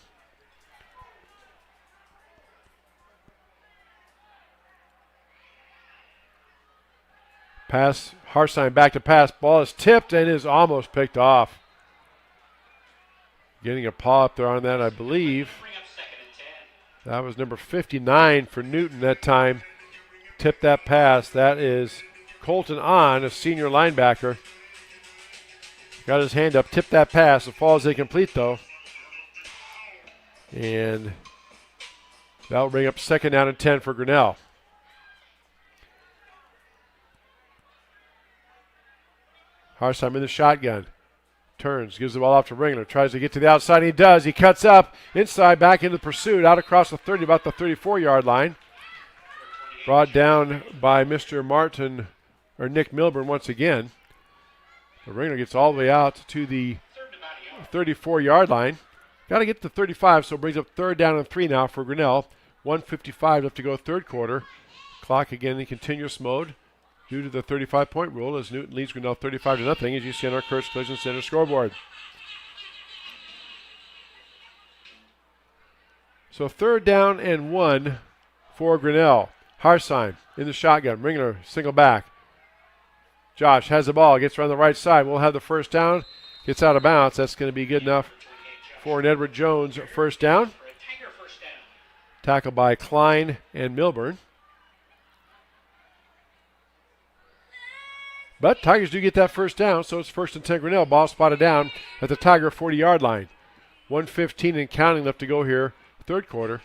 Pass, Harsign back to pass. Ball is tipped and is almost picked off. Getting a paw up there on that, I believe. That was number 59 for Newton that time. Tipped that pass. That is Colton On, a senior linebacker. Got his hand up, tipped that pass. It falls incomplete, though. And that will bring up 2nd down and 10 for Grinnell. Harsheim in the shotgun. Turns, gives the ball off to Ringler. Tries to get to the outside. He does. He cuts up inside, back into the pursuit, out across the 30, about the 34-yard line. Brought down by Mr. Martin, or Nick Milburn once again. The Ringler gets all the way out to the 34-yard line. Got to get to 35, so it brings up 3rd down and 3 now for Grinnell. 1:55 left to go 3rd quarter. Clock again in continuous mode due to the 35-point rule as Newton leads Grinnell 35-0, as you see on our Kurtz Collision Center scoreboard. So 3rd down and 1 for Grinnell. Harsheim in the shotgun. Ringler single back. Josh has the ball, gets around the right side. We'll have the first down. Gets out of bounds. That's going to be good enough for an Edward Jones first down. Tackled by Klein and Milburn. But Tigers do get that first down, so it's 1st and 10 Grinnell. Ball spotted down at the Tiger 40-yard line. 1:15 and counting left to go here, 3rd quarter.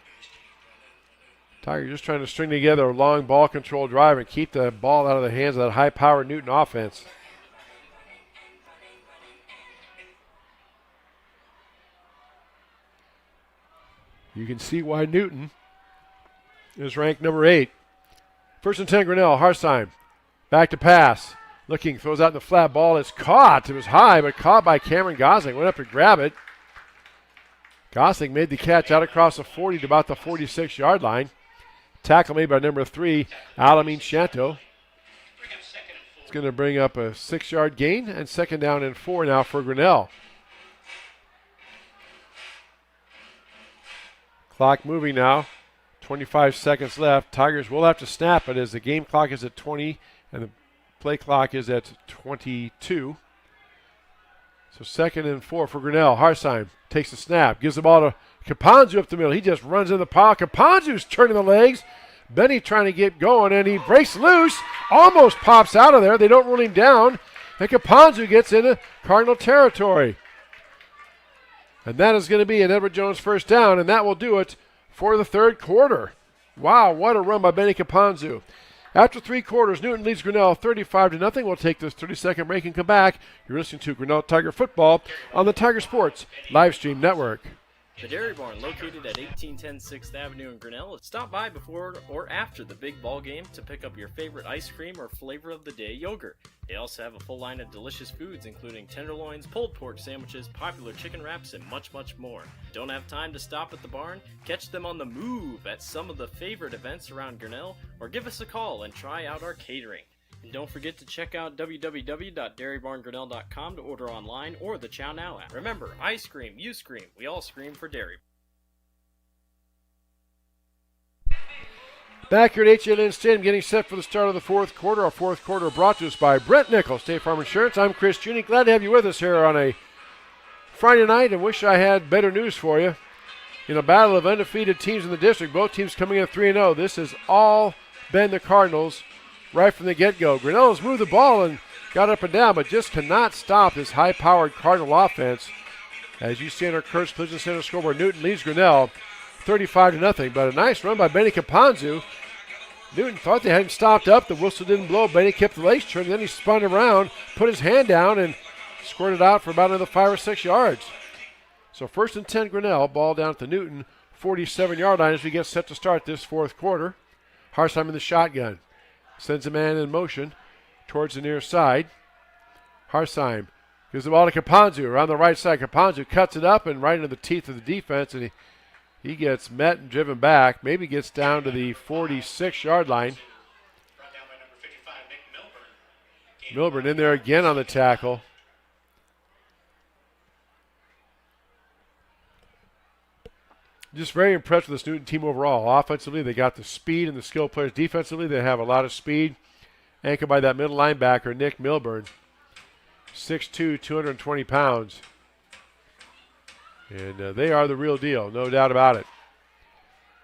Tigers just trying to string together a long ball control drive and keep the ball out of the hands of that high-powered Newton offense. You can see why Newton is ranked number 8. 1st and 10 Grinnell. Harsheim back to pass. Looking, throws out in the flat. Ball is caught. It was high, but caught by Cameron Gosling. Went up to grab it. Gosling made the catch out across the 40 to about the 46-yard line. Tackle made by number 3, Alameen Shanto. It's going to bring up a 6-yard gain and 2nd down and 4 now for Grinnell. Clock moving now. 25 seconds left. Tigers will have to snap it as the game clock is at 20 and the play clock is at 22. So 2nd and 4 for Grinnell. Harsheim takes the snap, gives the ball to Kapanzu up the middle. He just runs in the pile. Kapanzu's turning the legs. Benny trying to get going, and he breaks loose. Almost pops out of there. They don't rule him down. And Caponzo gets into Cardinal territory. And that is going to be an Edward Jones first down, and that will do it for the third quarter. Wow, what a run by Benny Caponzo. After 3 quarters, Newton leads Grinnell 35-0. We'll take this 30-second break and come back. You're listening to Grinnell Tiger Football on the Tiger Sports Livestream Network. The Dairy Barn, located at 1810 6th Avenue in Grinnell. Stop by before or after the big ball game to pick up your favorite ice cream or flavor of the day yogurt. They also have a full line of delicious foods, including tenderloins, pulled pork sandwiches, popular chicken wraps, and much, much more. Don't have time to stop at the barn? Catch them on the move at some of the favorite events around Grinnell, or give us a call and try out our catering. And don't forget to check out www.dairybarngrinnell.com to order online or the Chow Now app. Remember, I scream, you scream, we all scream for Dairy. Back here at HLN Stadium, getting set for the start of the fourth quarter. Our fourth quarter brought to us by Brent Nichols, State Farm Insurance. I'm Chris Juni. Glad to have you with us here on a Friday night, and wish I had better news for you. In a battle of undefeated teams in the district, both teams coming in 3-0. This has all been the Cardinals right from the get-go. Grinnell has moved the ball and got up and down, but just cannot stop this high-powered Cardinal offense. As you see in our Kurtz Collision Center scoreboard, Newton leads Grinnell 35-0. But a nice run by Benny Caponzo. Newton thought they had him stopped up. The whistle didn't blow. Benny kept the legs turned. Then he spun around, put his hand down, and squirted out for about another 5 or 6 yards. So 1st and 10 Grinnell. Ball down at the Newton 47-yard line as we get set to start this fourth quarter. Harsheim in the shotgun. Sends a man in motion towards the near side. Harsheim gives the ball to Caponzo around the right side. Caponzo cuts it up and right into the teeth of the defense, and he gets met and driven back. Maybe gets down to the 46-yard line. Milburn in there again on the tackle. Just very impressed with this Newton team overall. Offensively, they got the speed and the skill players. Defensively, they have a lot of speed. Anchored by that middle linebacker, Nick Milburn. 6'2", 220 pounds. And they are the real deal, no doubt about it.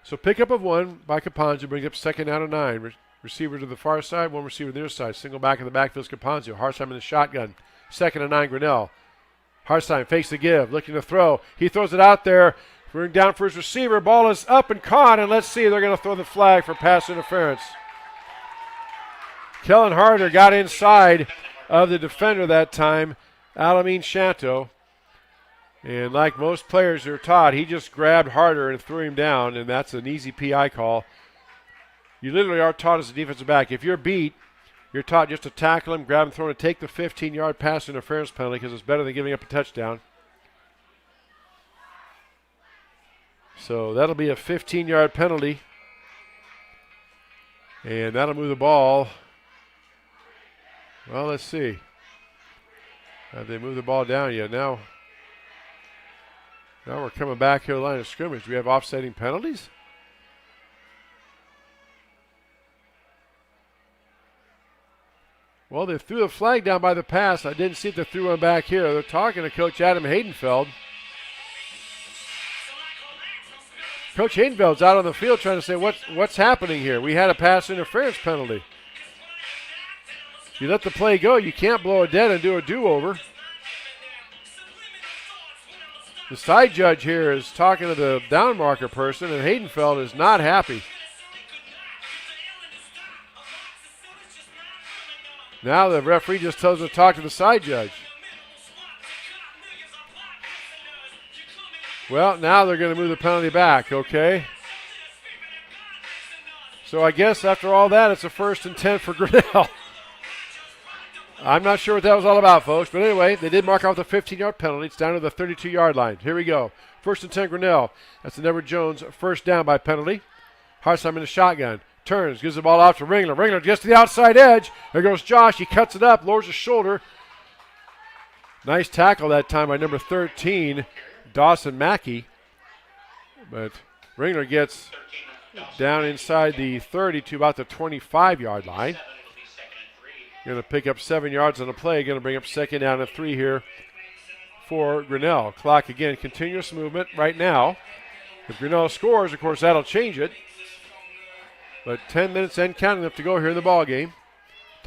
So pickup of 1 by Caponzo brings up 2nd down and 9. Receiver to the far side, 1 receiver to the near side. Single back in the backfield is Caponzo. Harsheim in the shotgun. 2nd and 9, Grinnell. Harsheim fakes the give, looking to throw. He throws it out there. Running down for his receiver. Ball is up and caught, and let's see. They're going to throw the flag for pass interference. Kellen Harder got inside of the defender that time, Alameen Shanto. And like most players are taught, he just grabbed Harder and threw him down, and that's an easy PI call. You literally are taught as a defensive back. If you're beat, you're taught just to tackle him, grab him, throw him, and take the 15-yard pass interference penalty because it's better than giving up a touchdown. So that'll be a 15-yard penalty. And that'll move the ball. Well, let's see. Have they moved the ball down yet? Now we're coming back here to the line of scrimmage. Do we have offsetting penalties? Well, they threw the flag down by the pass. I didn't see if they threw one back here. They're talking to Coach Adam Haydenfeld. Coach Haydenfeld's out on the field trying to say what's happening here. We had a pass interference penalty. You let the play go, you can't blow it dead and do a do-over. The side judge here is talking to the down marker person, and Haydenfeld is not happy. Now the referee just tells him to talk to the side judge. Well, now they're going to move the penalty back, okay? So I guess after all that, it's a 1st and 10 for Grinnell. I'm not sure what that was all about, folks. But anyway, they did mark off the 15-yard penalty. It's down to the 32-yard line. Here we go. 1st and 10 Grinnell. That's an Edward Jones first down by penalty. Harsheim in the shotgun. Turns, gives the ball out to Ringler. Ringler gets to the outside edge. There goes Josh. He cuts it up, lowers his shoulder. Nice tackle that time by number 13, Dawson Mackey. But Ringler gets down inside the 30 to about the 25-yard line. Going to pick up 7 yards on the play. Going to bring up 2nd down and 3 here for Grinnell. Clock again, continuous movement right now. If Grinnell scores, of course, that'll change it. But 10 minutes and counting up to go here in the ball game.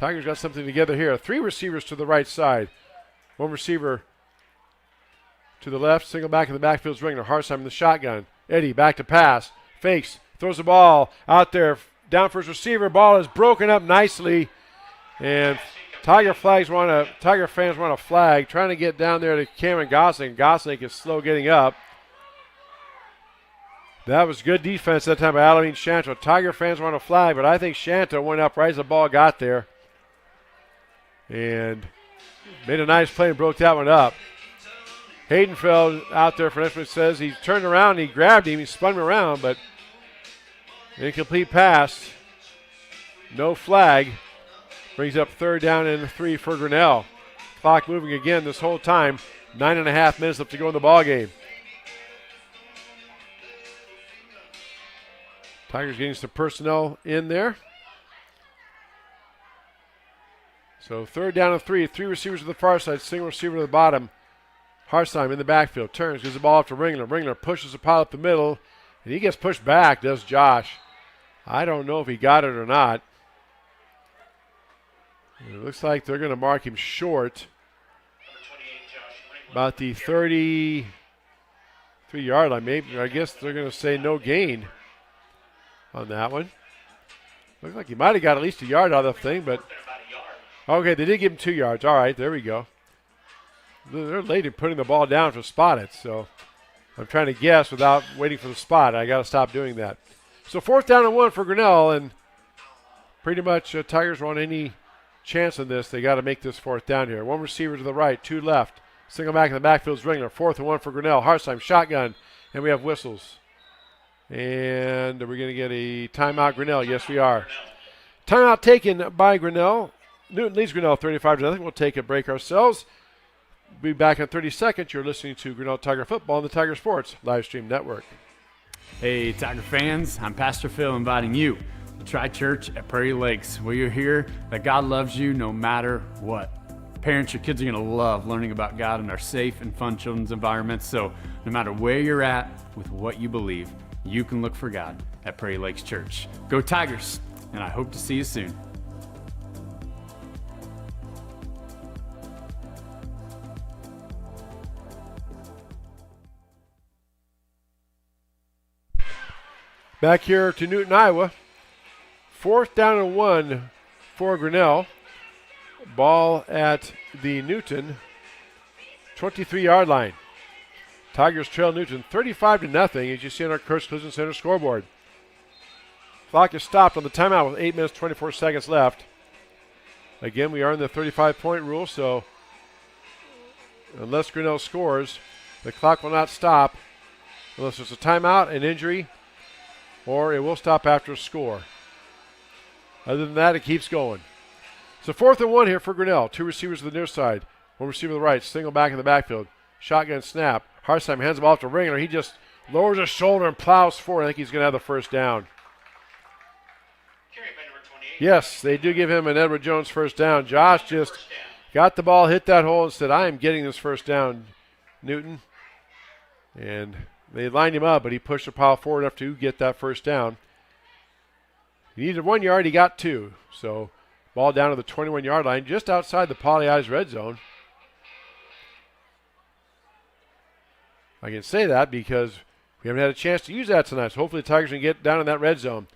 Tigers got something together here. 3 receivers to the right side. 1 receiver to the left. Single back in the backfield is Ringler. Harsheim in the shotgun. Eddie back to pass. Fakes. Throws the ball out there. Down for his receiver. Ball is broken up nicely. And Tiger fans want a flag. Trying to get down there to Cameron Gosling. Gosling is slow getting up. That was good defense that time by Alameen Shanto. Tiger fans want a flag, but I think Shanto went up right as the ball got there. And made a nice play and broke that one up. Haydenfeld out there for next one says he turned around and he grabbed him. He spun him around, but incomplete pass. No flag. Brings up 3rd down and 3 for Grinnell. Clock moving again this whole time. 9.5 minutes left to go in the ball game. Tigers getting some personnel in there. So 3rd down and 3. 3 receivers to the far side. Single receiver to the bottom. Harsheim in the backfield. Turns, gives the ball up to Ringler. Ringler pushes the pile up the middle. And he gets pushed back, does Josh. I don't know if he got it or not. It looks like they're going to mark him short. About the 33-yard line. Maybe, I guess they're going to say no gain on that one. Looks like he might have got at least a yard out of the thing, but okay, they did give him 2 yards. All right, there we go. They're late in putting the ball down to spot it, so I'm trying to guess without waiting for the spot. I got to stop doing that. So 4th down and 1 for Grinnell, and pretty much Tigers want any chance in this. They got to make this 4th down here. 1 receiver to the right, 2 left. Single back in the backfield is Ringler. 4th and 1 for Grinnell. Harsheim shotgun, and we have whistles. And are we going to get a timeout, Grinnell? Yes, we are. Timeout taken by Grinnell. Newton leads Grinnell 35-0. We'll take a break ourselves. We'll be back in 30 seconds. You're listening to Grinnell Tiger Football on the Tiger Sports Live Stream Network. Hey, Tiger fans, I'm Pastor Phil inviting you to try church at Prairie Lakes, where you'll hear that God loves you no matter what. Parents, your kids are going to love learning about God in our safe and fun children's environments. So no matter where you're at with what you believe, you can look for God at Prairie Lakes Church. Go Tigers, and I hope to see you soon. Back here to Newton, Iowa. 4th down and 1 for Grinnell. Ball at the Newton 23-yard line. Tigers trail Newton 35-0, as you see on our Kurtz Collision Center scoreboard. Clock is stopped on the timeout with 8 minutes, 24 seconds left. Again, we are in the 35-point rule, so unless Grinnell scores, the clock will not stop unless there's a timeout, an injury, or it will stop after a score. Other than that, it keeps going. So 4th and 1 here for Grinnell. 2 receivers to the near side. 1 receiver to the right. Single back in the backfield. Shotgun snap. Harsheim hands the ball off to Ringler. He just lowers his shoulder and plows forward. I think he's going to have the 1st down. Yes, they do give him an Edward Jones 1st down. Josh just got the ball, hit that hole, and said, I am getting this 1st down, Newton. And they lined him up, but he pushed the pile forward enough to get that 1st down. He needed 1 yard. He got 2. So ball down to the 21-yard line, just outside the Poly Eyes red zone. I can say that because we haven't had a chance to use that tonight. So hopefully the Tigers can get down in that red zone.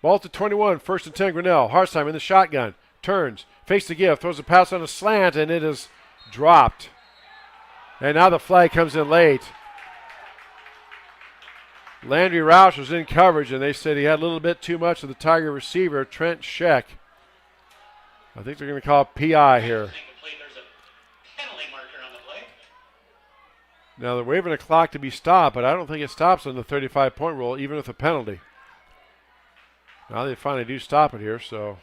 Ball to 21, 1st and 10, Grinnell. Harsheim in the shotgun. Turns, fakes the give, throws a pass on a slant, and it is dropped. And now the flag comes in late. Landry Roush was in coverage, and they said he had a little bit too much of the Tiger receiver, Trent Scheck. I think they're going to call it PI here. Now they're waving a clock to be stopped, but I don't think it stops on the 35-point rule, even with a penalty. Now they finally do stop it here, so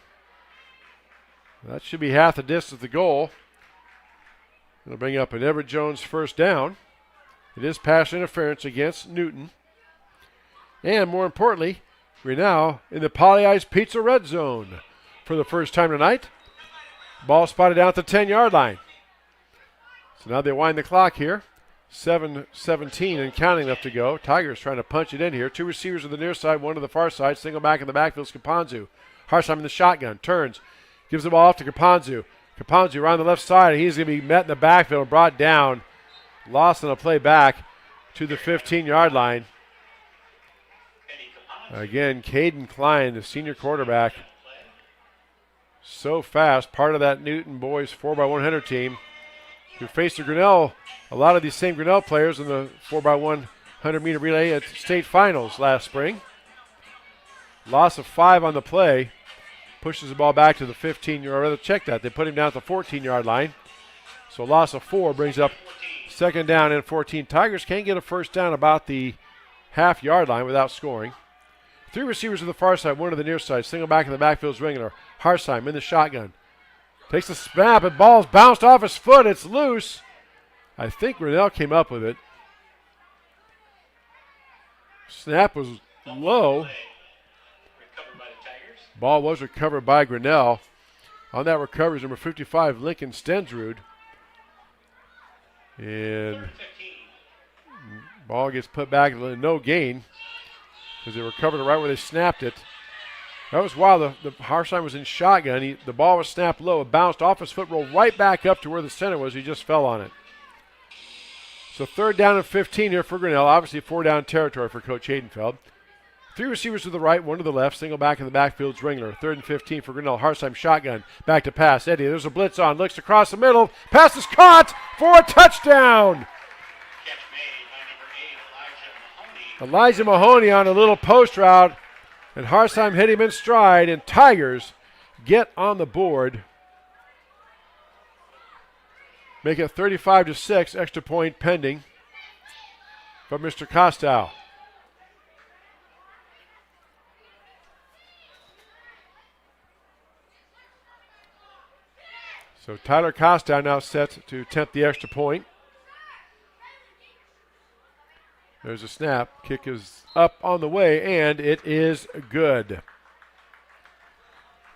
that should be half the distance of the goal. It'll bring up an Everett Jones 1st down. It is pass interference against Newton. And more importantly, we're now in the Poly Eyes Pizza red zone for the first time tonight. Ball spotted down at the 10-yard line. So now they wind the clock here. 7:17 and counting left to go. Tigers trying to punch it in here. 2 receivers to the near side, 1 to the far side. Single back in the backfield, Scaponzu. Harsheim in the shotgun. Turns. Gives the ball off to Caponzu. Caponzu around the left side. He's going to be met in the backfield and brought down. Lost on a play back to the 15-yard line. Again, Caden Klein, the senior quarterback. So fast, part of that Newton boys 4x100 team who faced the Grinnell, a lot of these same Grinnell players in the 4x100 meter relay at state finals last spring. Loss of 5 on the play. Pushes the ball back to the 15-yard, or rather check that. They put him down at the 14-yard line. So loss of 4 brings up second down and 14. Tigers can't get a first down about the half-yard line without scoring. 3 receivers to the far side, 1 to the near side. Single back in the backfield is Ringler. Harsheim in the shotgun. Takes the snap and ball's bounced off his foot. It's loose. I think Grinnell came up with it. Snap was low. Ball was recovered by Grinnell. On that recovery is number 55, Lincoln Stensrud. And ball gets put back, no gain, because they recovered it right where they snapped it. That was while the Harsheim was in shotgun. The ball was snapped low. It bounced off his foot, rolled right back up to where the center was. He just fell on it. So third down and 15 here for Grinnell. Obviously 4-down territory for Coach Haydenfeld. 3 receivers to the right, 1 to the left. Single back in the backfield is Ringler. 3rd and 15 for Grinnell. Harsheim shotgun. Back to pass. Eddie, there's a blitz on. Looks across the middle. Pass is caught for a touchdown. Elijah Mahoney on a little post route. And Harsheim hit him in stride. And Tigers get on the board. Make it 35-6. Extra point pending from Mr. Costow. So Tyler Costow now set to attempt the extra point. There's a snap. Kick is up on the way, and it is good.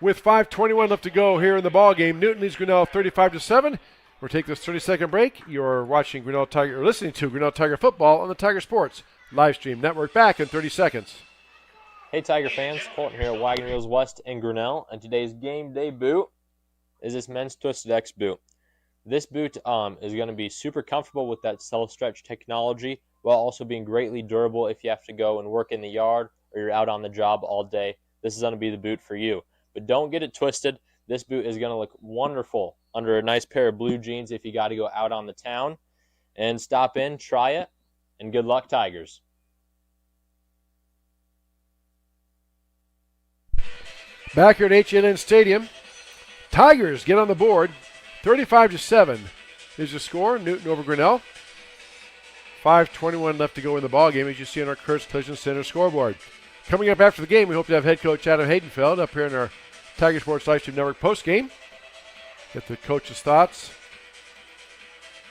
With 5:21 left to go here in the ball game, Newton leads Grinnell 35-7. We'll take this 30-second break. You're watching Grinnell Tiger, or listening to Grinnell Tiger football on the Tiger Sports live stream network. Back in 30 seconds. Hey Tiger fans, Colton here at Wagon Wheels West in Grinnell, and today's game day boot is this men's Twisted X boot. This boot is going to be super comfortable with that self-stretch technology while also being greatly durable if you have to go and work in the yard or you're out on the job all day. This is going to be the boot for you. But don't get it twisted. This boot is going to look wonderful under a nice pair of blue jeans if you got to go out on the town. And stop in, try it, and good luck, Tigers. Back here at H&N Stadium, Tigers get on the board. 35-7 is the score. Newton over Grinnell. 5:21 left to go in the ball game, as you see on our Kurtz Collision Center scoreboard. Coming up after the game, we hope to have head coach Adam Haydenfeld up here in our Tiger Sports Livestream Network postgame. Get the coach's thoughts.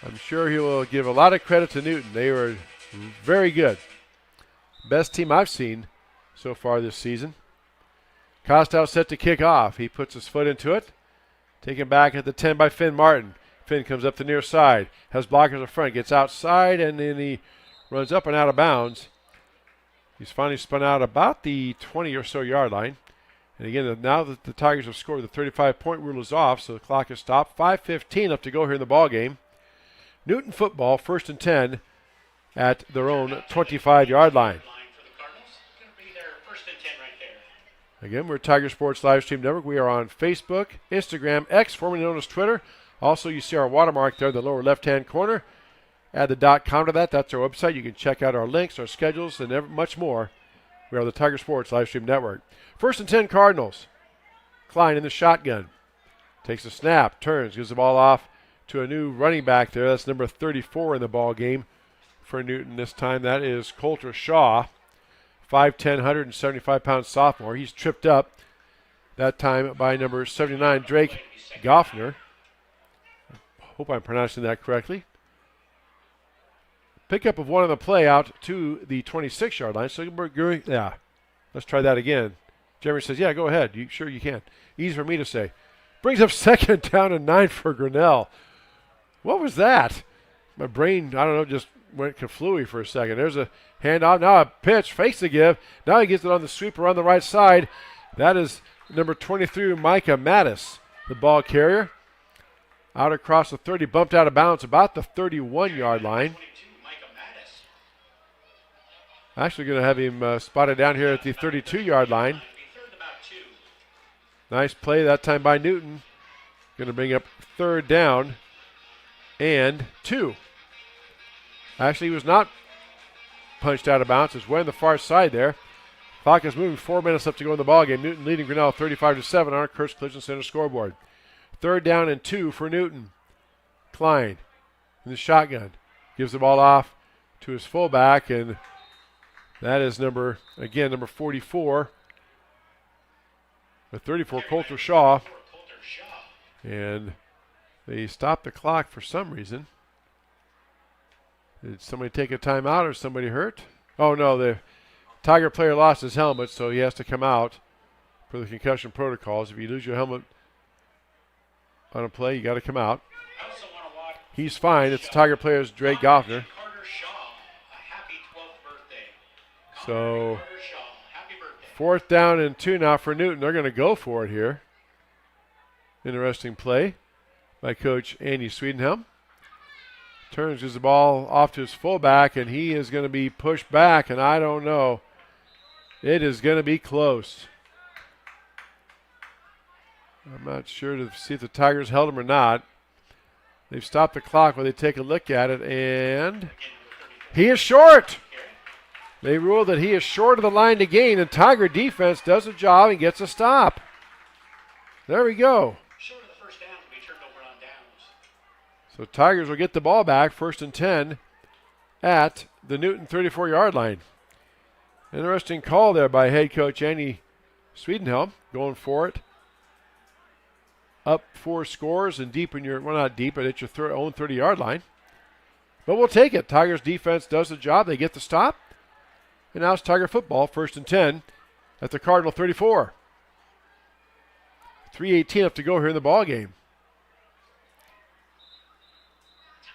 I'm sure he will give a lot of credit to Newton. They were very good. Best team I've seen so far this season. Costow set to kick off. He puts his foot into it. Taken back at the 10 by Finn Martin. Finn comes up the near side. Has blockers in front. Gets outside, and then he runs up and out of bounds. He's finally spun out about the 20 or so yard line. And again, now that the Tigers have scored, the 35-point rule is off, so the clock is stopped. 5:15 left to go here in the ball game. Newton football, 1st and 10 at their own 25-yard line. Again, we're Tiger Sports Live Stream Network. We are on Facebook, Instagram, X, formerly known as Twitter. Also, you see our watermark there in the lower left-hand corner. Add the .com to that. That's our website. You can check out our links, our schedules, and much more. We are the Tiger Sports Live Stream Network. 1st and 10 Cardinals. Klein in the shotgun. Takes a snap, turns, gives the ball off to a new running back there. That's number 34 in the ball game for Newton this time. That is Coulter Shaw. 5'10", 175-pound sophomore. He's tripped up that time by number 79, Drake Goffner. Hope I'm pronouncing that correctly. Pickup of 1 on the play out to the 26-yard line. So, yeah, let's try that again. Jeremy says, yeah, go ahead. Sure you can. Easy for me to say. Brings up 2nd down and 9 for Grinnell. What was that? My brain, I don't know, just went kaflooey for a second. There's a handoff. Now a pitch. Fakes the give. Now he gets it on the sweeper on the right side. That is number 23, Micah Mattis. the ball carrier. Out across the 30, bumped out of bounds about the 31-yard line. Actually going to have him spotted down here at the 32-yard line. Nice play that time by Newton. Going to bring up third down and 2. Actually, he was not punched out of bounds. It's way on the far side there. Clock is moving. 4 minutes left to go in the ballgame. Newton leading Grinnell 35-7 on our Kurtz Collision Center scoreboard. Third down and 2 for Newton. Klein in the shotgun. Gives the ball off to his fullback, and that is number 44. The 34, Coulter Shaw. And they stopped the clock for some reason. Did somebody take a timeout or somebody hurt? Oh, no, the Tiger player lost his helmet, so he has to come out for the concussion protocols. If you lose your helmet on a play, you got to come out. He's fine. It's Tiger player's Drake Goffner. So, fourth down and 2 now for Newton. They're going to go for it here. Interesting play by Coach Andy Swedenhelm. Turns his ball off to his fullback, and he is going to be pushed back, and I don't know. It is going to be close. I'm not sure to see if the Tigers held him or not. They've stopped the clock while they take a look at it, and he is short. They rule that he is short of the line to gain, and Tiger defense does a job and gets a stop. There we go. So Tigers will get the ball back, 1st and 10 at the Newton 34-yard line. Interesting call there by head coach Andy Swedenhelm, going for it. Up 4 scores and deep in your, well, not deep, but at your own 30-yard line. But we'll take it. Tigers defense does the job. They get the stop. And now it's Tiger football, 1st and 10 at the Cardinal 34. 3:18 left to go here in the ball game.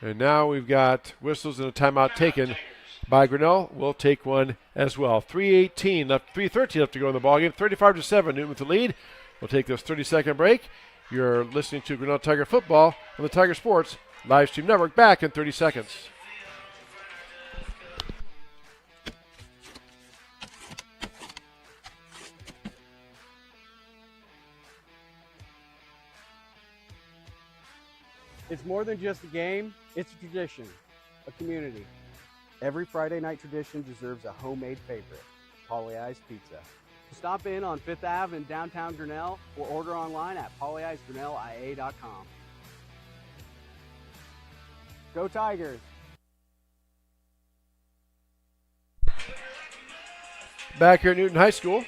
And now we've got whistles and a timeout taken by Grinnell. We'll take one as well. 3:13 left to go in the ballgame. 35-7, Newton with the lead. We'll take this 30-second break. You're listening to Grinnell Tiger football on the Tiger Sports Live Stream Network. Back in 30 seconds. It's more than just a game, it's a tradition, a community. Every Friday night tradition deserves a homemade favorite, Polly-I's Pizza. Stop in on 5th Ave in downtown Grinnell or order online at pollyi'sgrinnellia.com. Go Tigers! Back here at Newton High School.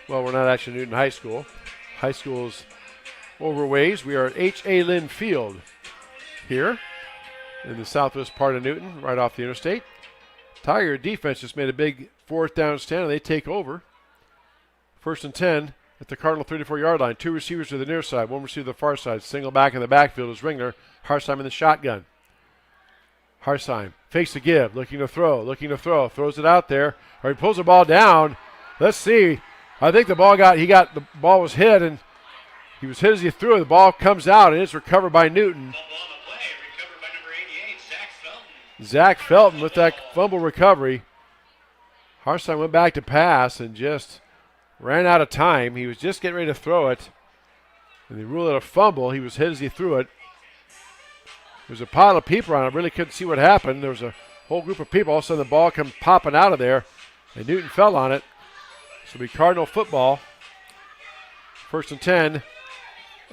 Well, we're not actually Newton High School. High school's over ways. We are at H.A. Lynn Field here in the southwest part of Newton, right off the interstate. Tiger defense just made a big 4th down stand, and they take over. 1st and 10 at the Cardinal 34-yard line. 2 receivers to the near side, 1 receiver to the far side. Single back in the backfield is Ringler. Harsheim in the shotgun. Harsheim fakes the give, looking to throw, throws it out there, or he pulls the ball down. Let's see. I think the ball was hit, and he was hit as he threw it. The ball comes out, and it's recovered by Newton. Zach Felton with that fumble recovery. Harsheim went back to pass and just ran out of time. He was just getting ready to throw it, and they ruled it a fumble. He was hit as he threw it. There's a pile of people around. I really couldn't see what happened. There was a whole group of people. All of a sudden, the ball come popping out of there, and Newton fell on it. So it'll be Cardinal football. 1st and 10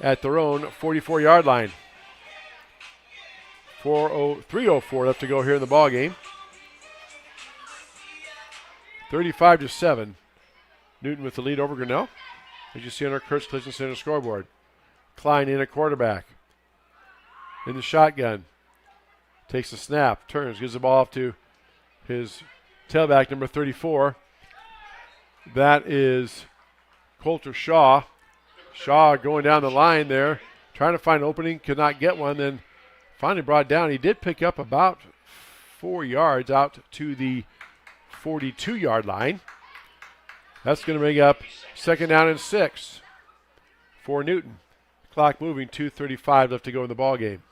at their own 44-yard line. 3:04 left to go here in the ball game. 35-7. Newton with the lead over Grinnell, as you see on our Kurtz Collision Center scoreboard. Klein in at quarterback. In the shotgun. Takes the snap, turns, gives the ball off to his tailback, number 34. That is Coulter Shaw. Shaw going down the line there, trying to find an opening, could not get one, then finally brought down. He did pick up about 4 yards out to the 42-yard line. That's going to bring up 2nd down and 6. for Newton. Clock moving, 2:35 left to go in the ball game.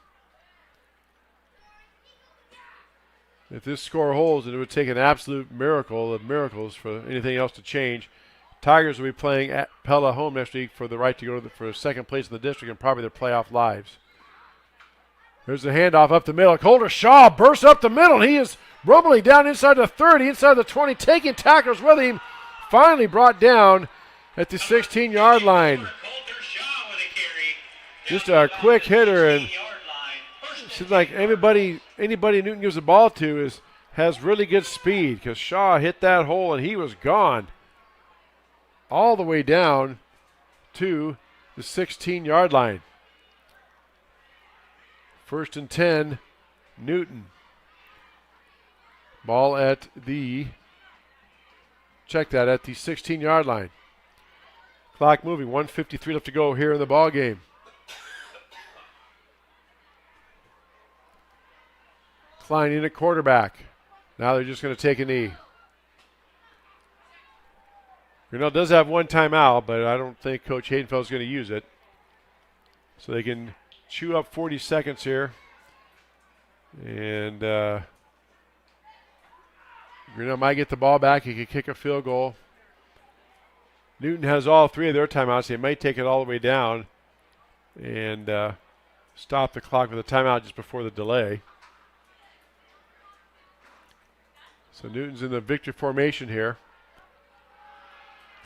If this score holds, it would take an absolute miracle of miracles for anything else to change. Tigers will be playing at Pella home next week for the right to go for second place in the district and probably their playoff lives. There's the handoff up the middle. Colter Shaw bursts up the middle. He is rumbling down inside the 30, inside the 20, taking tackles with him. Finally brought down at the 16-yard line. Just a quick hitter, and it seems like anybody Newton gives the ball to has really good speed, because Shaw hit that hole and he was gone all the way down to the 16-yard line. 1st and 10, Newton. Ball at the 16-yard line. Clock moving, 1:53 left to go here in the ball game. Klein in at quarterback. Now they're just going to take a knee. Grinnell does have one timeout, but I don't think Coach Haydenfeld is going to use it. So they can chew up 40 seconds here. And Grinnell might get the ball back. He could kick a field goal. Newton has all three of their timeouts. They might take it all the way down and stop the clock with a timeout just before the delay. So Newton's in the victory formation here.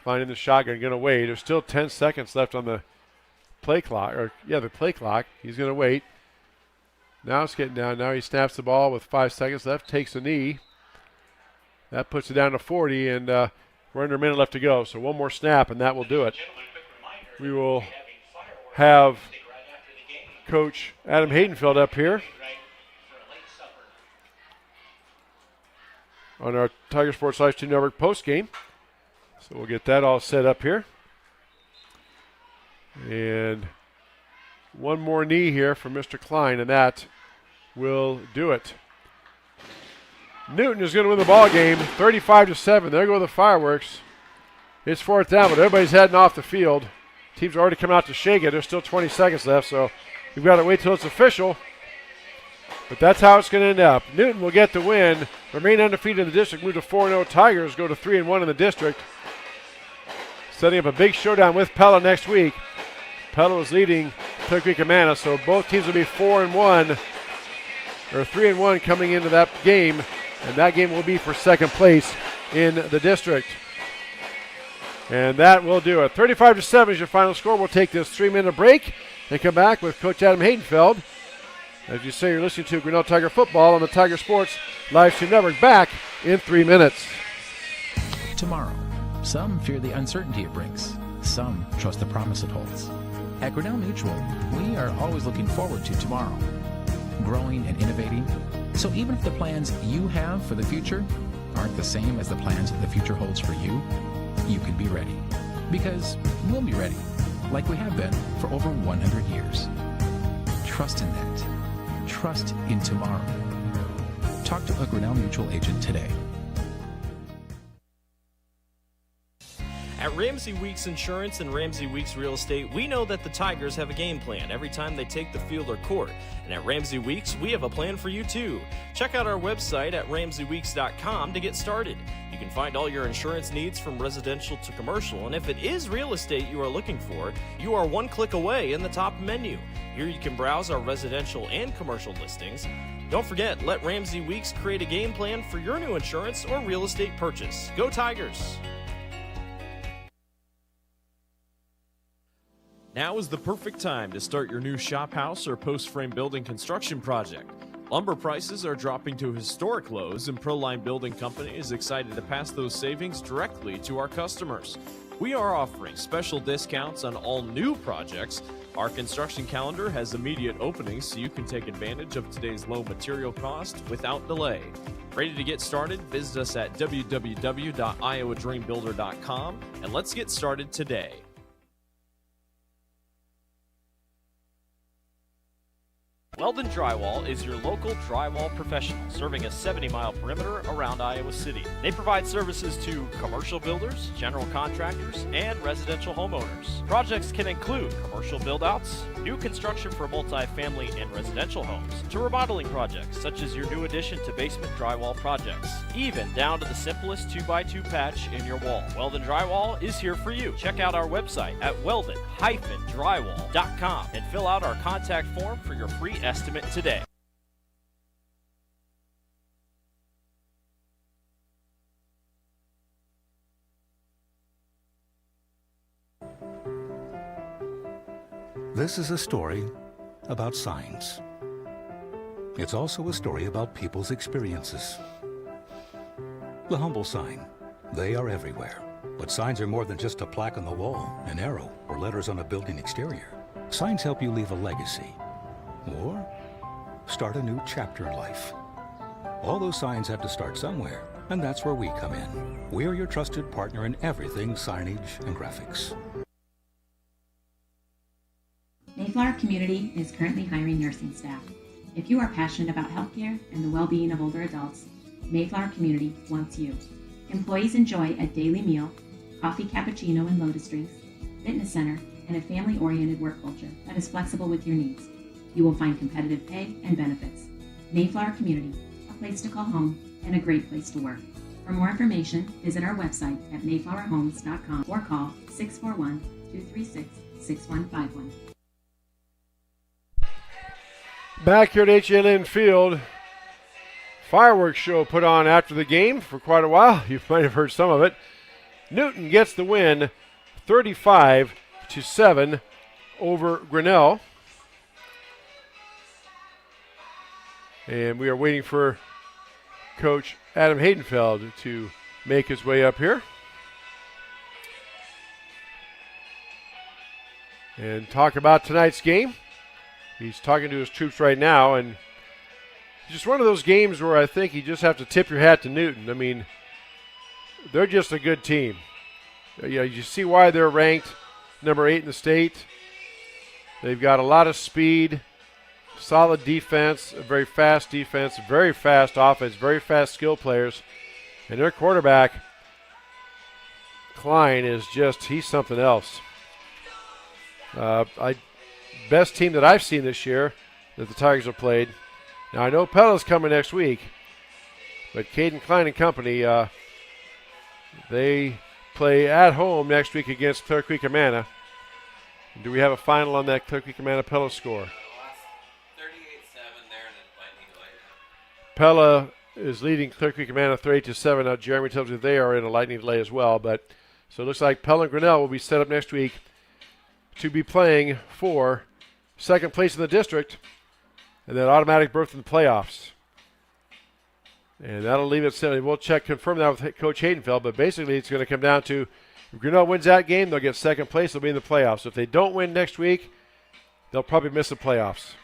Finding the shotgun, going to wait. There's still 10 seconds left on the play clock. The play clock. He's going to wait. Now it's getting down. Now he snaps the ball with 5 seconds left, takes a knee. That puts it down to 40, and we're under a minute left to go. So one more snap, and that will do it. We will have Coach Adam Haydenfeld up here on our Tiger Sports Live Stream Network post game. So we'll get that all set up here. And one more knee here from Mr. Klein, and that will do it. Newton is going to win the ball game, 35-7. There go the fireworks. It's 4th down, but everybody's heading off the field. Teams are already coming out to shake it. There's still 20 seconds left, so we've got to wait till it's official. But that's how it's going to end up. Newton will get the win, remain undefeated in the district, move to 4-0. Tigers go to 3-1 in the district, setting up a big showdown with Pella next week. Pella is leading Clear Creek Amana, so both teams will be 4-1, or 3-1 coming into that game, and that game will be for second place in the district. And that will do it. 35-7 is your final score. We'll take this 3-minute break and come back with Coach Adam Haydenfeld. As you say, you're listening to Grinnell Tiger Football on the Tiger Sports Live Stream Network, back in 3 minutes. Tomorrow, some fear the uncertainty it brings. Some trust the promise it holds. At Grinnell Mutual, we are always looking forward to tomorrow, growing and innovating. So even if the plans you have for the future aren't the same as the plans that the future holds for you, you can be ready. Because we'll be ready, like we have been for over 100 years. Trust in that. Trust in tomorrow. Talk to a Grinnell Mutual agent today. At Ramsey Weeks Insurance and Ramsey Weeks Real Estate, we know that the Tigers have a game plan every time they take the field or court. And at Ramsey Weeks, we have a plan for you too. Check out our website at RamseyWeeks.com to get started. You can find all your insurance needs from residential to commercial, and if it is real estate you are looking for, you are one click away in the top menu. Here you can browse our residential and commercial listings. Don't forget, let Ramsey Weeks create a game plan for your new insurance or real estate purchase. Go Tigers! Now is the perfect time to start your new shop house or post frame building construction project. Lumber prices are dropping to historic lows, and Proline Building Company is excited to pass those savings directly to our customers. We are offering special discounts on all new projects. Our construction calendar has immediate openings, so you can take advantage of today's low material cost without delay. Ready to get started? Visit us at www.iowadreambuilder.com, and let's get started today. Weldon Drywall is your local drywall professional, serving a 70-mile perimeter around Iowa City. They provide services to commercial builders, general contractors, and residential homeowners. Projects can include commercial build-outs, new construction for multi-family and residential homes, to remodeling projects such as your new addition to basement drywall projects, even down to the simplest 2x2 patch in your wall. Weldon Drywall is here for you. Check out our website at weldon-drywall.com and fill out our contact form for your free estimate today. This is a story about signs. It's also a story about people's experiences. The humble sign. They are everywhere. But signs are more than just a plaque on the wall, an arrow, or letters on a building exterior. Signs help you leave a legacy or start a new chapter in life. All those signs have to start somewhere, and that's where we come in. We are your trusted partner in everything signage and graphics. Mayflower Community is currently hiring nursing staff. If you are passionate about healthcare and the well-being of older adults, Mayflower Community wants you. Employees enjoy a daily meal, coffee cappuccino and lotus drinks, fitness center, and a family-oriented work culture that is flexible with your needs. You will find competitive pay and benefits. Mayflower Community, a place to call home and a great place to work. For more information, visit our website at mayflowerhomes.com or call 641-236-6151. Back here at HLN Field, fireworks show put on after the game for quite a while. You might have heard some of it. Newton gets the win 35-7 over Grinnell. And we are waiting for Coach Adam Haydenfeld to make his way up here and talk about tonight's game. He's talking to his troops right now, and it's just one of those games where I think you just have to tip your hat to Newton. I mean, they're just a good team. You see why they're ranked number 8 in the state. They've got a lot of speed, solid defense, a very fast defense, very fast offense, very fast skill players. And their quarterback, Klein, he's something else. Best team that I've seen this year that the Tigers have played. Now, I know Pella's coming next week, but Caden Klein and company, they play at home next week against Clear Creek Amana. Do we have a final on that Clear Creek Amana Pella score? 38-7 there in the lightning delay. Pella is leading Clear Creek Amana 38-7. Now, Jeremy tells me they are in a lightning delay as well. But so it looks like Pella and Grinnell will be set up next week to be playing for second place in the district and then automatic berth in the playoffs. And that'll leave it 7. We'll confirm that with Coach Haydenfeld, but basically it's going to come down to if Grinnell wins that game, they'll get second place, they'll be in the playoffs. If they don't win next week, they'll probably miss the playoffs.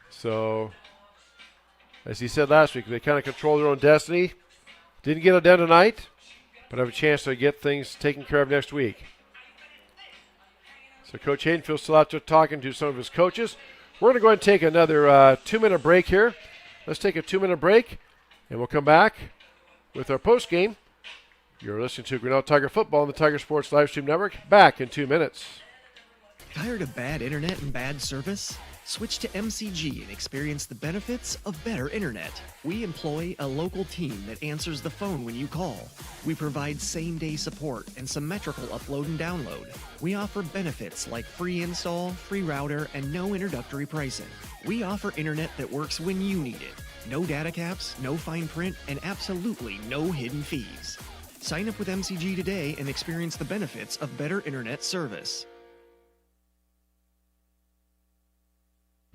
So, as he said last week, they kind of control their own destiny. Didn't get it done tonight, but have a chance to get things taken care of next week. So Coach Haydenfield's still out there talking to some of his coaches. We're going to go ahead and take another 2-minute break here. Let's take a 2-minute break, and we'll come back with our post game. You're listening to Grinnell Tiger Football on the Tiger Sports Livestream Network. Back in 2 minutes. Tired of bad internet and bad service? Switch to MCG and experience the benefits of better internet. We employ a local team that answers the phone when you call. We provide same-day support and symmetrical upload and download. We offer benefits like free install, free router, and no introductory pricing. We offer internet that works when you need it. No data caps, no fine print, and absolutely no hidden fees. Sign up with MCG today and experience the benefits of better internet service.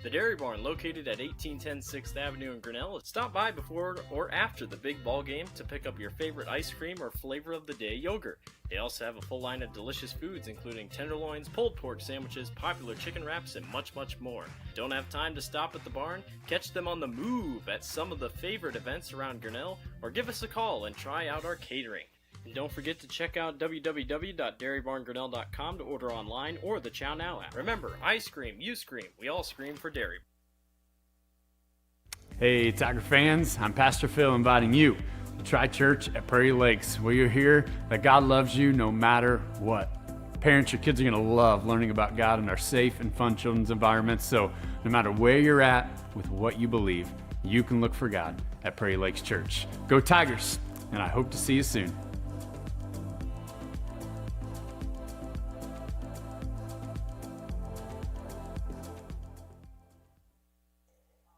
The Dairy Barn, located at 1810 6th Avenue in Grinnell. Stop by before or after the big ball game to pick up your favorite ice cream or flavor of the day yogurt. They also have a full line of delicious foods, including tenderloins, pulled pork sandwiches, popular chicken wraps, and much, much more. Don't have time to stop at the barn? Catch them on the move at some of the favorite events around Grinnell, or give us a call and try out our catering. And don't forget to check out www.dairybarngrinnell.com to order online or the Chow Now app. Remember, I scream, you scream, we all scream for dairy. Hey, Tiger fans, I'm Pastor Phil inviting you to try church at Prairie Lakes, where you'll hear that God loves you no matter what. Parents, your kids are going to love learning about God in our safe and fun children's environments, so no matter where you're at with what you believe, you can look for God at Prairie Lakes Church. Go Tigers, and I hope to see you soon.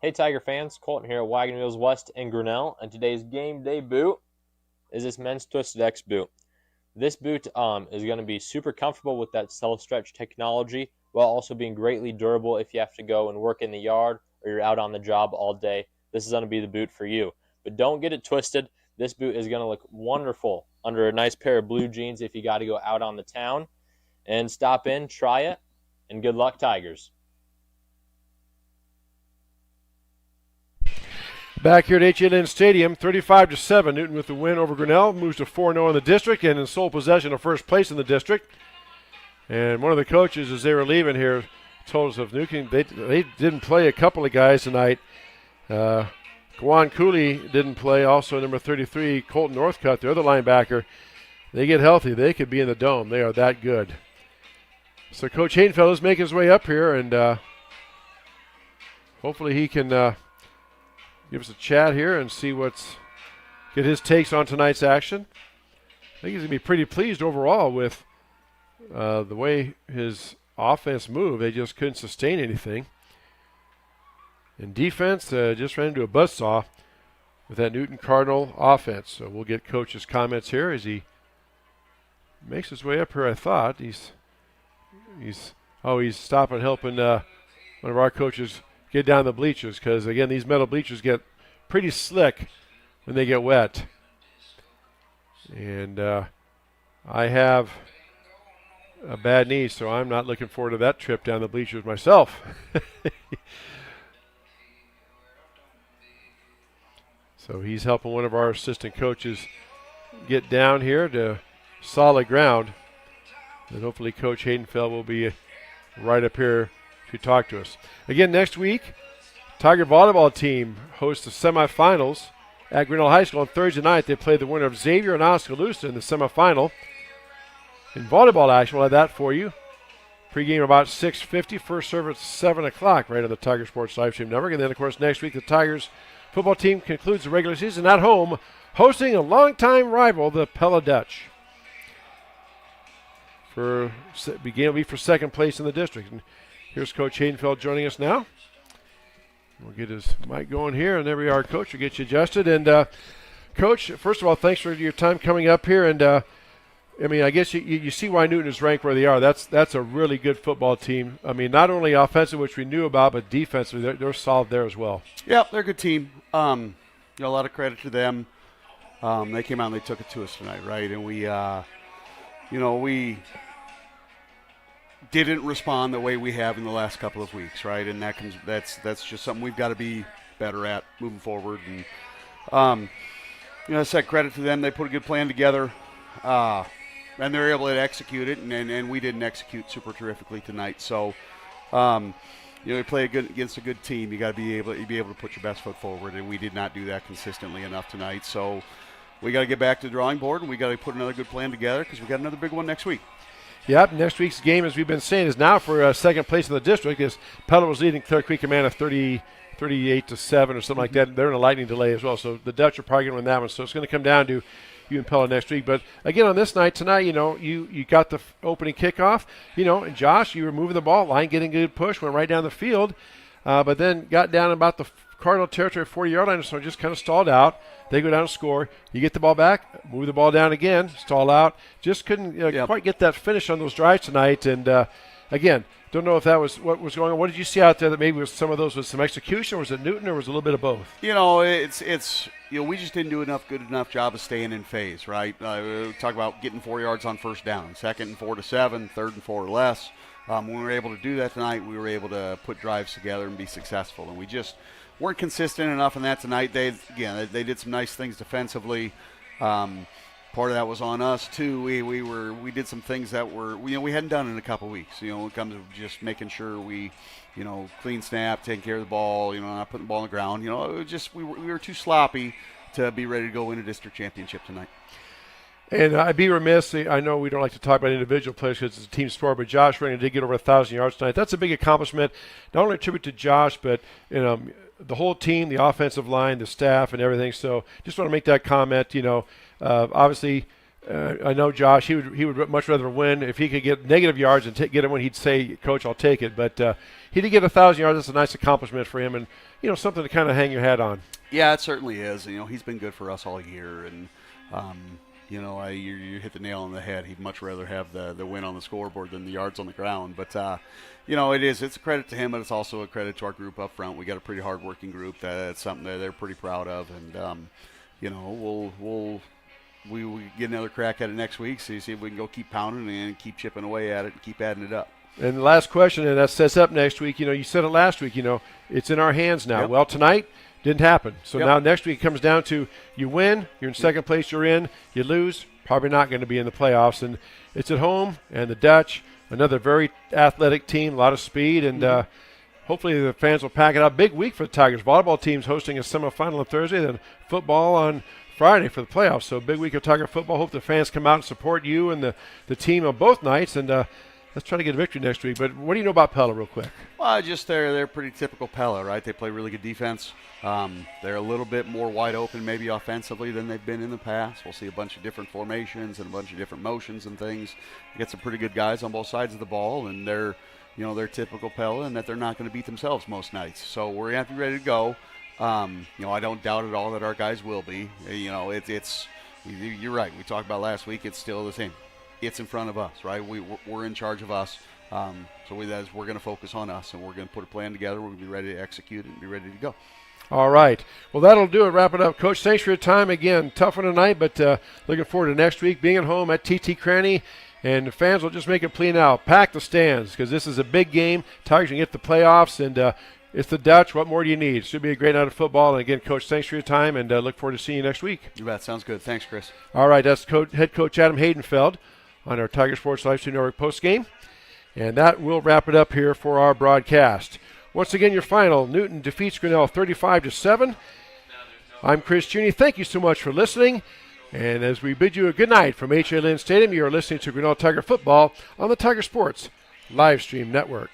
Hey Tiger fans, Colton here at Wagon Wheels West in Grinnell, and today's game day boot is this men's Twisted X boot. This boot is going to be super comfortable with that self-stretch technology while also being greatly durable if you have to go and work in the yard or you're out on the job all day. This is going to be the boot for you. But don't get it twisted. This boot is going to look wonderful under a nice pair of blue jeans if you got to go out on the town. And stop in, try it, and good luck Tigers. Back here at H&N Stadium, 35-7, Newton with the win over Grinnell, moves to 4-0 in the district and in sole possession of first place in the district. And one of the coaches, as they were leaving here, told us of Newton, they didn't play a couple of guys tonight. Kwan Cooley didn't play, also number 33, Colton Northcutt, the other linebacker. They get healthy, they could be in the dome. They are that good. So Coach Haydenfeld is making his way up here, and hopefully he can give us a chat here and get his takes on tonight's action. I think he's going to be pretty pleased overall with the way his offense moved. They just couldn't sustain anything. And defense just ran into a buzzsaw with that Newton Cardinal offense. So we'll get Coach's comments here as he makes his way up here. I thought he's stopping helping one of our coaches get down the bleachers, because again, these metal bleachers get pretty slick when they get wet. And I have a bad knee, so I'm not looking forward to that trip down the bleachers myself. So he's helping one of our assistant coaches get down here to solid ground. And hopefully Coach Haydenfeld will be right up here to talk to us. Again, next week, Tiger volleyball team hosts the semifinals at Grinnell High School on Thursday night. They play the winner of Xavier and Oskaloosa in the semifinal. In volleyball action, we'll have that for you. Pre-game about 6:50. First serve at 7 o'clock right on the Tiger Sports live stream network. And then, of course, next week the Tigers football team concludes the regular season at home, hosting a longtime rival, the Pella Dutch. Will be for second place in the district. And here's Coach Haydenfeld joining us now. We'll get his mic going here, and there we are, Coach. We'll get you adjusted. And, Coach, first of all, thanks for your time coming up here. And, I mean, I guess you see why Newton is ranked where they are. That's a really good football team. I mean, not only offensive, which we knew about, but defensively, they're solid there as well. Yeah, they're a good team. A lot of credit to them. They came out and they took it to us tonight, right? And we didn't respond the way we have in the last couple of weeks, right? And that's just something we've got to be better at moving forward. And I said credit to them. They put a good plan together, and they're able to execute it. And we didn't execute super terrifically tonight. So, you play against a good team. You got to be able to put your best foot forward, and we did not do that consistently enough tonight. So, we got to get back to the drawing board, and we got to put another good plan together because we got another big one next week. Yep, next week's game, as we've been saying, is now for second place in the district. As Pella was leading Clear Creek Command of 38-7 or something like that. They're in a lightning delay as well, so the Dutch are probably going to win that one. So it's going to come down to you and Pella next week. But again, on this night tonight, you got the opening kickoff. And Josh, you were moving the ball, line getting a good push, went right down the field, but then got down about the Cardinal territory 40-yard line, so just kind of stalled out. They go down and score. You get the ball back, move the ball down again, stall out. Just couldn't quite get that finish on those drives tonight. And again, don't know if that was what was going on. What did you see out there that maybe some of those was some execution, or was it Newton, or was it a little bit of both? It's we just didn't do a good enough job of staying in phase, right? We talk about getting 4 yards on first down, 2nd and 4 to 7, 3rd and 4 or less. When we were able to do that tonight, we were able to put drives together and be successful. And we just weren't consistent enough in that tonight. They did some nice things defensively. part of that was on us too. We did some things that were we hadn't done in a couple weeks. When it comes to just making sure we clean snap, taking care of the ball, not putting the ball on the ground. It was just we were too sloppy to be ready to go win a district championship tonight. And I'd be remiss, I know we don't like to talk about individual players because it's a team sport, but Josh Rennie did get over 1,000 yards tonight. That's a big accomplishment. Not only a tribute to Josh, but the whole team, the offensive line, the staff, and everything. So just want to make that comment. Obviously, I know Josh, he would much rather win. If he could get negative yards and get a win, he'd say, Coach, I'll take it. But he did get 1,000 yards. That's a nice accomplishment for him and, something to kind of hang your hat on. Yeah, it certainly is. He's been good for us all year. And, you hit the nail on the head. He'd much rather have the win on the scoreboard than the yards on the ground. But, it's a credit to him, but it's also a credit to our group up front. We got a pretty hard-working group. That's something that they're pretty proud of. And, we'll get another crack at it next week, see if we can go keep pounding and keep chipping away at it and keep adding it up. And the last question, and that sets up next week, you said it last week, it's in our hands now. Yep. Well, tonight didn't happen. So Yep. now next week it comes down to you win, you're in second place, you're in. You lose, probably not going to be in the playoffs. And it's at home, and the Dutch, another very athletic team, a lot of speed, and hopefully the fans will pack it up. Big week for the Tigers. Volleyball team's hosting a semifinal on Thursday, then football on Friday for the playoffs. So big week of Tiger football. Hope the fans come out and support you and the team on both nights. And let's try to get a victory next week. But what do you know about Pella real quick? Well, they're pretty typical Pella, right? They play really good defense. They're a little bit more wide open maybe offensively than they've been in the past. We'll see a bunch of different formations and a bunch of different motions and things. You get some pretty good guys on both sides of the ball, and they're typical Pella in that they're not going to beat themselves most nights. So we're going to have to be ready to go. I don't doubt at all that our guys will be. You're right. We talked about last week. It's still the same. It's in front of us, right? We're in charge of us. So we're going to focus on us, and we're going to put a plan together. We're going to be ready to execute and be ready to go. All right. Well, that'll do it. Wrap it up. Coach, thanks for your time. Again, tough one tonight, but looking forward to next week being at home at TT Cranny. And the fans will just make a plea now. Pack the stands because this is a big game. Tigers can get the playoffs, and it's the Dutch. What more do you need? It should be a great night of football. And again, Coach, thanks for your time, and look forward to seeing you next week. You bet. Sounds good. Thanks, Chris. All right, that's head coach Adam Haydenfeld on our Tiger Sports Live Stream Network postgame. And that will wrap it up here for our broadcast. Once again, your final, Newton defeats Grinnell 35-7. I'm Chris Cheney. Thank you so much for listening. And as we bid you a good night from H.A. Lynn Stadium, you are listening to Grinnell Tiger Football on the Tiger Sports Live Stream Network.